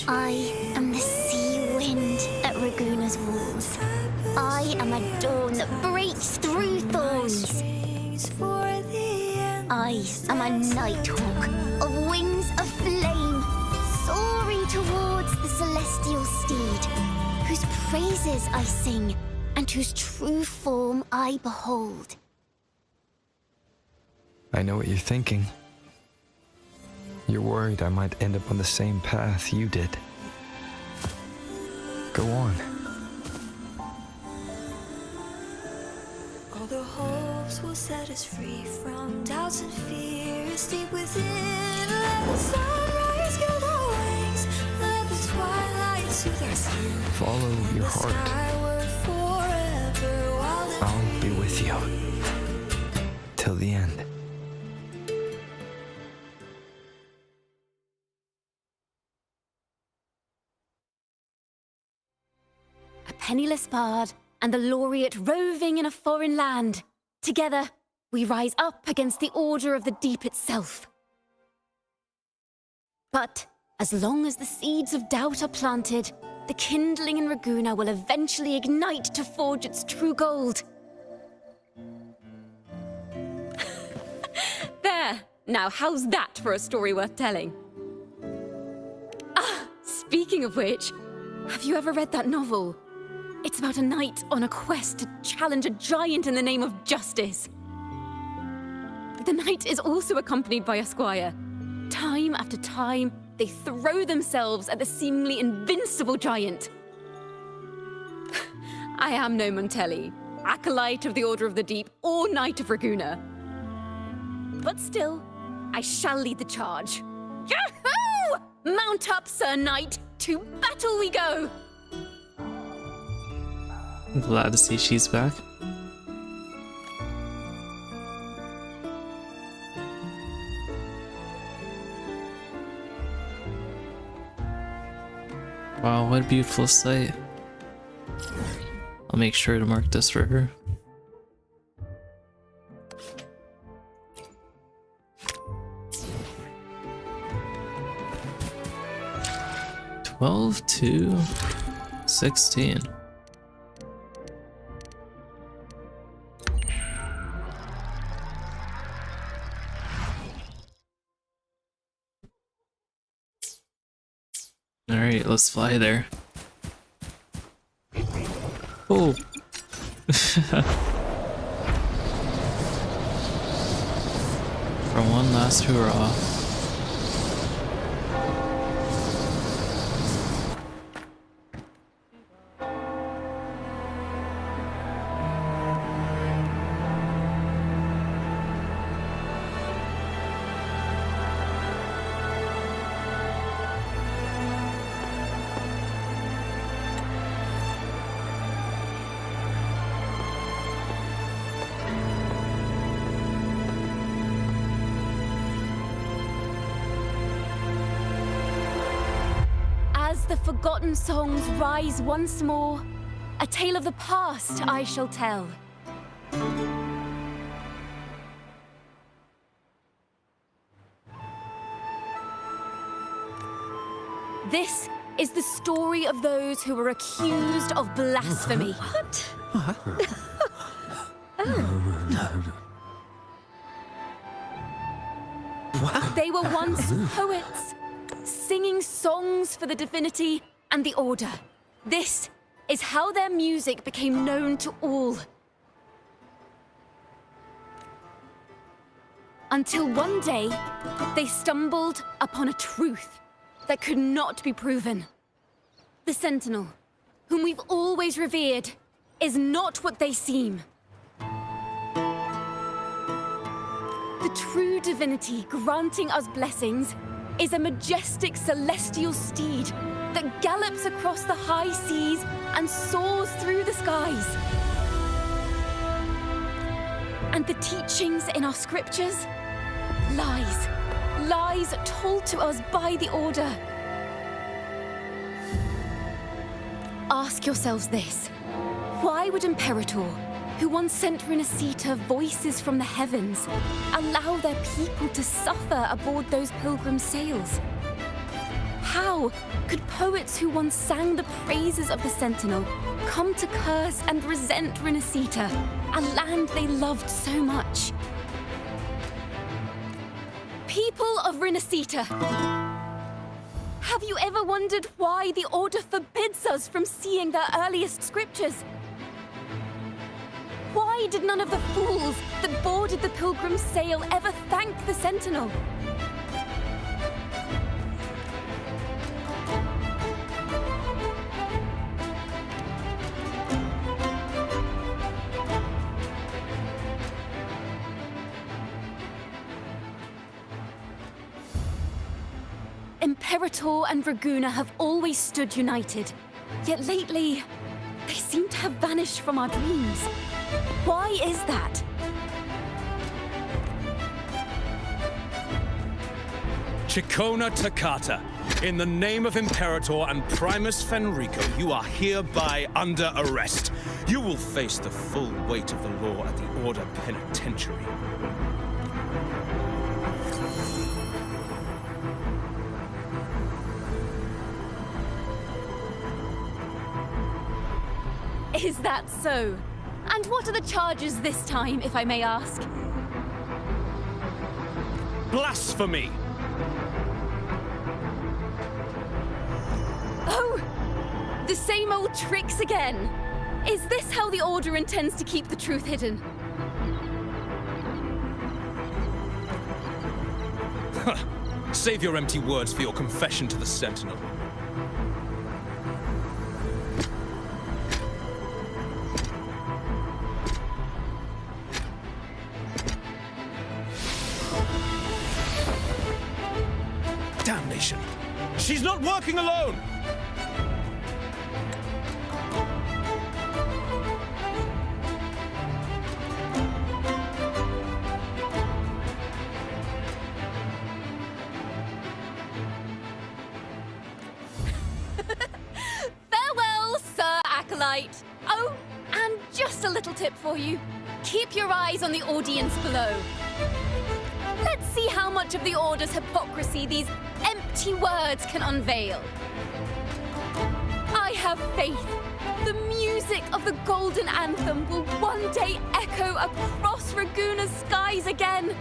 I am the sea wind at Raguna's walls. I am a dawn that breaks through thorns. I am a nighthawk of wings of flame, soaring towards the celestial steed, whose praises I sing and whose true form I behold. I know what you're thinking. You're worried I might end up on the same path you did. Go on. All the hopes will set us free from doubts and fears deep within. Let the sunrise gild our wings. Let the twilight soothe our skin. Follow your heart. I'll be with you. Till the end. A penniless bard and the laureate roving in a foreign land. Together, we rise up against the Order of the Deep itself. But as long as the seeds of doubt are planted, the kindling in Raguna will eventually ignite to forge its true gold. There! Now, how's that for a story worth telling? Ah, speaking of which, have you ever read that novel? It's about a knight on a quest to challenge a giant in the name of justice. The knight is also accompanied by a squire. Time after time, they throw themselves at the seemingly invincible giant. I am no Montelli, acolyte of the Order of the Deep, or Knight of Raguna. But still, I shall lead the charge. Yahoo! Mount up, Sir Knight! To battle we go! I'm glad to see she's back. Wow, what a beautiful sight. I'll make sure to mark this for her. 12 to 16. Alright, let's fly there. Oh! For one last hurrah. As the forgotten songs rise once more, a tale of the past I shall tell. This is the story of those who were accused of blasphemy. They were once poets, singing songs for the divinity and the order. This is how their music became known to all. Until one day, they stumbled upon a truth that could not be proven. The Sentinel, whom we've always revered, is not what they seem. The true divinity granting us blessings is a majestic celestial steed that gallops across the high seas and soars through the skies. And the teachings in our scriptures? Lies. Lies told to us by the Order. Ask yourselves this. Why would Imperator, who once sent Renacita voices from the heavens, allow their people to suffer aboard those pilgrim sails? How could poets who once sang the praises of the Sentinel come to curse and resent Renacita, a land they loved so much? People of Renacita, have you ever wondered why the Order forbids us from seeing their earliest scriptures? Why did none of the fools that boarded the pilgrim sail ever thank the Sentinel? Imperator and Draguna have always stood united, yet lately, they seem to have vanished from our dreams. Why is that? Chicona Takata, in the name of Imperator and Primus Fenrico, you are hereby under arrest. You will face the full weight of the law at the Order Penitentiary. Is that so? And what are the charges this time, if I may ask? Blasphemy! Oh! The same old tricks again! Is this how the Order intends to keep the truth hidden? Save your empty words for your confession to the Sentinel. Damnation! She's not working alone! Farewell, Sir Acolyte! Oh, and just a little tip for you. Keep your eyes on the audience below. Let's see how much of the Order's hypocrisy these empty words can unveil. I have faith. The music of the Golden Anthem will one day echo across Raguna's skies again.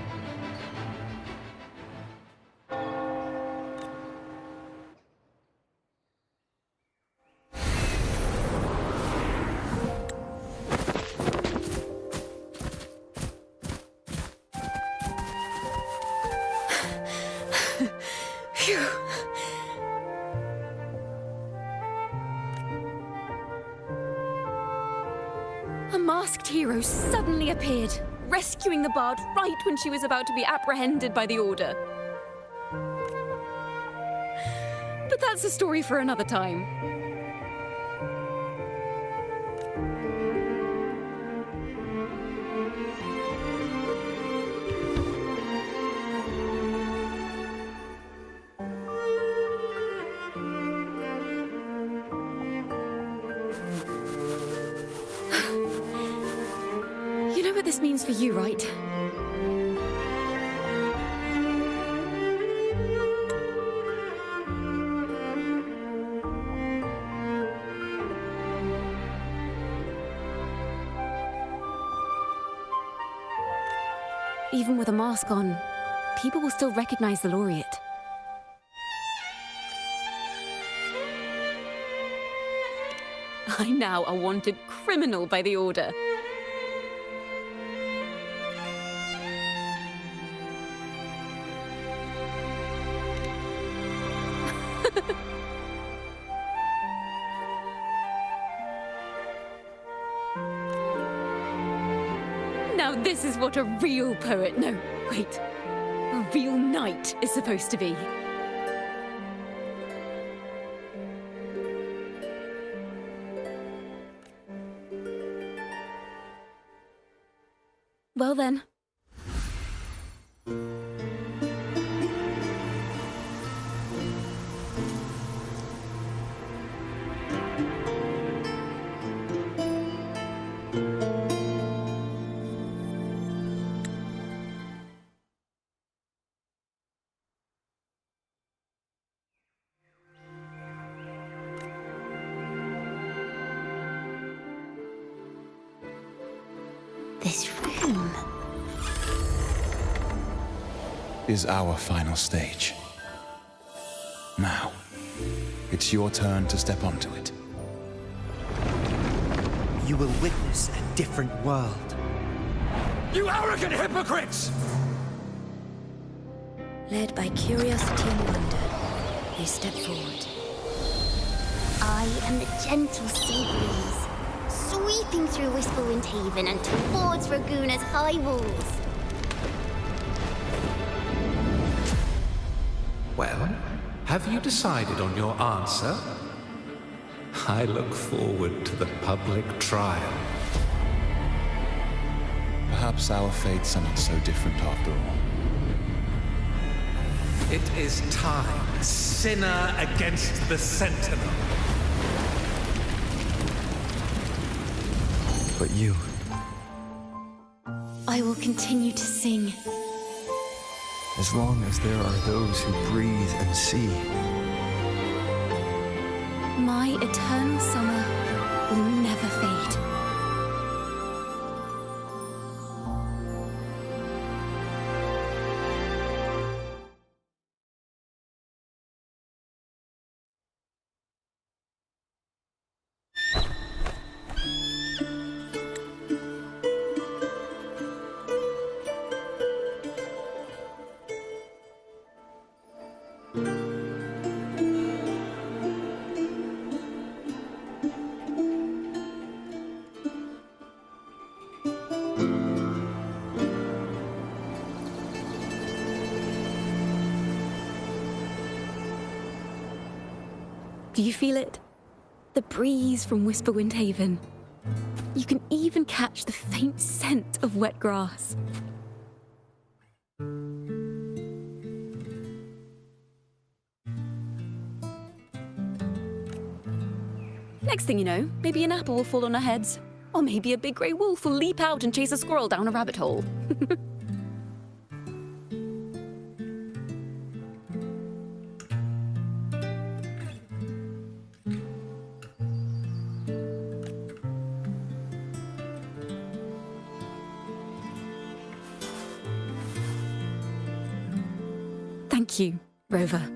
Phew. A masked hero suddenly appeared, rescuing the bard right when she was about to be apprehended by the Order. But that's a story for another time. You know what this means for you, right? Even with a mask on, people will still recognize the laureate. I'm now a wanted criminal by the Order. Now this is what a real poet, no, wait, a real knight is supposed to be. Well then. This room is our final stage. Now, it's your turn to step onto it. You will witness a different world. You arrogant hypocrites! Led by curiosity and wonder, they step forward. I am the gentle sea breeze, sweeping through Whisperwind Haven and towards Raguna's high walls. Well, have you decided on your answer? I look forward to the public trial. Perhaps our fates are not so different after all. It is time, sinner against the Sentinel. But you... I will continue to sing. As long as there are those who breathe and see. My eternal summer will never fade. Do you feel it? The breeze from Whisperwind Haven. You can even catch the faint scent of wet grass. Next thing you know, maybe an apple will fall on our heads. Or maybe a big grey wolf will leap out and chase a squirrel down a rabbit hole. Thank you, Rover.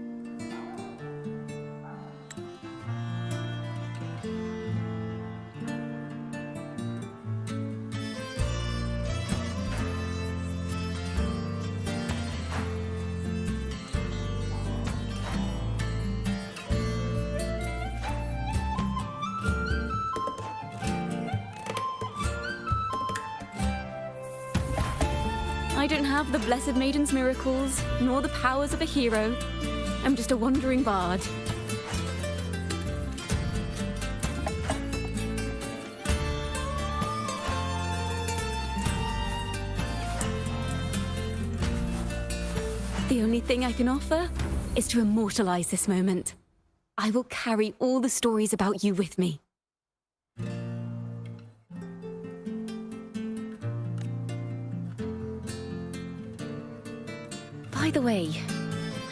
I don't have the Blessed Maiden's miracles, nor the powers of a hero. I'm just a wandering bard. The only thing I can offer is to immortalize this moment. I will carry all the stories about you with me. By the way,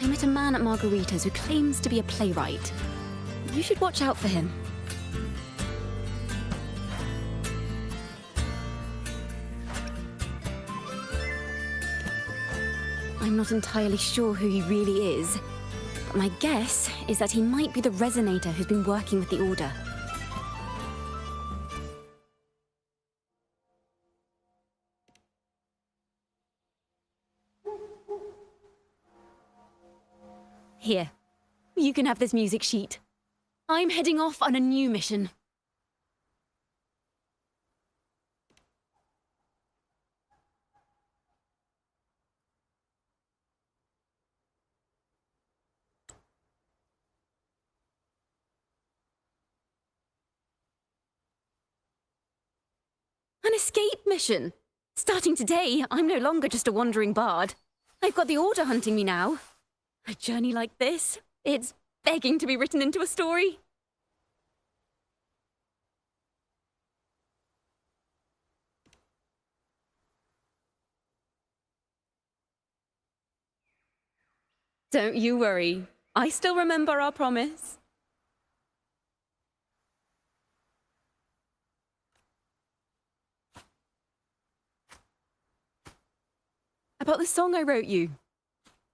I met a man at Margarita's who claims to be a playwright. You should watch out for him. I'm not entirely sure who he really is, but my guess is that he might be the resonator who's been working with the Order. Here, you can have this music sheet. I'm heading off on a new mission. An escape mission! Starting today, I'm no longer just a wandering bard. I've got the Order hunting me now. A journey like this, it's begging to be written into a story. Don't you worry. I still remember our promise. About the song I wrote you.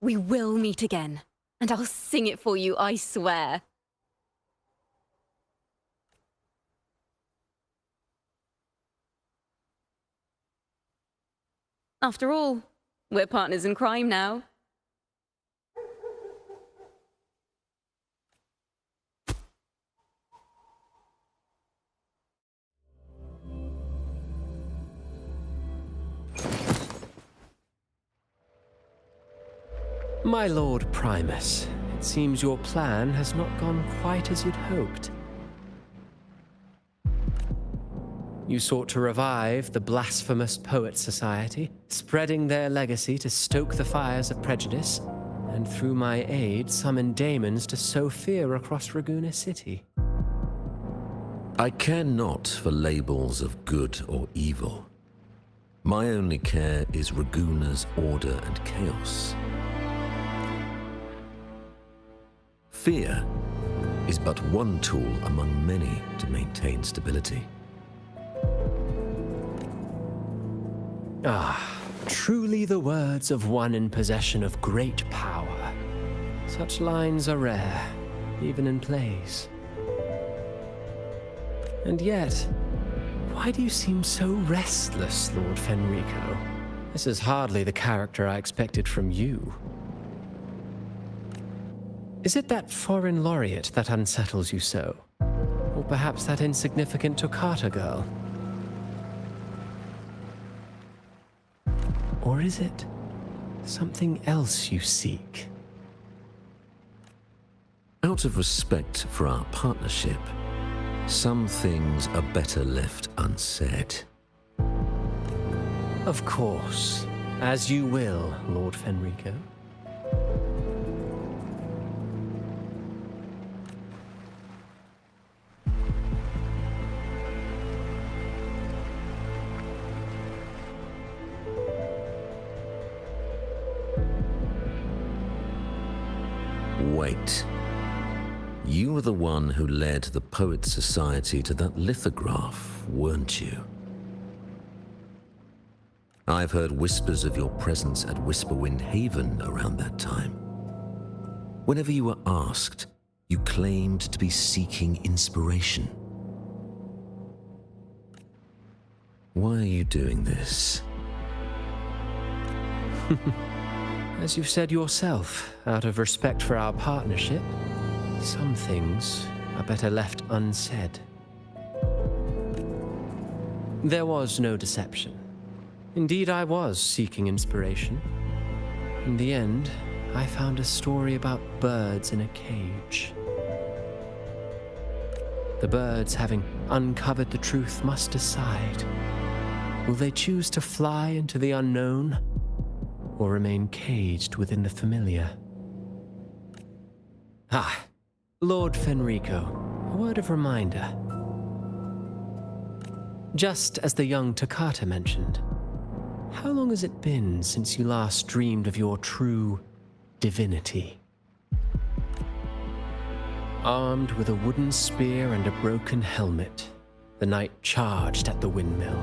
We will meet again, and I'll sing it for you, I swear. After all, we're partners in crime now. My Lord Primus, it seems your plan has not gone quite as you'd hoped. You sought to revive the blasphemous Poets Society, spreading their legacy to stoke the fires of prejudice, and through my aid summon daemons to sow fear across Ragusa City. I care not for labels of good or evil. My only care is Ragusa's order and chaos. Fear is but one tool among many to maintain stability. Ah, truly the words of one in possession of great power. Such lines are rare, even in plays. And yet, why do you seem so restless, Lord Fenrico? This is hardly the character I expected from you. Is it that foreign laureate that unsettles you so? Or perhaps that insignificant Toccata girl? Or is it something else you seek? Out of respect for our partnership, some things are better left unsaid. Of course. As you will, Lord Fenrico. Wait. You were the one who led the Poets Society to that lithograph, weren't you? I've heard whispers of your presence at Whisperwind Haven around that time. Whenever you were asked, you claimed to be seeking inspiration. Why are you doing this? As you've said yourself, out of respect for our partnership, some things are better left unsaid. There was no deception. Indeed, I was seeking inspiration. In the end, I found a story about birds in a cage. The birds, having uncovered the truth, must decide. Will they choose to fly into the unknown, or remain caged within the familiar? Ah, Lord Fenrico, a word of reminder. Just as the young Toccata mentioned, how long has it been since you last dreamed of your true divinity? Armed with a wooden spear and a broken helmet, the knight charged at the windmill.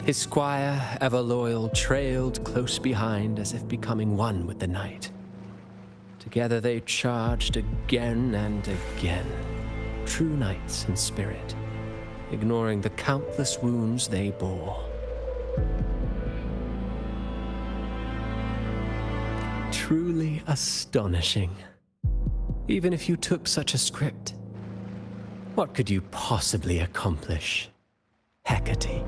His squire, ever loyal, trailed close behind as if becoming one with the knight. Together they charged again and again, true knights in spirit, ignoring the countless wounds they bore. Truly astonishing. Even if you took such a script, what could you possibly accomplish, Hecate?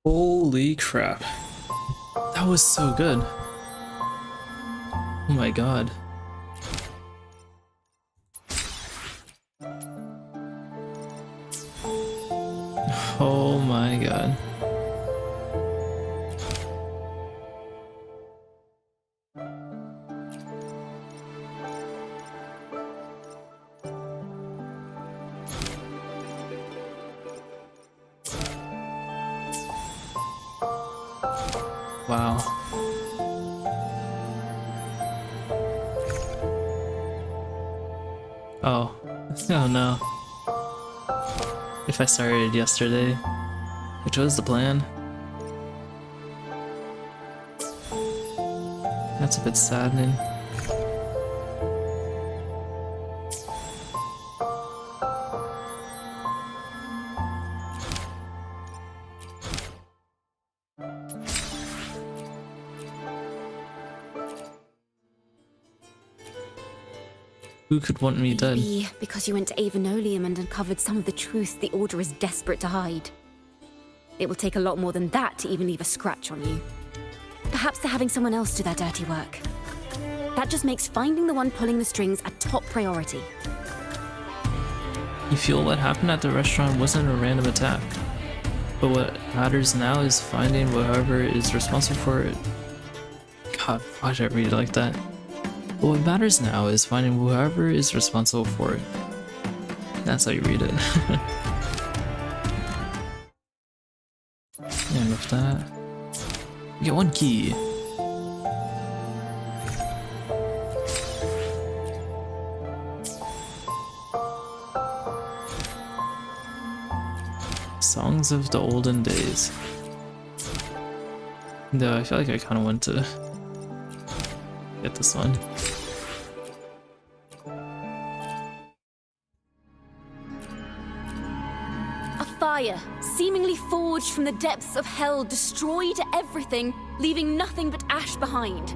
Holy crap. That was so good. Oh my god. Oh my god. Wow. Oh. Oh no. If I started yesterday, which was the plan. That's a bit saddening. Who could want me dead? Maybe because you went to Avenolium and uncovered some of the truth the Order is desperate to hide. It will take a lot more than that to even leave a scratch on you. Perhaps they're having someone else do their dirty work. That just makes finding the one pulling the strings a top priority. You feel what happened at the restaurant wasn't a random attack. But what matters now is finding whoever is responsible for it. God, why did I read it like that? But what matters now is finding whoever is responsible for it. That's how you read it. And with that, you get one key. Songs of the olden days. Though I feel like I kind of want to get this one. A fire, seemingly forged from the depths of hell, destroyed everything, leaving nothing but ash behind.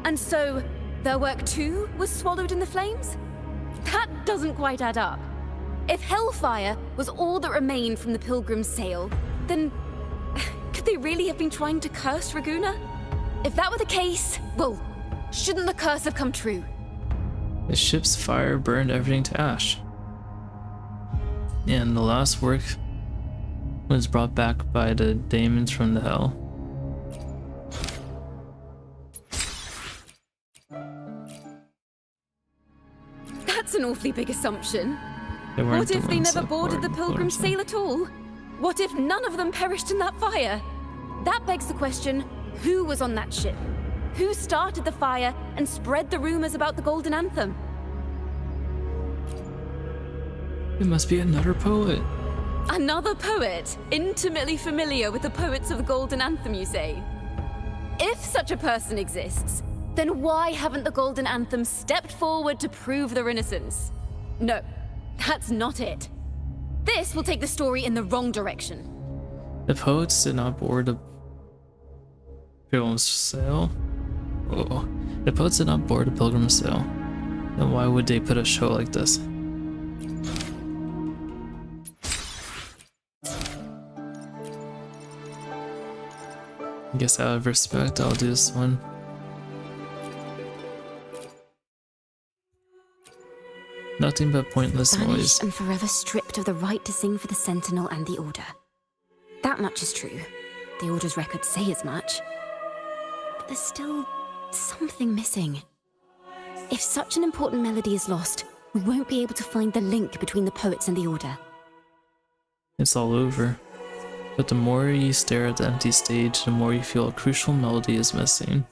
And so, their work too was swallowed in the flames? That doesn't quite add up. If hellfire was all that remained from the Pilgrim's sail, then could they really have been trying to curse Raguna? If that were the case, well, shouldn't the curse have come true? The ship's fire burned everything to ash. And the last work was brought back by the daemons from the hell. That's an awfully big assumption. What if they never boarded the Pilgrim's sail at all? What if none of them perished in that fire? that begs the question, who was on that ship? Who started the fire and spread the rumors about the Golden Anthem? It must be another poet. Another poet? Intimately familiar with the poets of the Golden Anthem, you say? If such a person exists, then why haven't the Golden Anthem stepped forward to prove their innocence? No, that's not it. This will take the story in the wrong direction. The poets did not board the Pilgrim's Sail? Oh, the poets did not board the Pilgrim's Sail. Then why would they put a show like this? I guess out of respect, I'll do this one. Nothing but pointless Banished noise. and forever stripped of the right to sing for the Sentinel and the Order. That much is true. The Order's records say as much. But there's still something missing. If such an important melody is lost, we won't be able to find the link between the poets and the Order. It's all over. But the more you stare at the empty stage, the more you feel a crucial melody is missing.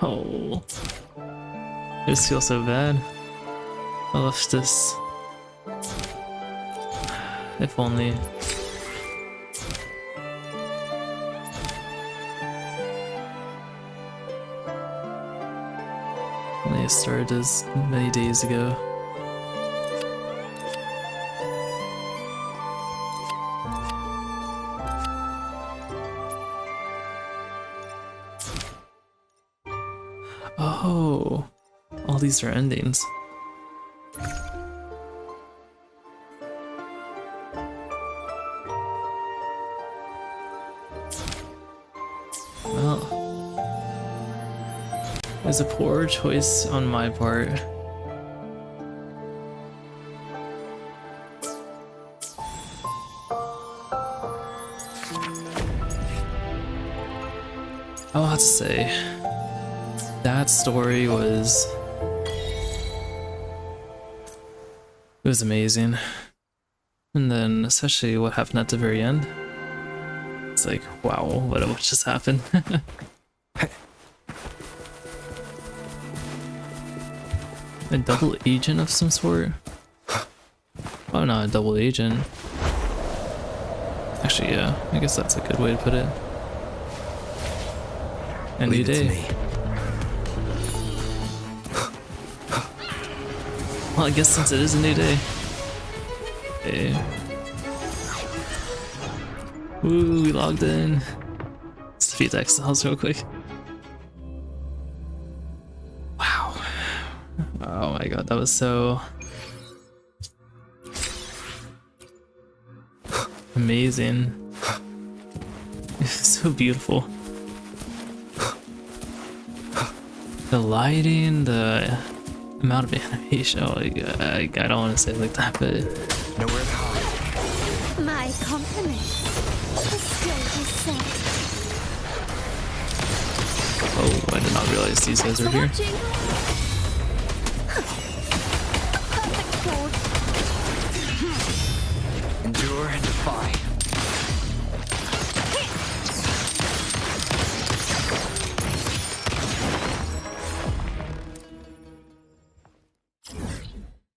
Oh, this feels so bad. I left this. If only. Only I started this many days ago. Oh, all these are endings. Well, it was a poor choice on my part. I'll have to say, that story was... it was amazing. And then especially what happened at the very end. It's like, wow, what just happened? A double agent of some sort? Oh, not a double agent. Actually, yeah, I guess that's a good way to put it. A new day. Well, I guess since it is a new day. Okay. Woo, we logged in. Let's defeat the Exiles real quick. Wow. Oh my god, that was so... amazing. It's so beautiful. The lighting, the amount of animation, oh, I don't want to say it like that, but... nowhere to hide. My compliments. The stage is set. Oh, I did not realize these guys are here. Endure and defy.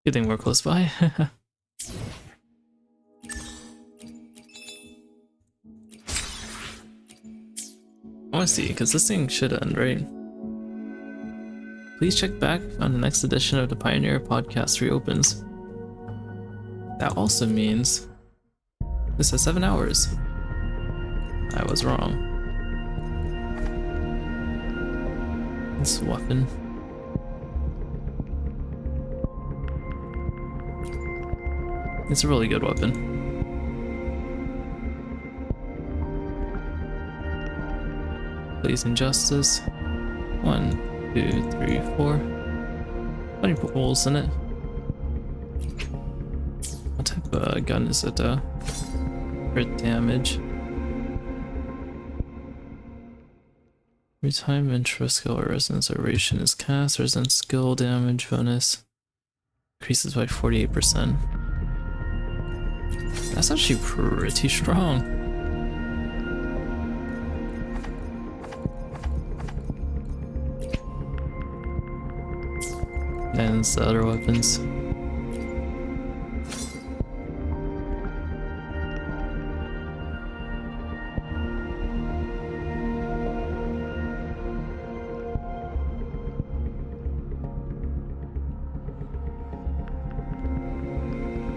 Good thing we're close by. I want to see, because this thing should end, right? Please check back on the next edition of the Pioneer podcast reopens. That also means this has 7 hours. I was wrong. This weapon. It's a really good weapon. Please and justice. 1, 2, 3, 4. Plenty of holes in it. What type of gun is it? Crit damage. Every time intro skill or resonance oration is cast, resonance skill damage bonus increases by 48%. That's actually pretty strong. And it's the other weapons.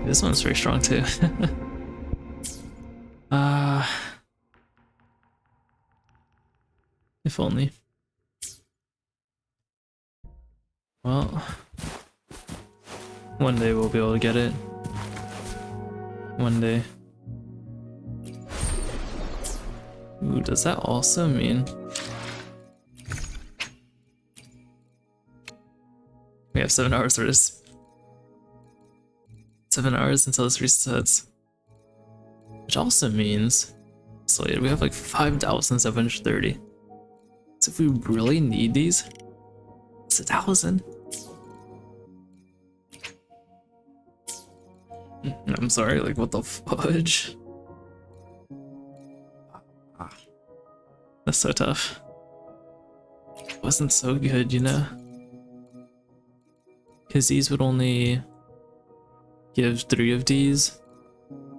This one's very strong too. If only. Well, one day we'll be able to get it. One day. Ooh, does that also mean we have 7 hours for this? 7 hours until this resets. Which also means, so we have like 5,730. So if we really need these, it's 1,000. I'm sorry, like what the fudge? That's so tough. It wasn't so good, you know? Because these would only give 3 of these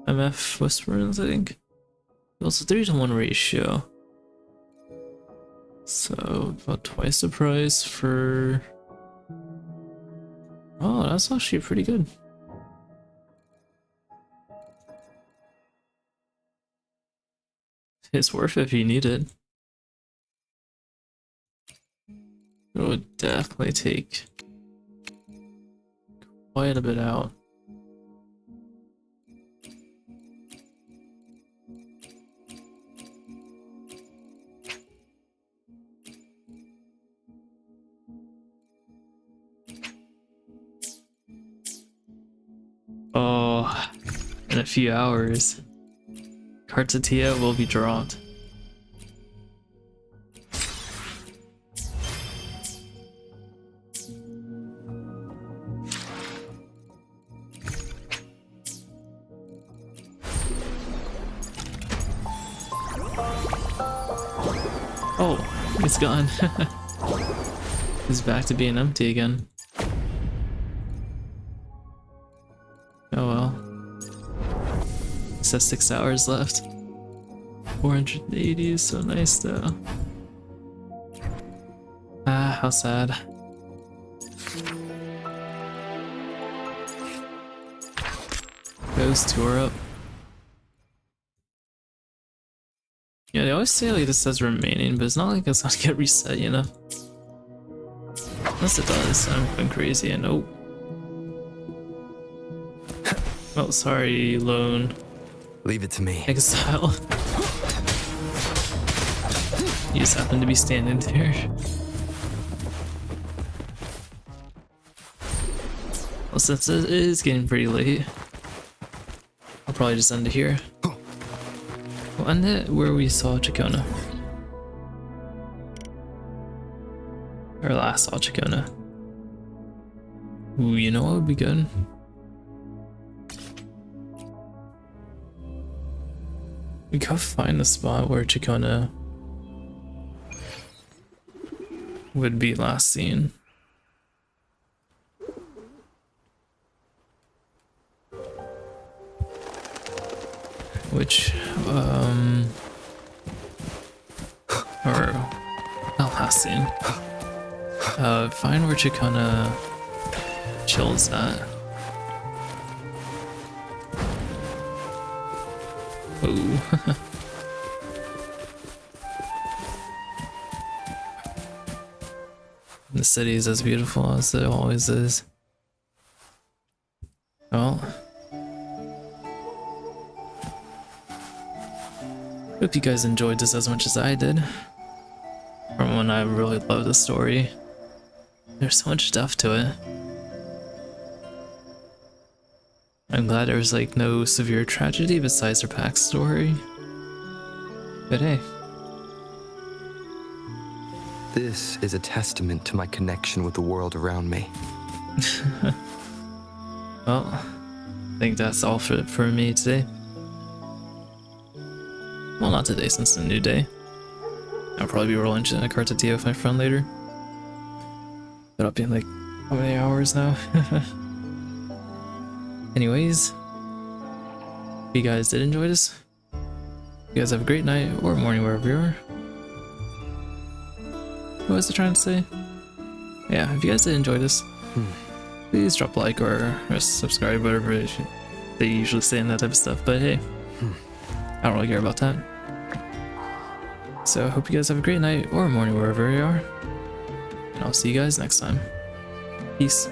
MF Whisperers, I think. Also 3-to-1 ratio. So about twice the price for... Oh, that's actually pretty good. It's worth it if you need it. It would definitely take quite a bit out. Oh, in a few hours, Kartatia will be dropped. Oh, it's gone. It's back to being empty again. Oh well. It says 6 hours left. 480 is so nice though. Ah, how sad. Those two are up. Yeah, they always say like this says remaining, but it's not like it's gonna get reset, you know? Unless it does, I'm going crazy and nope. Oh, sorry, Lone. Leave it to me. Exile. You just happen to be standing there. Well, since it is getting pretty late, I'll probably just end it here. We'll end it where we saw Chacona. Or last saw Chacona. Ooh, you know what would be good? We gotta find the spot where Chacona would be last seen. Which, or not last seen. Find where Chacona chills at. Ooh. The city is as beautiful as it always is. Well, hope you guys enjoyed this as much as I did. From when I really love the story. There's so much stuff to it. I'm glad there was like no severe tragedy besides her backstory. But hey. This is a testament to my connection with the world around me. Well, I think that's all for me today. Well, not today since it's a new day. I'll probably be rolling a Cartatio with my friend later. Been up in like how many hours now? Anyways, if you guys did enjoy this, you guys have a great night or morning wherever you are. What was I trying to say? Yeah, if you guys did enjoy this, please drop a like or subscribe, whatever they usually say and that type of stuff. But hey, I don't really care about that. So I hope you guys have a great night or morning wherever you are. And I'll see you guys next time. Peace.